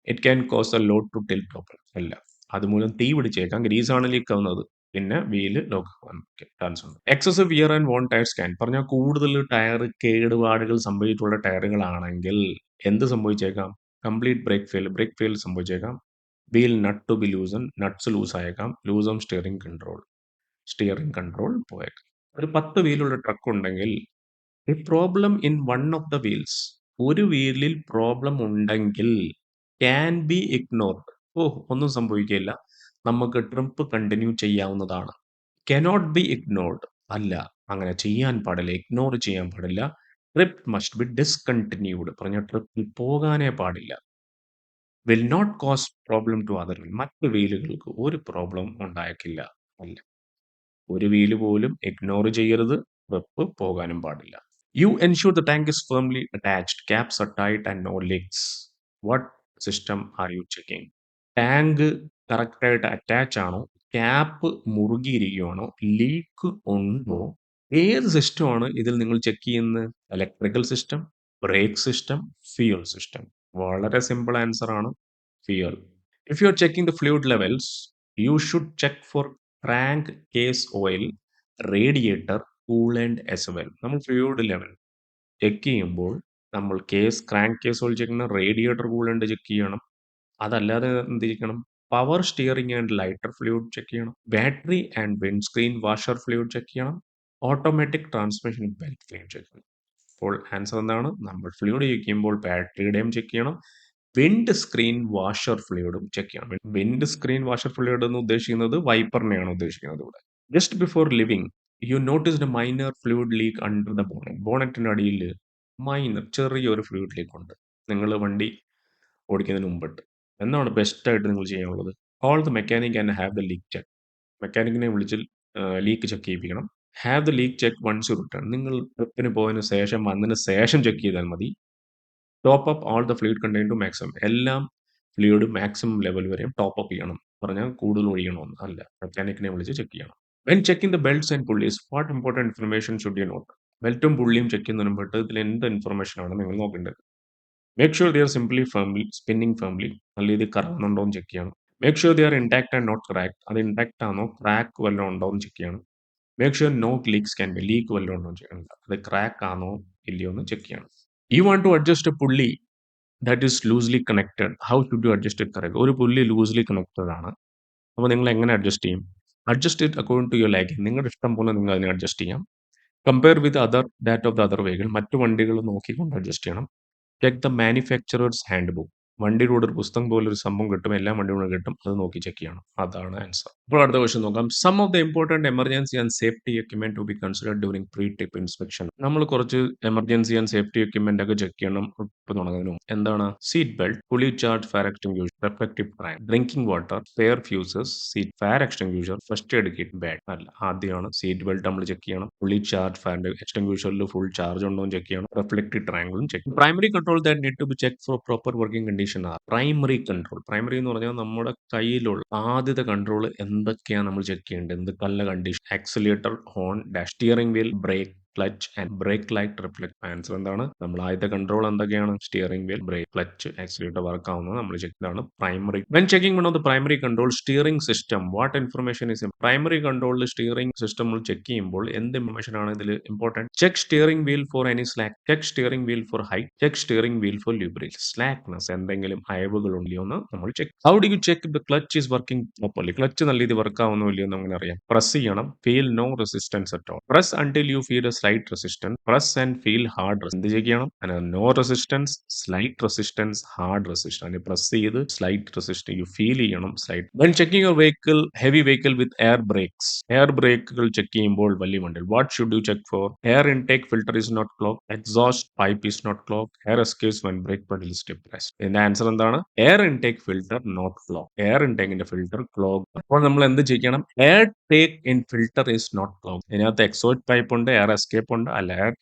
It can cause a load to tilt proper. അല്ല, അതുമൂലം തീ പിടിച്ചേക്കാം. ഗ്രീസാണ് ലീക്ക് ആവുന്നത്, പിന്നെ വീല് ലോക്ക് ആവാൻ ചാൻസ് ഉണ്ട്. Excessive wear and von tyre scan. പറഞ്ഞാൽ കൂടുതൽ ടയർ കേടുപാടുകൾ സംഭവിച്ചിട്ടുള്ള ടയറുകളാണെങ്കിൽ എന്ത് സംഭവിച്ചേക്കാം? കംപ്ലീറ്റ് ബ്രേക്ക് ഫെയിൽ സംഭവിച്ചേക്കാം. Wheel nut to be loosen, nuts loose ആയേക്കാം. ലൂസൺ സ്റ്റിയറിംഗ് കൺട്രോൾ പോയേക്കാം. ഒരു 10 വീലുള്ള ട്രക്ക് ഉണ്ടെങ്കിൽ a problem in one of the wheels, ഒരു വീലിൽ പ്രോബ്ലം ഉണ്ടെങ്കിൽ ക്യാൻ ബി ഇഗ്നോർഡ്. ഒന്നും സംഭവിക്കില്ല, നമുക്ക് ട്രിപ്പ് കണ്ടിന്യൂ ചെയ്യാവുന്നതാണ്. കനോട്ട് ബി ഇഗ്നോർഡ്, അല്ല, അങ്ങനെ ചെയ്യാൻ പാടില്ല, ഇഗ്നോർ ചെയ്യാൻ പാടില്ല. ട്രിപ്പ് മസ്റ്റ് ബി ഡിസ്കണ്ടിന്യൂഡ്, പറഞ്ഞ ട്രിപ്പിൽ പോകാനേ പാടില്ല. Will not cause problem to other wheel, മറ്റ് വീലുകൾക്ക് ഒരു പ്രോബ്ലം ഉണ്ടായേക്കില്ല, അല്ല. ഒരു വീല് പോലും ഇഗ്നോർ ചെയ്യരുത്, ട്രിപ്പ് പോകാനും പാടില്ല. You ensure the tank is firmly attached, caps are tight and no leaks. What system are you checking? Tank കറക്റ്റായിട്ട് അറ്റാച്ച് ആണോ, ക്യാപ്പ് മുറുകിയിരിക്കുകയാണോ, ലീക്ക് ഉണ്ടോ, ഏത് സിസ്റ്റമാണ് ഇതിൽ നിങ്ങൾ ചെക്ക് ചെയ്യുന്നത്? Electrical system, brake system, fuel system. വളരെ സിമ്പിൾ ആൻസർ ആണ്, fuel. If you are checking the fluid levels, you should check for crankcase oil, radiator, coolant as well. നമ്മൾ ഫ്ലൂയിഡ് ലെവൽ ചെക്ക് ചെയ്യുമ്പോൾ നമ്മൾ crankcase oil check ചെയ്യണം, radiator coolant check ചെയ്യണം. അതല്ലാതെ എന്ത് ചെയ്യണം? Power steering and lighter fluid check ചെയ്യണം, battery and windscreen washer fluid check ചെയ്യണം, automatic transmission belt fluid check ചെയ്യണം. അപ്പോൾ ആൻസർ എന്താണ്? നമ്മൾ ഫ്ലൂയിഡ് ചെക്ക് ചെയ്യുമ്പോൾ ബാറ്ററിയുടെയും ചെക്ക് ചെയ്യണം, വിൻഡ് സ്ക്രീൻ വാഷർ ഫ്ലൂയിഡും ചെക്ക് ചെയ്യണം. വിൻഡ് സ്ക്രീൻ വാഷർ ഫ്ലൂയിഡ് എന്ന് ഉദ്ദേശിക്കുന്നത് വൈപ്പറിനെയാണ് ഉദ്ദേശിക്കുന്നത് ഇവിടെ. Just before leaving you noticed a minor fluid leak under the bonnet. ബോണറ്റിന്റെ അടിയിൽ ചെറിയൊരു ഫ്ലൂയിഡ് ലീക്ക് ഉണ്ട് നിങ്ങൾ വണ്ടി ഓടിക്കുന്നതിന് മുമ്പിട്ട്. എന്താണ് ബെസ്റ്റ് ആയിട്ട് നിങ്ങൾ ചെയ്യാനുള്ളത്? Call the mechanic and have the leak check. മെക്കാനിക്കിനെ വിളിച്ച് ലീക്ക് ചെക്ക് ചെയ്യിപ്പിക്കണം. Have the leak check once you return. നിങ്ങൾ ട്രിപ്പിന് പോയതിനു ശേഷം വന്നതിന് ശേഷം ചെക്ക് ചെയ്താൽ മതി. Top up all the fluid contain to maximum. എല്ലാം ഫ്ലൂയിഡ് മാക്സിമം ലെവൽ വരെയും ടോപ്പ് അപ്പ് ചെയ്യണം. പറഞ്ഞാൽ കൂടുതൽ ഒഴിയണമെന്ന് അല്ല, മെക്കാനിക്കിനെ വിളിച്ച് ചെക്ക് ചെയ്യണം. When checking the belts and pulleys, what important information should you note? ബെൽറ്റും പുള്ളിയും ചെക്ക് ചെയ്യുന്നതിന് മുമ്പിട്ട് ഇതിൽ എന്ത് ഇൻഫർമേഷൻ ആണ് നിങ്ങൾ നോക്കേണ്ടത്? Make sure they are spinning firmly, നല്ല രീതിയിൽ കറങ്ങുന്നുണ്ടോ എന്ന് ചെക്ക് ചെയ്യണം. Make sure they are intact and not crack, അത് ഇൻടാക്ട് ആണോ ക്രാക്ക് വല്ലതും ഉണ്ടോ എന്ന് ചെക്ക് ചെയ്യണം. Make sure no leaks can be, leak വല്ലതും ഉണ്ടോ എന്ന് ചെയ്യണം, അത് ക്രാക്ക് ആണോ ഇല്ലയോ എന്ന് ചെക്ക് ചെയ്യണം. You want to adjust a pulley that is loosely connected, how should you adjust it correct? ഒരു പുള്ളി ലൂസ്ലി കണക്റ്റഡ് ആണ്, അപ്പോൾ നിങ്ങൾ എങ്ങനെ അഡ്ജസ്റ്റ് ചെയ്യും? Adjust it according to your liking, നിങ്ങളുടെ ഇഷ്ടം പോലെ നിങ്ങൾ അതിനെ അഡ്ജസ്റ്റ് ചെയ്യാം. Compare with that of the other vehicle, മറ്റു വണ്ടികൾ നോക്കിക്കൊണ്ട് അഡ്ജസ്റ്റ് ചെയ്യണം. Check the manufacturer's handbook, വണ്ടിയുടെ ഒരു പുസ്തകം പോലെ ഒരു സംഭവം കിട്ടും, എല്ലാ വണ്ടികളും കിട്ടും, അത് നോക്കി ചെക്ക് ചെയ്യണം. അതാണ് ആൻസർ. ഇപ്പോൾ അടുത്ത ക്വസ്റ്റ്യൻ നോക്കാം. Some of the important emergency and safety equipment to be considered during pre trip inspection. നമ്മൾ കുറച്ച് എമർജൻസി ആൻഡ് സേഫ്റ്റി എക്യുപ്മെന്റ് ഒക്കെ ചെക്ക് ചെയ്യണം ട്രിപ്പ് തുടങ്ങുന്നതിന് മുമ്പ്. എന്താണ്? Seat belt, fully charge, fire extinguisher, reflective prime, drinking water, fair fuses, seat, fire extinguisher, first aid kit, bag. അല്ല, ആദ്യമാണ് seat belt നമ്മൾ ചെക്ക് ചെയ്യണം, പുള്ളി ചാർജ്, ഫയർ എക്സ്റ്റിംഗ്വിഷറിൽ ഫുൾ ചാർജ് ഉണ്ടോ എന്ന് ചെക്ക് ചെയ്യണം, reflective ട്രയാങ്കിളും check. Primary control that need to be check for proper working condition are. Primary control എന്ന് പറഞ്ഞാൽ നമ്മുടെ കയ്യിലുള്ള ആദ്യത്തെ കൺട്രോൾ എന്തൊക്കെയാണ് നമ്മൾ ചെക്ക് ചെയ്യേണ്ടത്, എന്തൊക്കെയുള്ള condition? Accelerator, horn, dash, steering wheel, brake, clutch and brake light reflect. Answer എന്താണ്? നമ്മൾ ആദ്യത്തെ കൺട്രോൾ എന്തൊക്കെയാണ്? Steering wheel, brake, clutch, accelerator work ആവുന്നത് നമ്മൾ ചെക്ക് ചെയ്താണ് primary. When checking one of the primary control steering system, what information is primary കൺട്രോളിൽ steering system നമ്മൾ check ചെയ്യുമ്പോൾ എന്ത് ഇൻഫർമേഷൻ ആണ് ഇതിൽ important? Check steering wheel for any slack, check steering wheel for height, check steering wheel for liberate, slackness, എന്തെങ്കിലും അയവുകൾ ഉണ്ടോ എന്ന് നമ്മൾ check. How do you check the clutch is working properly? Clutch നല്ല രീതിയിൽ വർക്ക് ആവുന്നോ ഇല്ലയോ എന്ന് അങ്ങനെ അറിയാം. പ്രസ് ചെയ്യണം, feel no resistance at all, press until you feel a slight resistance, press and feel hard. എന്ത് ചെയ്യണം? No resistance, slight resistance, hard resistance. Press ചെയ്ത് സ്ലൈറ്റ് റെസിസ്റ്റൻസ് യു ഫീൽ ചെയ്യണം, slight. When checking your vehicle, heavy vehicle with air brakes, air ബ്രേക്കുകൾ check ചെയ്യുമ്പോൾ വലിയ വണ്ടികൾ, what should you check for? Air intake filter is not clog, exhaust pipe is not clog, air escapes when break pedal is depressed. ഇതിന്റെ answer എന്താണ്? Air intake filter not clog, air ഇൻടേക്കിന്റെ filter clog. അപ്പോൾ നമ്മൾ എന്ത് ചെയ്യണം? Air take in filter is not clog. ഇതിനകത്ത് exhaust pipe ഉണ്ട്, air escape ഉണ്ട്, അല്ല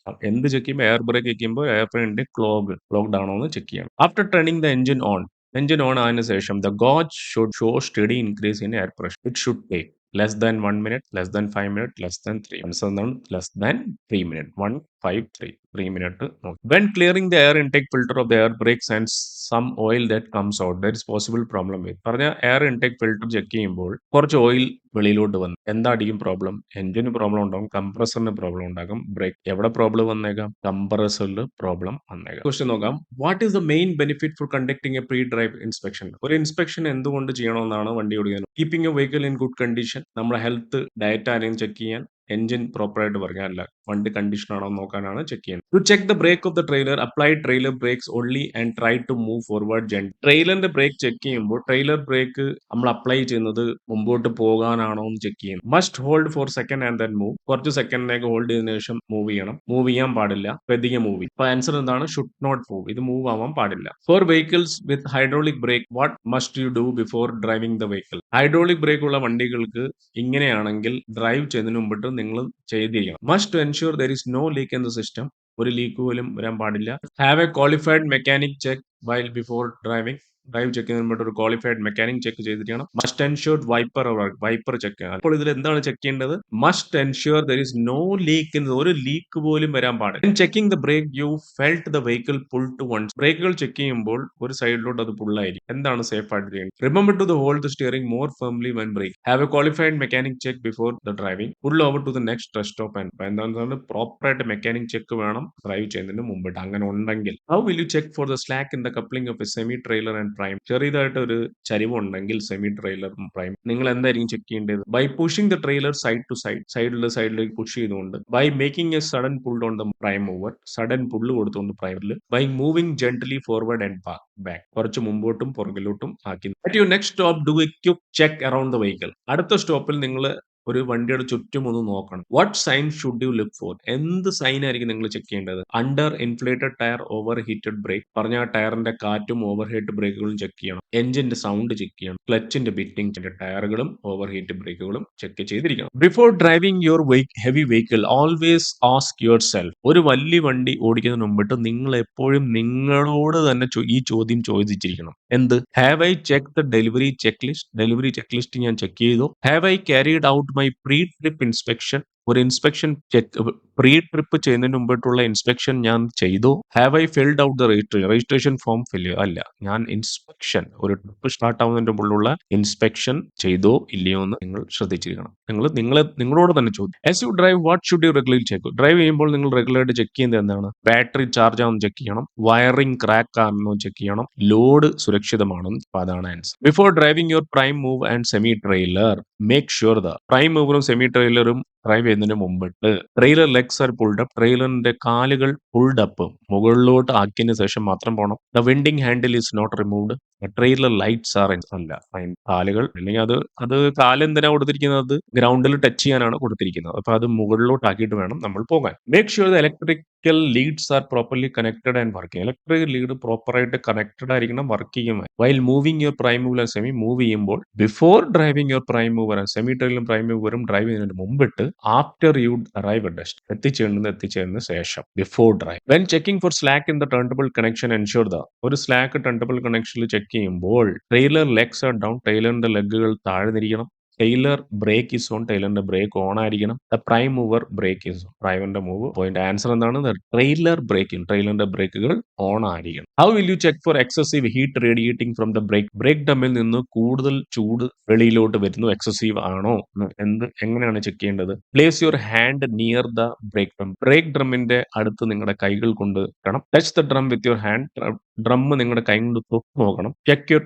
എന്ത് ചെക്ക് ചെയ്യുമ്പോൾ എയർ ബ്രേക്ക് ചെയ്യുമ്പോൾ എയർ ഇൻടേക്ക് ക്ലോഗ്ഡ് ആണോ എന്ന് ചെക്ക് ചെയ്യണം. After turning the engine on ആയതിനു ശേഷം the gauge should show steady increase in air pressure. It should take less than 1 minute, less than 5 minutes, less than 3 minutes. എന്താണ്? less than 3 minutes. 1, 5, 3. 3 minutes. When clearing the air intake filter of the air brakes and some oil that comes out, there is possible problem with. പറഞ്ഞ air intake filter check ചെയ്യുമ്പോൾ കുറച്ച് oil വെളിയിലോട്ട് വന്നു. എന്തായിരിക്കും problem? എഞ്ചിന് problem ഉണ്ടാകും, കംപ്രസറിന് problem ഉണ്ടാകും, ബ്രേക്ക് എവിടെ പ്രോബ്ലം വന്നേക്കാം? കംപ്രസറിൽ പ്രോബ്ലം വന്നേക്കാം. ക്വസ്റ്റ്യൻ നോക്കാം. What is the main benefit for conducting a pre drive inspection? ഒരു ഇൻസ്പെക്ഷൻ എന്തുകൊണ്ട് ചെയ്യണമെന്നാണ് വണ്ടി ഓടിക്കുന്നത്? Keeping a vehicle in good condition, നമ്മുടെ ഹെൽത്ത് ഡയറ്റ് ആരെയും ചെക്ക് ചെയ്യാൻ, എഞ്ചിൻ പ്രോപ്പറായിട്ട് പറഞ്ഞല്ല വണ്ടി കണ്ടീഷൻ ആണോ നോക്കാനാണ് ചെക്ക് ചെയ്യുന്നത്. To check the brake of the trailer, apply trailer brakes only and try to move forward ജെന്റ്. ട്രെയിലറിന്റെ break check ചെയ്യുമ്പോൾ ട്രെയിലർ ബ്രേക്ക് നമ്മൾ അപ്ലൈ ചെയ്യുന്നത് മുമ്പോട്ട് പോകാനാണോ എന്ന് ചെക്ക് ചെയ്യുന്നു. Must hold four second and then move. കുറച്ച് സെക്കൻഡിലേക്ക് ഹോൾഡ് ചെയ്തതിനു ശേഷം മൂവ് ചെയ്യണം. മൂവ് ചെയ്യാൻ പാടില്ല, പതിയെ മൂവ്. അപ്പൊ ആൻസർ എന്താണ്? Should not move. ഇത് മൂവ് ആവാൻ പാടില്ല. For vehicles with hydraulic brake, what must you do before driving the vehicle? Hydraulic brake ഉള്ള വണ്ടികൾക്ക് ഇങ്ങനെയാണെങ്കിൽ ഡ്രൈവ് ചെയ്യുന്നതിന് മുമ്പിട്ട് നിങ്ങൾ ചെയ്തിരിക്കണം. Must ensure there is no leak in the system. ഒരു ലീക്ക് പോലും വരാൻ പാടില്ല. Have a qualified mechanic check while before driving. Drive check ചെയ്യുന്നതിന് മുമ്പ് ഒരു ക്വാളിഫൈഡ് മെക്കാനിക് ചെക്ക് ചെയ്തിരിക്കണം. മസ്റ്റ് എൻഷുർ വൈപ്പർ ചെക്ക് ചെയ്യണം. അപ്പോൾ ഇതിൽ എന്താണ് ചെക്ക് ചെയ്യേണ്ടത്? Must ensure there is no leak in, ഒരു ലീക്ക് പോലും വരാൻ പാടില്ല. Checking the brake you felt the vehicle pull to once. ബ്രേക്കുകൾ ചെക്ക് ചെയ്യുമ്പോൾ ഒരു സൈഡിലോട്ട് അത് പുള്ളായിരിക്കും. എന്താണ് സേഫ് ആയിട്ട് ചെയ്യുന്നത്? Remember to hold the steering more firmly when brake. Have a qualified mechanic check before the driving. Pull over to the next rest stop and. എന്താണ് പ്രോപ്പറായിട്ട് മെക്കാനിക് ചെക്ക് വേണം ഡ്രൈവ് ചെയ്യുന്നതിന് മുമ്പിട്ട്. അങ്ങനെ ഉണ്ടെങ്കിൽ how will you check for the slack in the coupling of a semi trailer and prime? ചെറിയതായിട്ട് ഒരു ചരിവുണ്ടെങ്കിൽ സെമി ട്രെയിലറും പ്രൈം നിങ്ങൾ എന്തായിരിക്കും ചെക്ക് ചെയ്യേണ്ടത്? By pushing the trailer side to side, സൈഡിലേക്ക് പുഷ് ചെയ്തുകൊണ്ട്. By making a sudden pull on the prime mover, sudden pull കൊടുത്തുകൊണ്ട് പ്രൈമിൽ. By moving gently forward and back, കുറച്ച് മുമ്പോട്ടും പുറകിലോട്ടും ആക്കി. At your next stop do a quick check around the vehicle. അടുത്ത സ്റ്റോപ്പിൽ നിങ്ങൾ ഒരു വണ്ടിയുടെ ചുറ്റും ഒന്ന് നോക്കണം. What sign should you look for? എന്ത് സൈൻ ആയിരിക്കും നിങ്ങൾ ചെക്ക് ചെയ്യേണ്ടത്? Underinflated tyre, overheated brake. പറഞ്ഞ ആ ടയറിന്റെ കാറ്റും ഓവർ ഹീറ്റ് ബ്രേക്കുകളും ചെക്ക് ചെയ്യണം. എഞ്ചിന്റെ സൗണ്ട് ചെക്ക് ചെയ്യണം. ക്ലച്ചിന്റെ ബിറ്റിംഗ്, ടയറുകളും ഓവർ ഹീറ്റ് ബ്രേക്കുകളും ചെക്ക് ചെയ്തിരിക്കണം. Before driving your heavy vehicle always ask your self. ഒരു വലിയ വണ്ടി ഓടിക്കുന്നതിന് മുമ്പിട്ട് നിങ്ങൾ എപ്പോഴും നിങ്ങളോട് തന്നെ ഈ ചോദ്യം ചോദിച്ചിരിക്കണം. എന്ത്? Have I check the delivery check list? Delivery check list ഞാൻ ചെക്ക് ചെയ്തു. Have I carried out my pre trip inspection? ഒരു ഇൻസ്പെക്ഷൻ ചെക്ക്, പ്രീ ട്രിപ്പ് ചെയ്യുന്നതിന് മുമ്പിട്ടുള്ള ഇൻസ്പെക്ഷൻ ഞാൻ ചെയ്തു. Have I filled out the registration form fill? അല്ല, ഞാൻ inspection, ഒരു trip start ആവുന്നതിന്റെ മുമ്പുള്ള ഇൻസ്പെക്ഷൻ ചെയ്തോ ഇല്ലയോ എന്ന് നിങ്ങൾ ശ്രദ്ധിച്ചിരിക്കണം. നിങ്ങളോട് തന്നെ ചോദിക്കും. As you drive what should you regularly check? Drive ചെയ്യുമ്പോൾ നിങ്ങൾ റെഗുലറായിട്ട് ചെക്ക് ചെയ്യുന്നത് എന്താണ്? ബാറ്ററി ചാർജ് ആണെന്ന് ചെക്ക് ചെയ്യണം. വയറിംഗ് ക്രാക്ക് ആണെന്ന് ചെക്ക് ചെയ്യണം. ലോഡ് സുരക്ഷിതമാണെന്ന്. അതാണ് answer. Before driving your prime move and semi trailer, make sure the prime മൂവറും സെമി ട്രെയിലറും ഡ്രൈവ് ചെയ്യുന്നതിന് മുമ്പിട്ട് trailer legs are pulled up. ട്രെയിലറിന്റെ കാലുകൾ പുൾഡ് അപ്പ്, മുകളിലോട്ട് ആക്കിയതിനു ശേഷം മാത്രം പോകണം. The winding handle is not removed. Trailer lights R അല്ല, കാലുകൾ അല്ലെങ്കിൽ അത് കാലെന്തിനാ കൊടുത്തിരിക്കുന്നത്? ഗ്രൗണ്ടിൽ ടച്ച് ചെയ്യാനാണ് കൊടുത്തിരിക്കുന്നത്. അപ്പൊ അത് മുകളിലോട്ട് ആക്കിയിട്ട് വേണം നമ്മൾ പോകാൻ. Make sure the electrical leads are properly connected and working. Electric lead പ്രോപ്പറായിട്ട് കണക്റ്റഡ് ആയിരിക്കണം, വർക്ക് ചെയ്യുക. While moving your prime mover and semi, move ചെയ്യുമ്പോൾ before driving your prime mover and semi ട്രെയിലറും പ്രൈം മൂവറും ഡ്രൈവ് ചെയ്യുന്നതിന് മുമ്പിട്ട്, after you arrive at ഡെസ്റ്റ്, എത്തിച്ചേരുന്നതിന് ശേഷം, before drive. When checking for slack in the turntable connection ensure the. ഒരു slack turntable കണക്ഷനിൽ ചെക്ക് ചെയ്യുമ്പോൾ ട്രെയിലർ ലെഗ്സ് ആർ ഡൗൺ, ട്രെയിലറിന്റെ ലെഗുകൾ താഴ്ന്നിരിക്കണം. ടൈലർ ബ്രേക്ക് ഈസ് ഓൺ, ടൈലറിന്റെ ബ്രേക്ക് ഓൺ ആയിരിക്കണം. The prime mover brake is on, ഡ്രൈവറിന്റെ move. Point answer എന്താണ്? ട്രെയിലർ ബ്രേക്കിംഗ്, ട്രെയിലറിന്റെ ബ്രേക്കുകൾ ഓൺ ആയിരിക്കണം. How will you check for excessive heat radiating from the brake? Brake ഡമ്മിൽ നിന്ന് കൂടുതൽ ചൂട് വെളിയിലോട്ട് വരുന്നു, എക്സസീവ് ആണോ? എങ്ങനെയാണ് ചെക്ക് ചെയ്യേണ്ടത്? Place your hand near the brake drum. Brake ഡ്രമ്മിന്റെ അടുത്ത് നിങ്ങളുടെ കൈകൾ കൊണ്ട് വെക്കണം. Touch the drum with your hand. Drum നിങ്ങളുടെ കൈ കൊണ്ട് തൊട്ട് നോക്കണം. ചെക്ക് യുവർ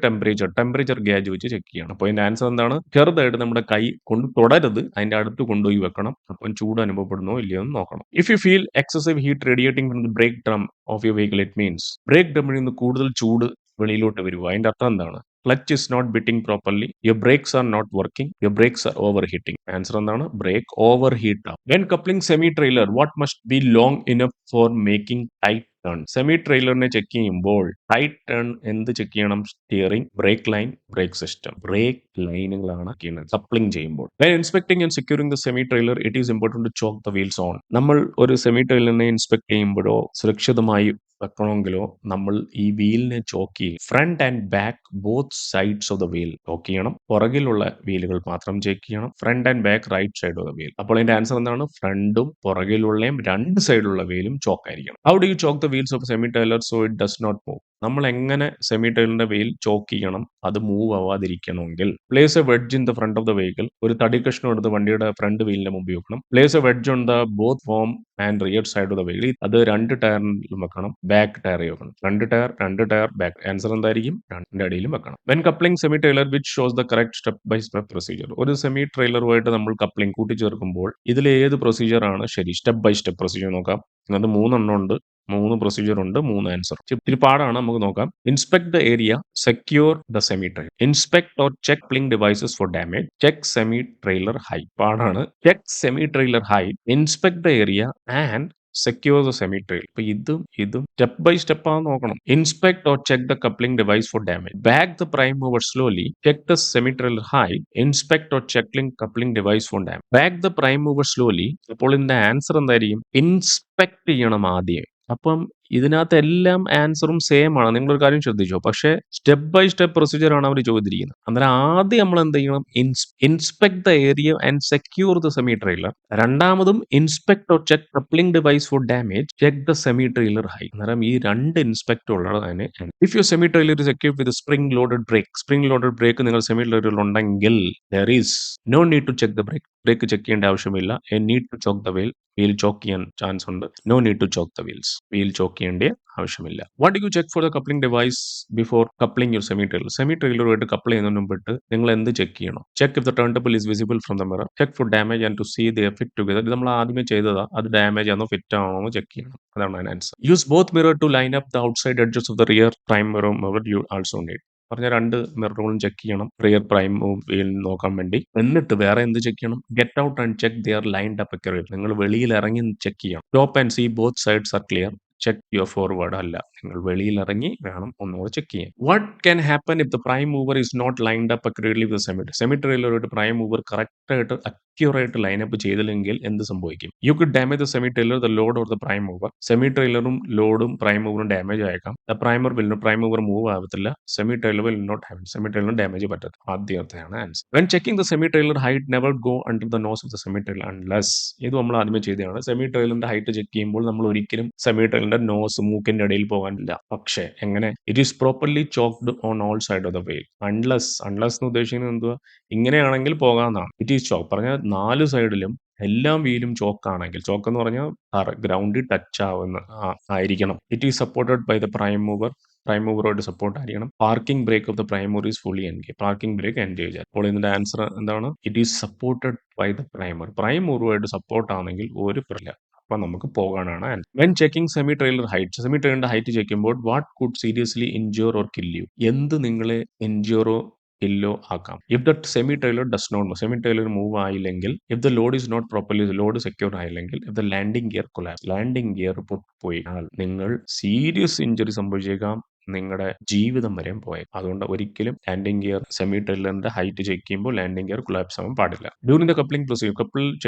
ടെമ്പറേച്ചർ ഗേജ് വെച്ച് ചെക്ക് ചെയ്യണം. അപ്പോൾ അതിന്റെ ആൻസർ എന്താണ്? ചെറുതായിട്ട് നമ്മുടെ കൈ കൊണ്ട് തൊടരുത്, അതിന്റെ അടുത്ത് കൊണ്ടുപോയി വെക്കണം. അപ്പം ചൂട് അനുഭവപ്പെടുന്നോ ഇല്ലയോ എന്ന് നോക്കണം. If you feel excessive heat radiating from the brake drum of your vehicle, it means brake ഡ്രമ്മിൽ നിന്ന് കൂടുതൽ ചൂട് വെളിയിലോട്ട് വരുക. അതിന്റെ അർത്ഥം എന്താണ്? Clutch is not biting properly, your brakes are not working, your brakes are overheating. Answer എന്താണ്? ബ്രേക്ക് ഓവർ ഹീറ്റ് ആണ്. When coupling semi trailer, what must be long enough for making tight turn? Semi ട്രെയിലറിനെ check ചെയ്യുമ്പോൾ tight turn എന്ത് check ചെയ്യണം? Steering, brake line, brake system. Brake ലൈനുകളാണ് ചെയ്യുന്നത് coupling ചെയ്യുമ്പോൾ. When inspecting and securing the semi trailer, it is important to chalk the wheels on. നമ്മൾ ഒരു semi ട്രെയിലറിനെ inspect ചെയ്യുമ്പോഴോ സുരക്ഷിതമായി വെക്കണമെങ്കിലോ നമ്മൾ ഈ വീലിനെ ചോക്ക് ചെയ്യും. Front and back both sides of the wheel chock ചെയ്യണം. പുറകിലുള്ള വീലുകൾ മാത്രം ചെക്ക് ചെയ്യണം. Front and back right side of the wheel. അപ്പോൾ അതിന്റെ ആൻസർ എന്താണ്? ഫ്രണ്ടും പുറകിലുള്ളയും രണ്ട് സൈഡിലുള്ള വീലും ചോക്ക് ആയിരിക്കണം. How do you chock the wheels of semi trailer so it does not move? നമ്മൾ എങ്ങനെ സെമി ട്രെയിലറിന്റെ വെയിൽ ചോക്ക് ചെയ്യണം അത് മൂവ് ആവാതിരിക്കണമെങ്കിൽ place a wedge in the front of the vehicle. ഒരു തടി കഷ്ണം എടുത്ത് വണ്ടിയുടെ ഫ്രണ്ട് വീലിന്റെ മുമ്പിൽ വെക്കണം. Place a wedge on the both form and rear side of the vehicle. അത് രണ്ട് ടയറിലും വെക്കണം, ബാക്ക് ടയർ വെക്കണം. രണ്ട് ടയർ ബാക്ക്. ആൻസർ എന്തായിരിക്കും? രണ്ടിന്റെ അടിയിലും വെക്കണം. When coupling semi trailer which shows the correct step by step procedure. ഒരു സെമി ട്രെയിലറുമായിട്ട് നമ്മൾ കപ്ലിംഗ് കൂട്ടിച്ചേർക്കുമ്പോൾ ഇതിൽ ഏത് പ്രൊസീജിയർ ആണ് ശരി? സ്റ്റെപ്പ് ബൈ സ്റ്റെപ്പ് പ്രൊസീജിയർ നോക്കാം. അത് 3 എണ്ണം ഉണ്ട്, 3 പ്രൊസീജിയർ ഉണ്ട്, 3 ആൻസർ. ഇത്തിരി പാടാണ്, നമുക്ക് നോക്കാം. Inspect the area, secure the semi trailer, inspect or check പ്ലിംഗ് devices for damage, check semi trailer height. പാടാണ്. Check semi trailer height, inspect the area and secure the semi trailer. ഇപ്പൊ ഇതും step by step ആണ് നോക്കണം. Inspect or check the coupling device for damage, back the prime mover slowly, check the semi trailer height, inspect or check coupling device for damage, back the prime mover slowly. അപ്പോൾ ഇതിന്റെ answer എന്തായിരിക്കും? Inspect ചെയ്യണം ആദ്യം. അപ്പം ഇതിനകത്ത് എല്ലാം ആൻസറും same ആണ്. നിങ്ങളൊരു കാര്യം ശ്രദ്ധിച്ചോ. പക്ഷേ സ്റ്റെപ്പ് ബൈ സ്റ്റെപ്പ് പ്രൊസീജിയർ ആണ് അവർ ചോദിച്ചിരിക്കുന്നത്. അന്നേരം ആദ്യം നമ്മൾ എന്ത് ചെയ്യണം? Inspect the area and secure the semi trailer. രണ്ടാമതും inspect or check coupling device for damage, check the semi trailer high. അന്നേരം ഈ രണ്ട് ഇൻസ്പെക്ട് ഉള്ളതാണ്. If you semi trailer is equipped with spring loaded brake നിങ്ങൾ semi ട്രെയിലറിൽ ഉണ്ടെങ്കിൽ there is no need to check the brake check ചെയ്യേണ്ട ആവശ്യമില്ല. A need to chalk the wheel chock ചെയ്യാൻ ചാൻസ് ഉണ്ട്. No need to chalk the wheel chock ചെയ്യേണ്ട ആവശ്യമില്ല. What you check for the coupling device before coupling your semi ട്രെയിലറുമായിട്ട് couple ചെയ്യുന്നതിന് മുമ്പിട്ട് നിങ്ങൾ എന്ത് ചെക്ക് ചെയ്യണം? Check if the turn table is visible from the mirror, check for damage and to see the fit together. ഇത് നമ്മൾ ആദ്യമേ ചെയ്തതാ. അത് ഡാമേജ് ആണോ ഫിറ്റ് ആണോ എന്ന് ചെക്ക് ചെയ്യണം. അതാണ് അതിന് answer. Use both mirror to line up the outside edges of the rear prime mirror you also need. പറഞ്ഞ രണ്ട് മിററുകളും ചെക്ക് ചെയ്യണം റിയർ പ്രൈം വീൽ നോക്കാൻ വേണ്ടി. എന്നിട്ട് വേറെ എന്ത് ചെക്ക് ചെയ്യണം? Get out and check they're lined up accurate. നിങ്ങൾ വെളിയിൽ ഇറങ്ങി ചെക്ക് ചെയ്യണം. Stop and see both sides are clear, check your forward. അല്ല, നിങ്ങൾ വെളിയിൽ ഇറങ്ങി വേണം ഒന്നുകൂടെ ചെക്ക് ചെയ്യാൻ. What can happen if the prime mover is not lined up accurately with semi ട്രെയിലറുമായിട്ട് പ്രൈം മൂവർ കറക്റ്റ് ആയിട്ട് അക്യുറേറ്റ് ലൈനപ്പ് ചെയ്തില്ലെങ്കിൽ എന്ത് സംഭവിക്കും? You could damage the semi trailer, the load or the prime mover. Semi ട്രെയിലറും ലോഡും പ്രൈം മൂവറും damage ആയേക്കാം. ദ പ്രൈം മൂവർ മൂവ് ആവത്തില്ല. Semi trailer will not have semi ട്രെയിലറിന് ഡാമേജ് പറ്റത്തില്ല. ആദ്യത്തെയാണ് answer. When checking the semi trailer height, never go under the nose of the semi trailer unless. ഇത് നമ്മൾ ആദ്യമേ ചെയ്തതാണ്. സെമി ട്രെയിലറിന്റെ ഹൈറ്റ് ചെക്ക് ചെയ്യുമ്പോൾ നമ്മൾ ഒരിക്കലും സെമി ട്രെയിലറിന്റെ നോസ് മൂക്കിന്റെ ഇടയിൽ പോകാനില്ല. പക്ഷേ എങ്ങനെ? It is properly choked on all side of the വെയിൽ. അൺലെസ് എന്ന് ഉദ്ദേശിക്കുന്നത് എന്തുവാ? ഇങ്ങനെയാണെങ്കിൽ പോകാമെന്നാണ്. ഇറ്റ് ഈസ് ചോക്ക് പറഞ്ഞാൽ 4 സൈഡിലും എല്ലാം വീലും ചോക്കാണെങ്കിൽ, ചോക്ക് എന്ന് പറഞ്ഞാൽ ഗ്രൗണ്ടിൽ ടച്ച് ആയിരിക്കണം. It is supported by the prime മൂവറോട് സപ്പോർട്ട് ആയിരിക്കണം. Parking brake of the prime mover is fully engage. Parking brake engage. അപ്പോൾ ഇതിന്റെ ആൻസർ എന്താണ്? It is supported by the prime മൂവറുമായിട്ട് സപ്പോർട്ട് ആണെങ്കിൽ ഒരു പ്രശ്നമില്ല. അപ്പൊ നമുക്ക് പോകാനാണ് answer. When checking semi trailer height check ചെയ്യുമ്പോൾ what could seriously injure or kill you. എന്ത് നിങ്ങളെ ഇൻജോറോ കില്ലോ ആക്കാം? If the semi trailer does not move, semi trailer move ആയില്ലെങ്കിൽ, if the load is not properly, load secure ആയില്ലെങ്കിൽ, if the landing gear collapse, landing gear പോയാൽ നിങ്ങൾ serious injury സംഭവിച്ചേക്കാം. നിങ്ങളുടെ ജീവിതം വരെയും പോയത്. അതുകൊണ്ട് ഒരിക്കലും ലാൻഡിംഗ് ഗിയർ സെമി ട്രെയിലറിന്റെ ഹൈറ്റ് ചെക്ക് ചെയ്യുമ്പോൾ ലാൻഡിംഗ് ഗിയർ കൊളാപ്സ് ആവാൻ പാടില്ല. During the coupling procedure,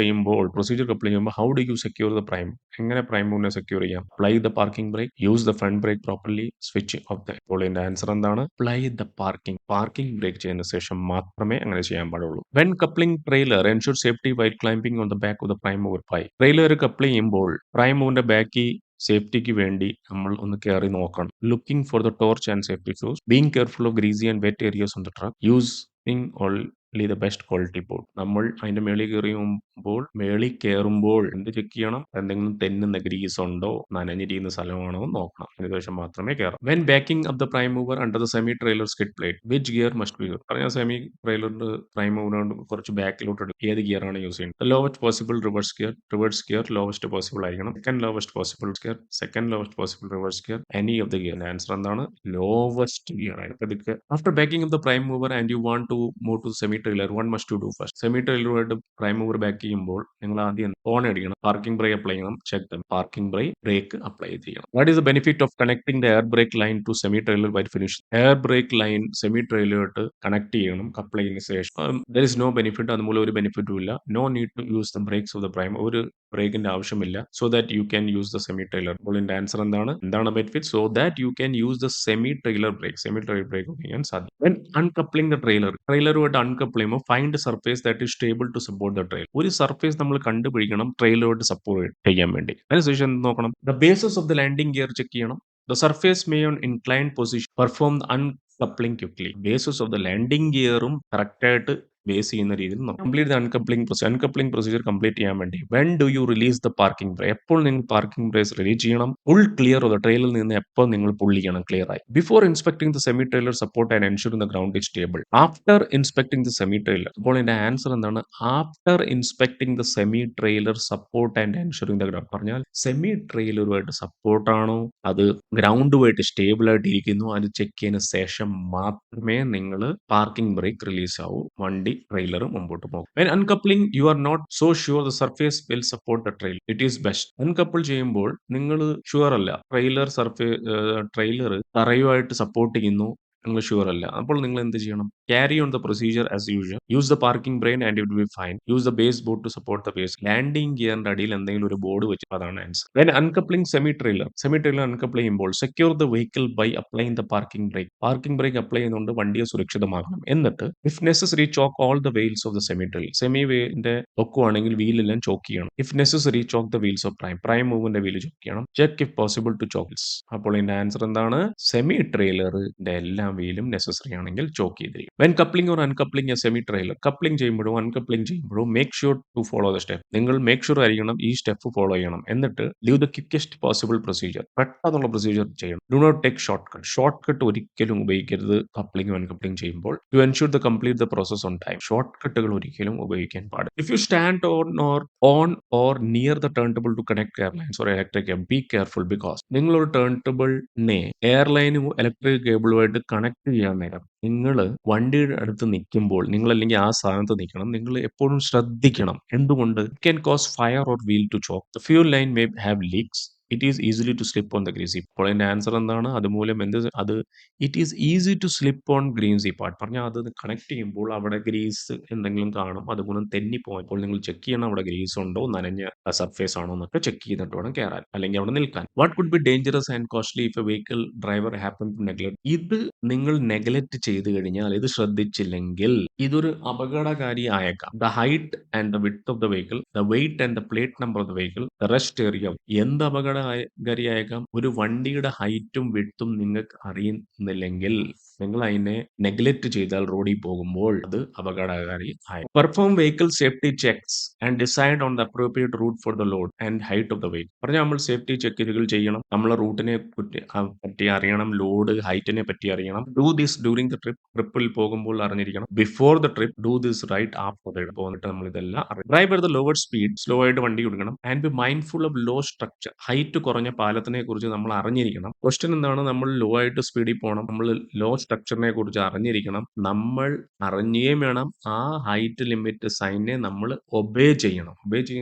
procedure couple ചെയ്യുമ്പോൾ how do you secure the prime? എങ്ങനെ പ്രൈം മൂവിനെ സെക്യൂർ ചെയ്യാം? Apply the parking brake, use the front brake properly, switch off the. അപ്പോൾ ഇതിന്റെ answer എന്താണ്? അപ്ലൈ ദ പാർക്കിംഗ് ബ്രേക്ക് ചെയ്തതിനു ശേഷം മാത്രമേ അങ്ങനെ ചെയ്യാൻ പാടുള്ളൂ. When coupling trailer ensure safety while climbing on the back of the prime mover. Trailer couple ചെയ്യുമ്പോൾ പ്രൈം മൂവിന്റെ ബാക്കിൽ സേഫ്റ്റിക്ക് വേണ്ടി നമ്മൾ ഒന്ന് കയറി നോക്കണം. Looking for the torch and safety shoes, being careful of greasy and wet areas on the truck, using only the best quality board. നമ്മൾ അതിന്റെ മേളിൽ കയറുമ്പോൾ എന്ത് ചെക്ക് ചെയ്യണം? എന്തെങ്കിലും തെന്നുന്ന ഗ്രീസ് ഉണ്ടോ, നനഞ്ഞിരിക്കുന്ന സ്ഥലമാണോ എന്ന് നോക്കണം. അതിനുശേഷം മാത്രമേ കയറാം. When backing up the prime mover under the semi trailer skid plate, which gear must be use? പറഞ്ഞാൽ സെമി ട്രെയിലറിന്റെ പ്രൈം മൂവറിനോട് കുറച്ച് ബാക്കിലോട്ട് എടുക്കും. ഏത് ഗിയർ ആണ് യൂസ് ചെയ്യുന്നത്? Lowest possible reverse gear lowest possible ആയിരിക്കണം. Second lowest possible reverse gear, any of the gear. Answer എന്താണ്? ലോവസ്റ്റ് ഗിയർ ആയിരിക്കും. After backing up the prime mover and you want to move to semi trailer, one must to do first. Semi ട്രെയിലറുമായിട്ട് prime mover back ചെയ്യുമ്പോൾ നിങ്ങൾ ആദ്യം phone അടിക്കണം, parking brake apply ചെയ്യണം, check parking brake apply ചെയ്യണം. What is the benefit of connecting the air brake line to semi trailer by finish? Air brake line semi ട്രെയിലറായിട്ട് connect ചെയ്യണം apply ചെയ്യുന്ന ശേഷം. ദർ ഇസ് നോ ബെനിഫിറ്റ്, അതുമൂലം ഒരു ബെനിഫിറ്റും ഇല്ല. No need to use the brakes of the prime, ഒരു ബ്രേക്കിന്റെ ആവശ്യമില്ല. So that you can use the semi trailer. അപ്പോൾ ഇതിന്റെ ആൻസർ എന്താണ് benefit? So that you can use the semi trailer brake ഉപയോഗിക്കാൻ സാധിക്കും. വെൻ അൺകപ്ലിംഗ് ദ ട്രെയിലറുമായിട്ട് uncouple ചെയ്യുമ്പോൾ find surface that is stable to support the trailer. ഒരു surface നമ്മൾ കണ്ടുപിടിക്കണം ട്രെയിലറുമായിട്ട് സപ്പോർട്ട് ചെയ്യാൻ വേണ്ടി. അതിനുശേഷം നോക്കണം, the bases of the landing gear check ചെയ്യണം. The surface may on inclined position perform the uncoupling quickly. Basis of the landing gearഉം correct ആയിട്ട് ബേസ് ചെയ്യുന്ന രീതിയിൽ കംപ്ലീറ്റ് അൺകപ്ലിംഗ് പ്രൊസീജിയർ കംപ്ലീറ്റ് ചെയ്യാൻ വേണ്ടി when do you release the parking break, എപ്പോൾ നിങ്ങൾ parking brake release ചെയ്യണം, full clear of the ട്രെയിലിൽ നിന്ന് എപ്പോൾ നിങ്ങൾ പുൾ ചെയ്യണം ക്ലിയർ ആയി. Before inspecting the semi trailer support and ensuring the ground is stable. After inspecting the semi trailer, അപ്പോൾ എന്റെ ആൻസർ എന്താണ്? After inspecting the semi trailer support and ensuring the ground പറഞ്ഞാൽ semi ട്രെയിലറുമായിട്ട് സപ്പോർട്ടാണോ, അത് ഗ്രൗണ്ടുമായിട്ട് stable ആയിട്ട് ഇരിക്കുന്നു, അത് check ചെയ്തതിന് ശേഷം മാത്രമേ നിങ്ങൾ പാർക്കിംഗ് ബ്രേക്ക് റിലീസ് ആവൂ, വണ്ടി ട്രെയിലർ മുമ്പോട്ട് പോകും. When uncoupling you are not so sure the surface will support the trailer, it is best. Uncouple ചെയ്യുമ്പോൾ നിങ്ങൾ ഷുവർ അല്ല ട്രെയിലർ തറയുമായിട്ട് സപ്പോർട്ട് ചെയ്യുന്നു, നിങ്ങൾ ഷുവർ അല്ല, അപ്പോൾ നിങ്ങൾ എന്ത് ചെയ്യണം? Carry on the procedure as usual. Use the parking brain and it will fine. Use the base board to support the base. Landing ഗിയറിന്റെ അടിയിൽ എന്തെങ്കിലും ഒരു ബോർഡ് വെച്ച്, അതാണ് answer. When uncoupling semi trailer അൺകപ്പിൾ ചെയ്യുമ്പോൾ secure the vehicle by applying the parking brake. Parking brake apply ചെയ്യുന്നതുകൊണ്ട് വണ്ടിയെ സുരക്ഷിതമാക്കണം. എന്നിട്ട് if necessary chock all the wheels of the semi trailer. Semi വേന്റെ പൊക്കുവാണെങ്കിൽ വീലെല്ലാം ചോക്ക് ചെയ്യണം. If necessary chock the wheels of prime മൂവിന്റെ wheel chock ചെയ്യണം. Check if possible to chock. അപ്പോൾ ഇതിന്റെ ആൻസർ എന്താണ്? സെമി ട്രെയിലറിന്റെ എല്ലാ വീലും നെസസറി ആണെങ്കിൽ ചോക്ക് ചെയ്തിരിക്കും. When coupling or uncoupling a semi trailer, coupling ചെയ്യുമ്പോഴും അൺകപ്ലിംഗ് ചെയ്യുമ്പോഴും make sure to follow the step. നിങ്ങൾ മേക്ക് ഷുവർ ആയിരിക്കണം ഈ സ്റ്റെപ്പ് ഫോളോ ചെയ്യണം. എന്നിട്ട് leave the quickest possible procedure, പെട്ടെന്നുള്ള പ്രൊസീജിയർ ചെയ്യണം. Do not take short cut ഒരിക്കലും ഉപയോഗിക്കരുത് കപ്ലിംഗ് അൺകപ്ലിംഗ് ചെയ്യുമ്പോൾ. To ensure the complete the process on time. Short കട്ടുകൾ ഒരിക്കലും ഉപയോഗിക്കാൻ പാടില്ല. If you stand on near the turn table to connect airlines or electric cable, be careful. Because നിങ്ങൾ ഒരു turn ടേബിളിനെ എയർലൈനും ഇലക്ട്രിക് കേബിളുമായിട്ട് കണക്ട് ചെയ്യാൻ നേരം നിങ്ങൾ വണ്ടിയുടെ അടുത്ത് നിൽക്കുമ്പോൾ, നിങ്ങൾ അല്ലെങ്കിൽ ആ സ്ഥാനത്ത് നിൽക്കണം, നിങ്ങൾ എപ്പോഴും ശ്രദ്ധിക്കണം. എന്തുകൊണ്ട്? It can cause fire or wheel to chalk. The fuel line may have leaks. It is easily to slip on the greasy. അപ്പോൾ അതിന്റെ ആൻസർ എന്താണ്? അതുമൂലം it is easy to slip on greasy part. പറഞ്ഞാൽ അത് connect ചെയ്യുമ്പോൾ അവിടെ Greece എന്തെങ്കിലും കാണും, അതുമൂലം തെന്നിപ്പോകും. അപ്പോൾ നിങ്ങൾ ചെക്ക് ചെയ്യണം അവിടെ ഗ്രീസ് ഉണ്ടോ, നനഞ്ഞ സർഫേസ് ആണോ എന്നൊക്കെ ചെക്ക് ചെയ്തിട്ട് വേണം കയറാൻ, അല്ലെങ്കിൽ അവിടെ നിൽക്കാൻ. What could be dangerous and costly if a vehicle driver happen to neglect. ഇത് നിങ്ങൾ നെഗ്ലക്ട് ചെയ്ത് കഴിഞ്ഞാൽ, ഇത് ശ്രദ്ധിച്ചില്ലെങ്കിൽ ഇതൊരു അപകടകാരി ആയേക്കാം. The height and the width of the vehicle, the weight and the plate number of the vehicle, the rest area. എന്ത് അപകടകാരിയായേക്കാം? ഒരു വണ്ടിയുടെ ഹൈറ്റും വിഡ്ത്തും നിങ്ങൾക്ക് അറിയുന്നില്ലെങ്കിൽ നിങ്ങൾ അതിനെ നെഗ്ലക്ട് ചെയ്താൽ റോഡിൽ പോകുമ്പോൾ അത് അപകടകാരി ആയി. Perform vehicle safety checks and decide on the appropriate route for the load and height of the vehicle. പറഞ്ഞാൽ നമ്മൾ സേഫ്റ്റി ചെക്കുകൾ ചെയ്യണം, നമ്മളെ റൂട്ടിനെ പറ്റി അറിയണം, ലോഡ് ഹൈറ്റിനെ പറ്റി അറിയണം. Do this during the trip. ട്രിപ്പിൽ പോകുമ്പോൾ അറിഞ്ഞിരിക്കണം. Before the trip. Do this right after the trip. പോന്നിട്ട് നമ്മൾ ഇതെല്ലാം അറിയാം. Drive at the lower speed. Slow ആയിട്ട് വണ്ടി കൊടുക്കണം. And be mindful of low structure. Height കുറഞ്ഞ പാലത്തിനെ കുറിച്ച് നമ്മൾ അറിഞ്ഞിരിക്കണം. ക്വസ്റ്റ്യൻ എന്താണ്? നമ്മൾ ലോ ആയിട്ട് സ്പീഡിൽ പോകണം, നമ്മൾ ലോ സ്ട്രക്ചറിനെ കുറിച്ച് അറിഞ്ഞിരിക്കണം. നമ്മൾ അറിഞ്ഞുകയും വേണം ആ ഹൈറ്റ് ലിമിറ്റ് സൈനെ നമ്മൾ ഒബേ ചെയ്യണം.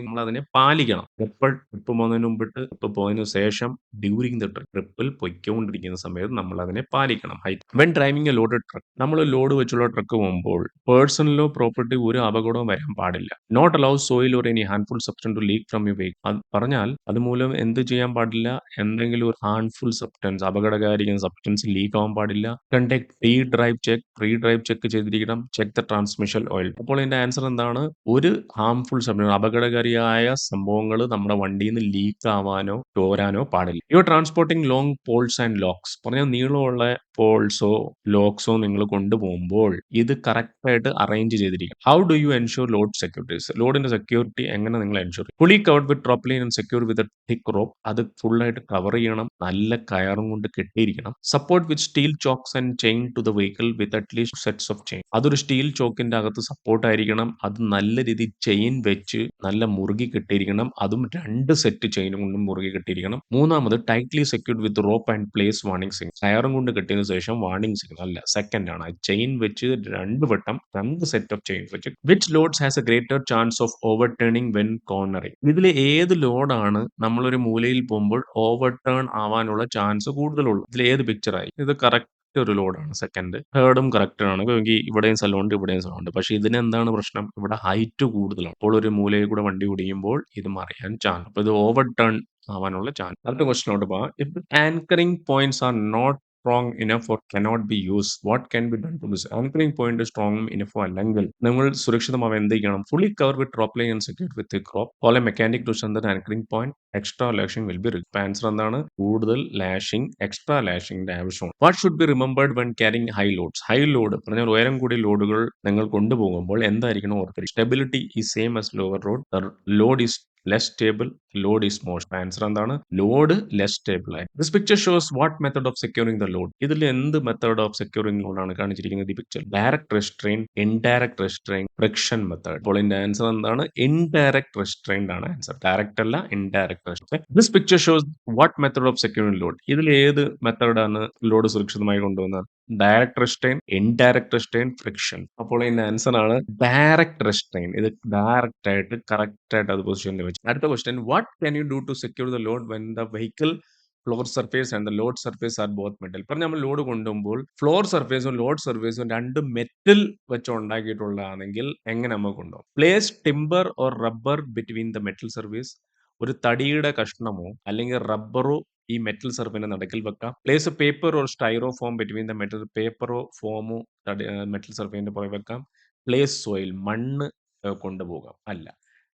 നമ്മൾ അതിനെ പാലിക്കണം. എപ്പോൾ ട്രിപ്പ് പോകുന്നതിന് മുമ്പിട്ട്, ട്രിപ്പ് പോയതിനു ശേഷം, ഡ്യൂറിംഗ് ദ ട്രിപ്പിൽ പൊയ്ക്കൊണ്ടിരിക്കുന്ന സമയത്ത് നമ്മൾ അതിനെ പാലിക്കണം. Height. When driving a loaded truck, നമ്മൾ ലോഡ് വെച്ചുള്ള ട്രക്ക് പോകുമ്പോൾ പേഴ്സണലോ പ്രോപ്പർട്ടി ഒരു അപകടവും വരാൻ പാടില്ല. Not allow soil or any harmful substance to leak from you vehicle. പറഞ്ഞാൽ അതുമൂലം എന്ത് ചെയ്യാൻ പാടില്ല? എന്തെങ്കിലും ഒരു ഹാർംഫുൾ സബ്സ്റ്റൻസ്, അപകടകാരിക്കുന്ന സബ്സ്റ്റൻസ് ലീക്ക് ആവാൻ പാടില്ല. കണ്ടക്ട് പ്രീ ഡ്രൈവ് ചെക്ക് ചെയ്തിരിക്കണം. Check the transmission oil. അപ്പോൾ ഇതിന്റെ ആൻസർ എന്താണ്? ഒരു ഹാർംഫുൾ സബ്സ്റ്റൻസ്, അപകടകാരിയായ സംഭവങ്ങൾ നമ്മുടെ വണ്ടിയിൽ നിന്ന് ലീക്ക് ആവാനോ ചോരാനോ പാടില്ല. You are transporting long poles and logs. പറഞ്ഞാൽ നീളമുള്ള പോൾസോ ലോക്സോ നിങ്ങൾ കൊണ്ടുപോകുമ്പോൾ ഇത് കറക്റ്റ് ആയിട്ട് അറേഞ്ച് ചെയ്തിരിക്കും. How do you ensure load securities? ലോഡിന്റെ സെക്യൂരിറ്റി എങ്ങനെ നിങ്ങൾ ensure? Fully covered with properly and secure with thick rope. അത് ഫുൾ ആയിട്ട് കവർ ചെയ്യണം, നല്ല കയറും കൊണ്ട് കെട്ടിയിരിക്കണം. Support with steel chocks and chain to the vehicle with at least sets of chain. അതൊരു സ്റ്റീൽ ചോക്കിന്റെ അകത്ത് സപ്പോർട്ട് ആയിരിക്കണം. അത് നല്ല രീതിയിൽ ചെയിൻ വെച്ച് നല്ല മുറുകി കെട്ടിയിരിക്കണം. അതും 2 സെറ്റ് ചെയിൻ കൊണ്ടും മുറുകി കെട്ടിയിരിക്കണം. മൂന്നാമത് tightly secured with rope and place warning signal. കയറും കൊണ്ട് കെട്ടിയതിനു ശേഷം വാർണിംഗ് സിഗ്നൽ അല്ല, സെക്കൻഡ് ആണ്. ചെയിൻ വെച്ച് 2 വട്ടം 2 സെറ്റ് ഓഫ് ചെയിൻ വെച്ച്. Which loads has a greater chance of overturning when cornering. ഇതിൽ ഏത് ലോഡാണ് നമ്മളൊരു മൂലയിൽ പോകുമ്പോൾ ഓവർ ടേൺ ആവാനുള്ള ചാൻസ് കൂടുതലുള്ളൂ? ഇതിൽ ഏത് പിക്ചറായി? ഇത് കറക്റ്റ് ഒരു ലോഡാണ്. സെക്കൻഡ്. തേർഡും കറക്റ്റ് ആണ്. ഇവിടെയും സ്ഥലമുണ്ട്, ഇവിടെയും സ്ഥലമുണ്ട്. പക്ഷെ ഇതിന് എന്താണ് പ്രശ്നം? ഇവിടെ ഹൈറ്റ് കൂടുതലാണ്. അപ്പോൾ ഒരു മൂലയിൽ കൂടെ വണ്ടി ഓടിക്കുമ്പോൾ ഇത് മറിയാൻ ചാൻസ്. അപ്പൊ ഇത് ഓവർ ടേൺ ആവാനുള്ള ചാൻസ്. അടുത്ത ക്വസ്റ്റിനോട്ട് പോവാം. If anchoring points are not strong enough or cannot be used, what can be done to this? Anchoring point strong enough അല്ലെങ്കിൽ നിങ്ങൾ സുരക്ഷിതമാവാൻ എന്ത് ചെയ്യണം? Fully covered with rope line and secured with thick rope. Call a mechanic to strengthen anchoring point. Extra lashing will be required. Answer എന്താണ്? കൂടുതൽ lashing, extra ലാഷിംഗിന്റെ ആവശ്യമാണ്. What should be remembered when carrying high loads? High load പറഞ്ഞാൽ ഉയരം കൂടിയ ലോഡുകൾ നിങ്ങൾ കൊണ്ടുപോകുമ്പോൾ എന്തായിരിക്കണം ഓർത്തിരിക്കുക? സ്റ്റെബിലിറ്റി ഈ same as lower load. Lord is less stable, Lord is motion. Answer എന്താണ്? ലോഡ് ലെസ് സ്റ്റേബിൾ ആയി. This picture shows what method of securing the load. ഇതിൽ എന്ത് മെത്തേഡ് ഓഫ് സെക്യൂറിംഗ് ലോഡാണ് കാണിച്ചിരിക്കുന്നത് ഈ picture? Direct restraint, indirect restraint, friction method. അപ്പോൾ ഇതിന്റെ answer എന്താണ്? Indirect restrain ആണ് ആൻസർ. ഡയറക്റ്റ് അല്ല, indirect restrain. This picture shows what method of securing load. ഇതിൽ ഏത് മെത്തേഡാണ് ലോഡ് സുരക്ഷിതമായി കൊണ്ടുവന്നത്? Direct restraint, indirect restraint, friction. അപ്പോൾ ഇതിന്റെ ആൻസർ ആണ് ഡയറക്ട് റെസ്ട്രെയിൻ. ഇത് ഡയറക്റ്റ് ആയിട്ട് കറക്റ്റ് ആയിട്ട് അത് പൊസിഷനിൽ വെച്ചു. അടുത്ത question, what can you do to secure the load when the vehicle floor surface and the load surface are both metal? ഇപ്പം നമ്മൾ ലോഡ് കൊണ്ടുപോകുമ്പോൾ ഫ്ലോർ സർഫേസും ലോഡ് സർഫേസും രണ്ട് മെറ്റൽ വെച്ച് ഉണ്ടാക്കിയിട്ടുള്ളതാണെങ്കിൽ എങ്ങനെ നമുക്ക് കൊണ്ടുപോകും? Place timber or rubber between the metal surface. ഒരു തടിയുടെ കഷ്ണമോ അല്ലെങ്കിൽ റബ്ബറോ ഈ മെറ്റൽ സർഫിന്റെ നടുക്കിൽ വെക്കാം. Place paper or styrofoam between the metal. പേപ്പറോ ഫോമോ മെറ്റൽ സർഫേസിന്റെ പുറകെ വെക്കാം. പ്ലേസ് സോയിൽ, മണ്ണ് കൊണ്ടുപോകാം. അല്ല,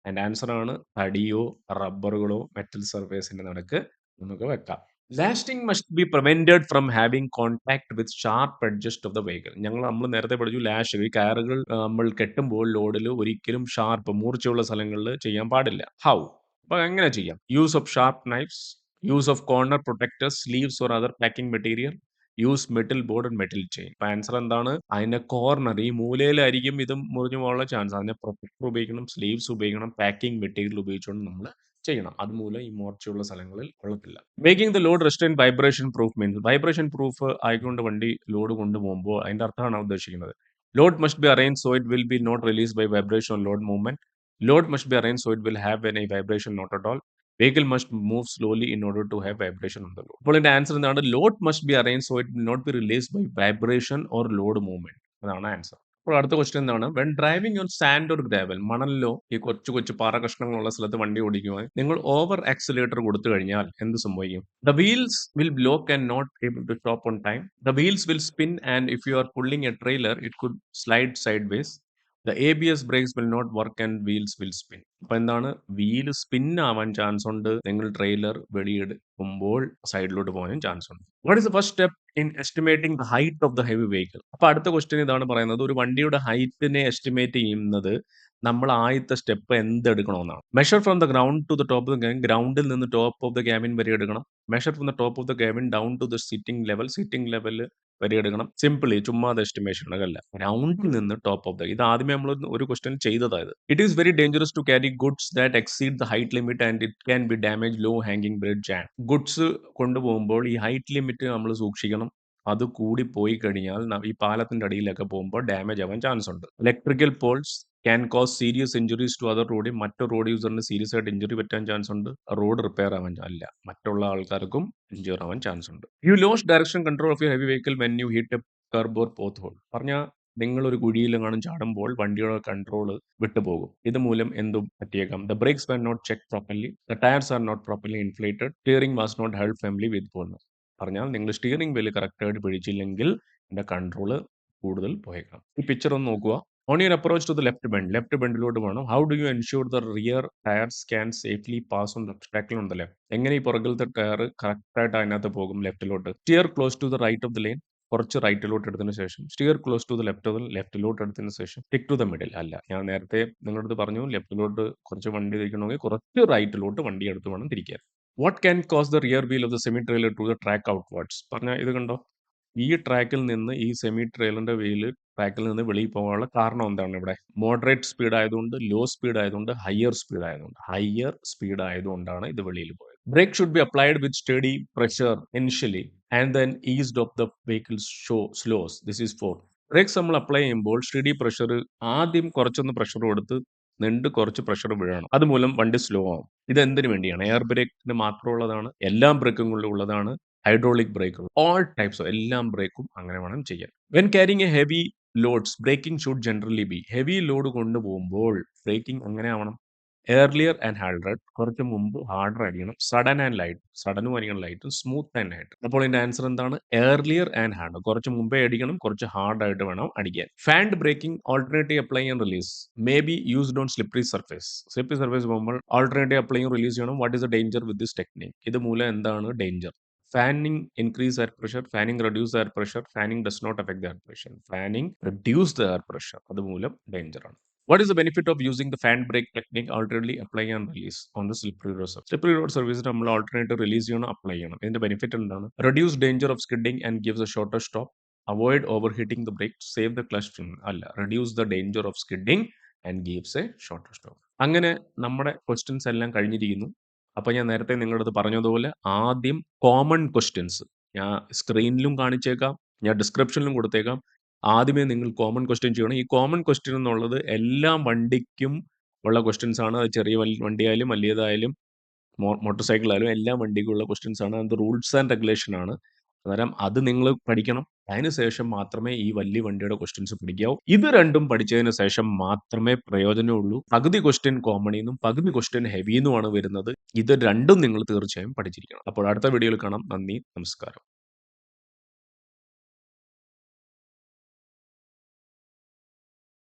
അതിന്റെ ആൻസർ ആണ് തടിയോ റബ്ബറുകളോ മെറ്റൽ സർഫേസിന്റെ നടുക്ക് നമുക്ക് വെക്കാം. Lasting must be prevented from having contact with sharp adjust of the vehicle. നമ്മൾ നേരത്തെ പഠിച്ചു ലാഷ്. ഈ കയറുകൾ നമ്മൾ കെട്ടുമ്പോൾ ലോഡിൽ ഒരിക്കലും ഷാർപ്പ് മൂർച്ചയുള്ള സ്ഥലങ്ങളിൽ ചെയ്യാൻ പാടില്ല. ഹൗ? അപ്പൊ എങ്ങനെ ചെയ്യാം? Use of sharp knives, use of corner protectors, sleeves or other packing material, use metal board and metal chain. അപ്പൊ ആൻസർ എന്താണ്? അതിന്റെ കോർണർ ഈ മൂലയിലായിരിക്കും ഇതും മുറിഞ്ഞു പോകാനുള്ള ചാൻസ്. അതിന്റെ പ്രൊട്ടക്ടർ ഉപയോഗിക്കണം, സ്ലീവ്സ് ഉപയോഗിക്കണം, പാക്കിംഗ് മെറ്റീരിയൽ ഉപയോഗിച്ചുകൊണ്ട് നമ്മൾ ചെയ്യണം. അതുമൂലം ഈ മൂർച്ചയുള്ള സ്ഥലങ്ങളിൽ കൊള്ളത്തില്ല. Making the load resistant vibration proof means vibration proof ആയിക്കൊണ്ട് വണ്ടി ലോഡ് കൊണ്ടുപോകുമ്പോൾ അതിന്റെ അർത്ഥമാണ് ഉദ്ദേശിക്കുന്നത്. Load must be arrange so it will be not release by vibration on load movement. Load must be arrange so it will have any vibration not at all. Vehicle must move slowly in order to have vibration on the load. അപ്പോൾ ഇതിന്റെ answer എന്താണ്? Load must be arrange so it will not be release by vibration or load movement. അതാണ് answer. അപ്പോൾ അടുത്ത question എന്താണ്? When driving on sand or gravel, മണലിലോ ഈ കൊച്ചു കൊച്ചു പാറ കഷ്ണങ്ങളുള്ള സ്ഥലത്ത് വണ്ടി ഓടിക്കുവാൻ നിങ്ങൾ ഓവർ ആക്സിലേറ്റർ കൊടുത്തു കഴിഞ്ഞാൽ എന്ത് സംഭവിക്കും? The wheels will block and not able to stop on time. The wheels will spin and if you are pulling a trailer it could slide side ways. The ABS brakes will not work and wheels will spin. അപ്പൊ എന്താണ്? Wheel spin ആവാൻ chance ഉണ്ട്. നിങ്ങൾ trailer വെളിയെടുക്കുമ്പോൾ സൈഡിലോട്ട് പോകാനും chance ഉണ്ട്. What is the first step in estimating the height of the heavy vehicle? അപ്പൊ അടുത്ത ക്വസ്റ്റ്യൻ ഇതാണ് പറയുന്നത്. ഒരു വണ്ടിയുടെ ഹൈറ്റിനെ എസ്റ്റിമേറ്റ് ചെയ്യുന്നത് നമ്മൾ ആദ്യത്തെ സ്റ്റെപ്പ് എന്തെടുക്കണമെന്നാണ്. Measure from the ground to the top of the cabin. ഗ്രൗണ്ടിൽ നിന്ന് ടോപ്പ് ഓഫ് ദ ക്യാബിൻ വരെ എടുക്കണം. Measure from the top of the cabin down to the sitting level. Sitting level വരെ എടുക്കണം. സിംപിളി ചുമ്മാതെ എസ്റ്റിമേഷൻ അല്ല. ഗ്രൗണ്ടിൽ നിന്ന് ടോപ്പ് ഓഫ് ദ. ഇത് ആദ്യമേ നമ്മൾ ഒരു ക്വസ്റ്റ്യൻ ചെയ്തതായത്. It is very dangerous to carry goods that exceed the height limit and it can be damage low ഹാങ്ങിങ് ബ്രിഡ്ജ് ആൻഡ്. ഗുഡ്സ് കൊണ്ടുപോകുമ്പോൾ ഈ ഹൈറ്റ് ലിമിറ്റ് നമ്മൾ സൂക്ഷിക്കണം. അത് കൂടി പോയി കഴിഞ്ഞാൽ ഈ പാലത്തിന്റെ അടിയിലൊക്കെ പോകുമ്പോൾ ഡാമേജ് ആവാൻ ചാൻസ് ഉണ്ട്. Electrical poles can cause serious injuries to other road. മറ്റു റോഡ് യൂസറിന് സീരിയസ് ആയിട്ട് ഇഞ്ചുറി പറ്റാൻ ചാൻസ് ഉണ്ട്. റോഡ് റിപ്പയർ ആവാൻ അല്ല, മറ്റുള്ള ആൾക്കാർക്കും ഇഞ്ചുറി ആവാൻ ചാൻസ് ഉണ്ട്. You lose direction control of your heavy vehicle when you hit a curb or pothole. പറഞ്ഞാൽ നിങ്ങൾ ഒരു കുഴിയിലെങ്ങാനും ചാടുമ്പോൾ വണ്ടിയുടെ കൺട്രോൾ വിട്ടുപോകും. ഇതുമൂലം എന്തും പറ്റിയേക്കാം. The brakes were not check properly. The tyres are not properly inflated. Steering was not held firmly with balls. പറഞ്ഞാൽ നിങ്ങൾ സ്റ്റിയറിംഗ് വീല് കറക്റ്റായിട്ട് പിടിച്ചില്ലെങ്കിൽ ഇതിന്റെ കൺട്രോൾ കൂടുതൽ പോയേക്കാം. ഈ പിക്ചർ ഒന്ന് നോക്കുക. On your approach to the left bend. Left ബെൻഡിലോട്ട് വേണം. How do you ensure the rear tyres can safely pass on the obstacle on the left? എങ്ങനെ ഈ പുറകിലത്തെ ടയർ കറക്റ്റായിട്ട് അതിനകത്ത് പോകും ലെഫ്റ്റിലോട്ട്? Steer close to the right of the lane. കുറച്ച് റൈറ്റിലോട്ട് എടുത്തതിന് ശേഷം സ്റ്റിയർ ക്ലോസ് ടു ദ ലെഫ്റ്റിലോട്ട് എടുത്തതിന് ശേഷം സ്റ്റിക്ക് ടു ദ മിഡിൽ. അല്ല, ഞാൻ നേരത്തെ നിങ്ങളുടെ അടുത്ത് പറഞ്ഞു ലെഫ്റ്റിലോട്ട് കുറച്ച് വണ്ടി തിരിക്കണമെങ്കിൽ കുറച്ച് റൈറ്റിലോട്ട് വണ്ടി എടുത്ത് വേണം തിരിക്കാൻ. What can cause the rear wheel of the semi trailer to the track outwards? പറഞ്ഞാൽ ഇത് കണ്ടോ, ഈ ട്രാക്കിൽ നിന്ന് ഈ സെമി ട്രെയിലറിന്റെ വീല് ട്രാക്കിൽ നിന്ന് വെളിയിൽ പോകാനുള്ള കാരണം എന്താണ്? ഇവിടെ മോഡറേറ്റ് സ്പീഡ് ആയതുകൊണ്ട്, ലോ സ്പീഡ് ആയതുകൊണ്ട്, ഹയർ സ്പീഡ് ആയതുകൊണ്ടാണ് ഇത് വെളിയിൽ പോയത്. Brake should be applied with steady pressure initially and then eased off the vehicle slows. This is 4. Brakes നമ്മൾ അപ്ലൈ ചെയ്യുമ്പോൾ സ്റ്റഡി പ്രഷർ ആദ്യം കുറച്ചൊന്ന് പ്രഷർ കൊടുത്ത് നിണ്ട് കുറച്ച് പ്രഷർ വീഴണം. അതുമൂലം വണ്ടി സ്ലോ ആവും. ഇത് എന്തിനു വേണ്ടിയാണ്? എയർ ബ്രേക്കിന് മാത്രമുള്ളതാണ്, എല്ലാ ബ്രേക്കുകളിലും ഉള്ളതാണ്. ഹൈഡ്രോളിക് ബ്രേക്കുകൾ, ഓൾ ടൈപ്സ്, എല്ലാം ബ്രേക്കും അങ്ങനെ വേണം ചെയ്യാൻ. When carrying a heavy loads braking should generally be. Heavy load കൊണ്ടുപോകുമ്പോൾ ബ്രേക്കിംഗ് അങ്ങനെ ആവണം. ഏർലിയർ ആൻഡ് ഹാർഡർ കുറച്ച് മുമ്പ് ഹാർഡർ അടിക്കണം. സഡൻ ആൻഡ് ലൈറ്റ്, സഡനും അടിക്കണം, ലൈറ്റും സ്മൂത്ത് ആൻഡ് ലൈറ്റ്. അപ്പോൾ ഇതിന്റെ ആൻസർ എന്താണ്? Earlier and harder. കുറച്ച് മുമ്പേ അടിക്കണം, കുറച്ച് ഹാർഡ് ആയിട്ട് വേണം അടിക്കാൻ. Fanned braking alternative apply and release may be used on slippery surface. Slippery surface പോകുമ്പോൾ ഓൾട്ടർനേറ്റീവ് അപ്ലൈയും റിലീസ് ചെയ്യണം. What is the danger with this technique? ഇത് മൂലം എന്താണ് danger? Fanning increase air pressure, fanning reduce air pressure, fanning does not affect the air pressure. Fanning reduce the air pressure. അത് മൂലം danger ആണ്. What is the benefit of using the fan brake technique alternately apply and release on the slippery road surface? Slippery road surface നമ്മൾ alternate release ചെയ്യണം, apply ചെയ്യണം. ഇതിന്റെ benefit എന്താണ്? Reduce danger of skidding and gives a shorter stop. Avoid overheating the brake. Save the clutch from അല്ല, reduce the danger of skidding and gives a shorter stop. അങ്ങനെ നമ്മുടെ questions എല്ലാം കഴിഞ്ഞിരിക്കുന്നു. അപ്പോൾ ഞാൻ നേരത്തെ നിങ്ങളുടെ അടുത്ത് പറഞ്ഞതുപോലെ ആദ്യം കോമൺ ക്വസ്റ്റ്യൻസ് ഞാൻ സ്ക്രീനിലും കാണിച്ചേക്കാം, ഞാൻ ഡിസ്ക്രിപ്ഷനിലും കൊടുത്തേക്കാം. ആദ്യമേ നിങ്ങൾ കോമൺ ക്വസ്റ്റ്യൻ ചെയ്യണം. ഈ കോമൺ ക്വസ്റ്റ്യൻ എന്നുള്ളത് എല്ലാ വണ്ടിക്കും ഉള്ള ക്വസ്റ്റ്യൻസ് ആണ്. അത് ചെറിയ വണ്ടിയായാലും വലിയതായാലും മോട്ടോർ സൈക്കിളായാലും എല്ലാ വണ്ടിക്കുള്ള ക്വസ്റ്റ്യൻസ് ആണ്. അത് റൂൾസ് ആൻഡ് റെഗുലേഷൻ ആണ്. അന്നേരം അത് നിങ്ങൾ പഠിക്കണം. അതിനുശേഷം മാത്രമേ ഈ വലിയ വണ്ടിയുടെ ക്വസ്റ്റ്യൻസ് പഠിക്കാവൂ. ഇത് രണ്ടും പഠിച്ചതിന് ശേഷം മാത്രമേ പ്രയോജനമുള്ളൂ. പകുതി ക്വസ്റ്റ്യൻ കോമണിൽ നിന്നും പകുതി ക്വസ്റ്റ്യൻ ഹെവിയിൽ നിന്നുമാണ് വരുന്നത്. ഇത് രണ്ടും നിങ്ങൾ തീർച്ചയായും പഠിച്ചിരിക്കണം. അപ്പോൾ അടുത്ത വീഡിയോയിൽ കാണാം. നന്ദി, നമസ്കാരം.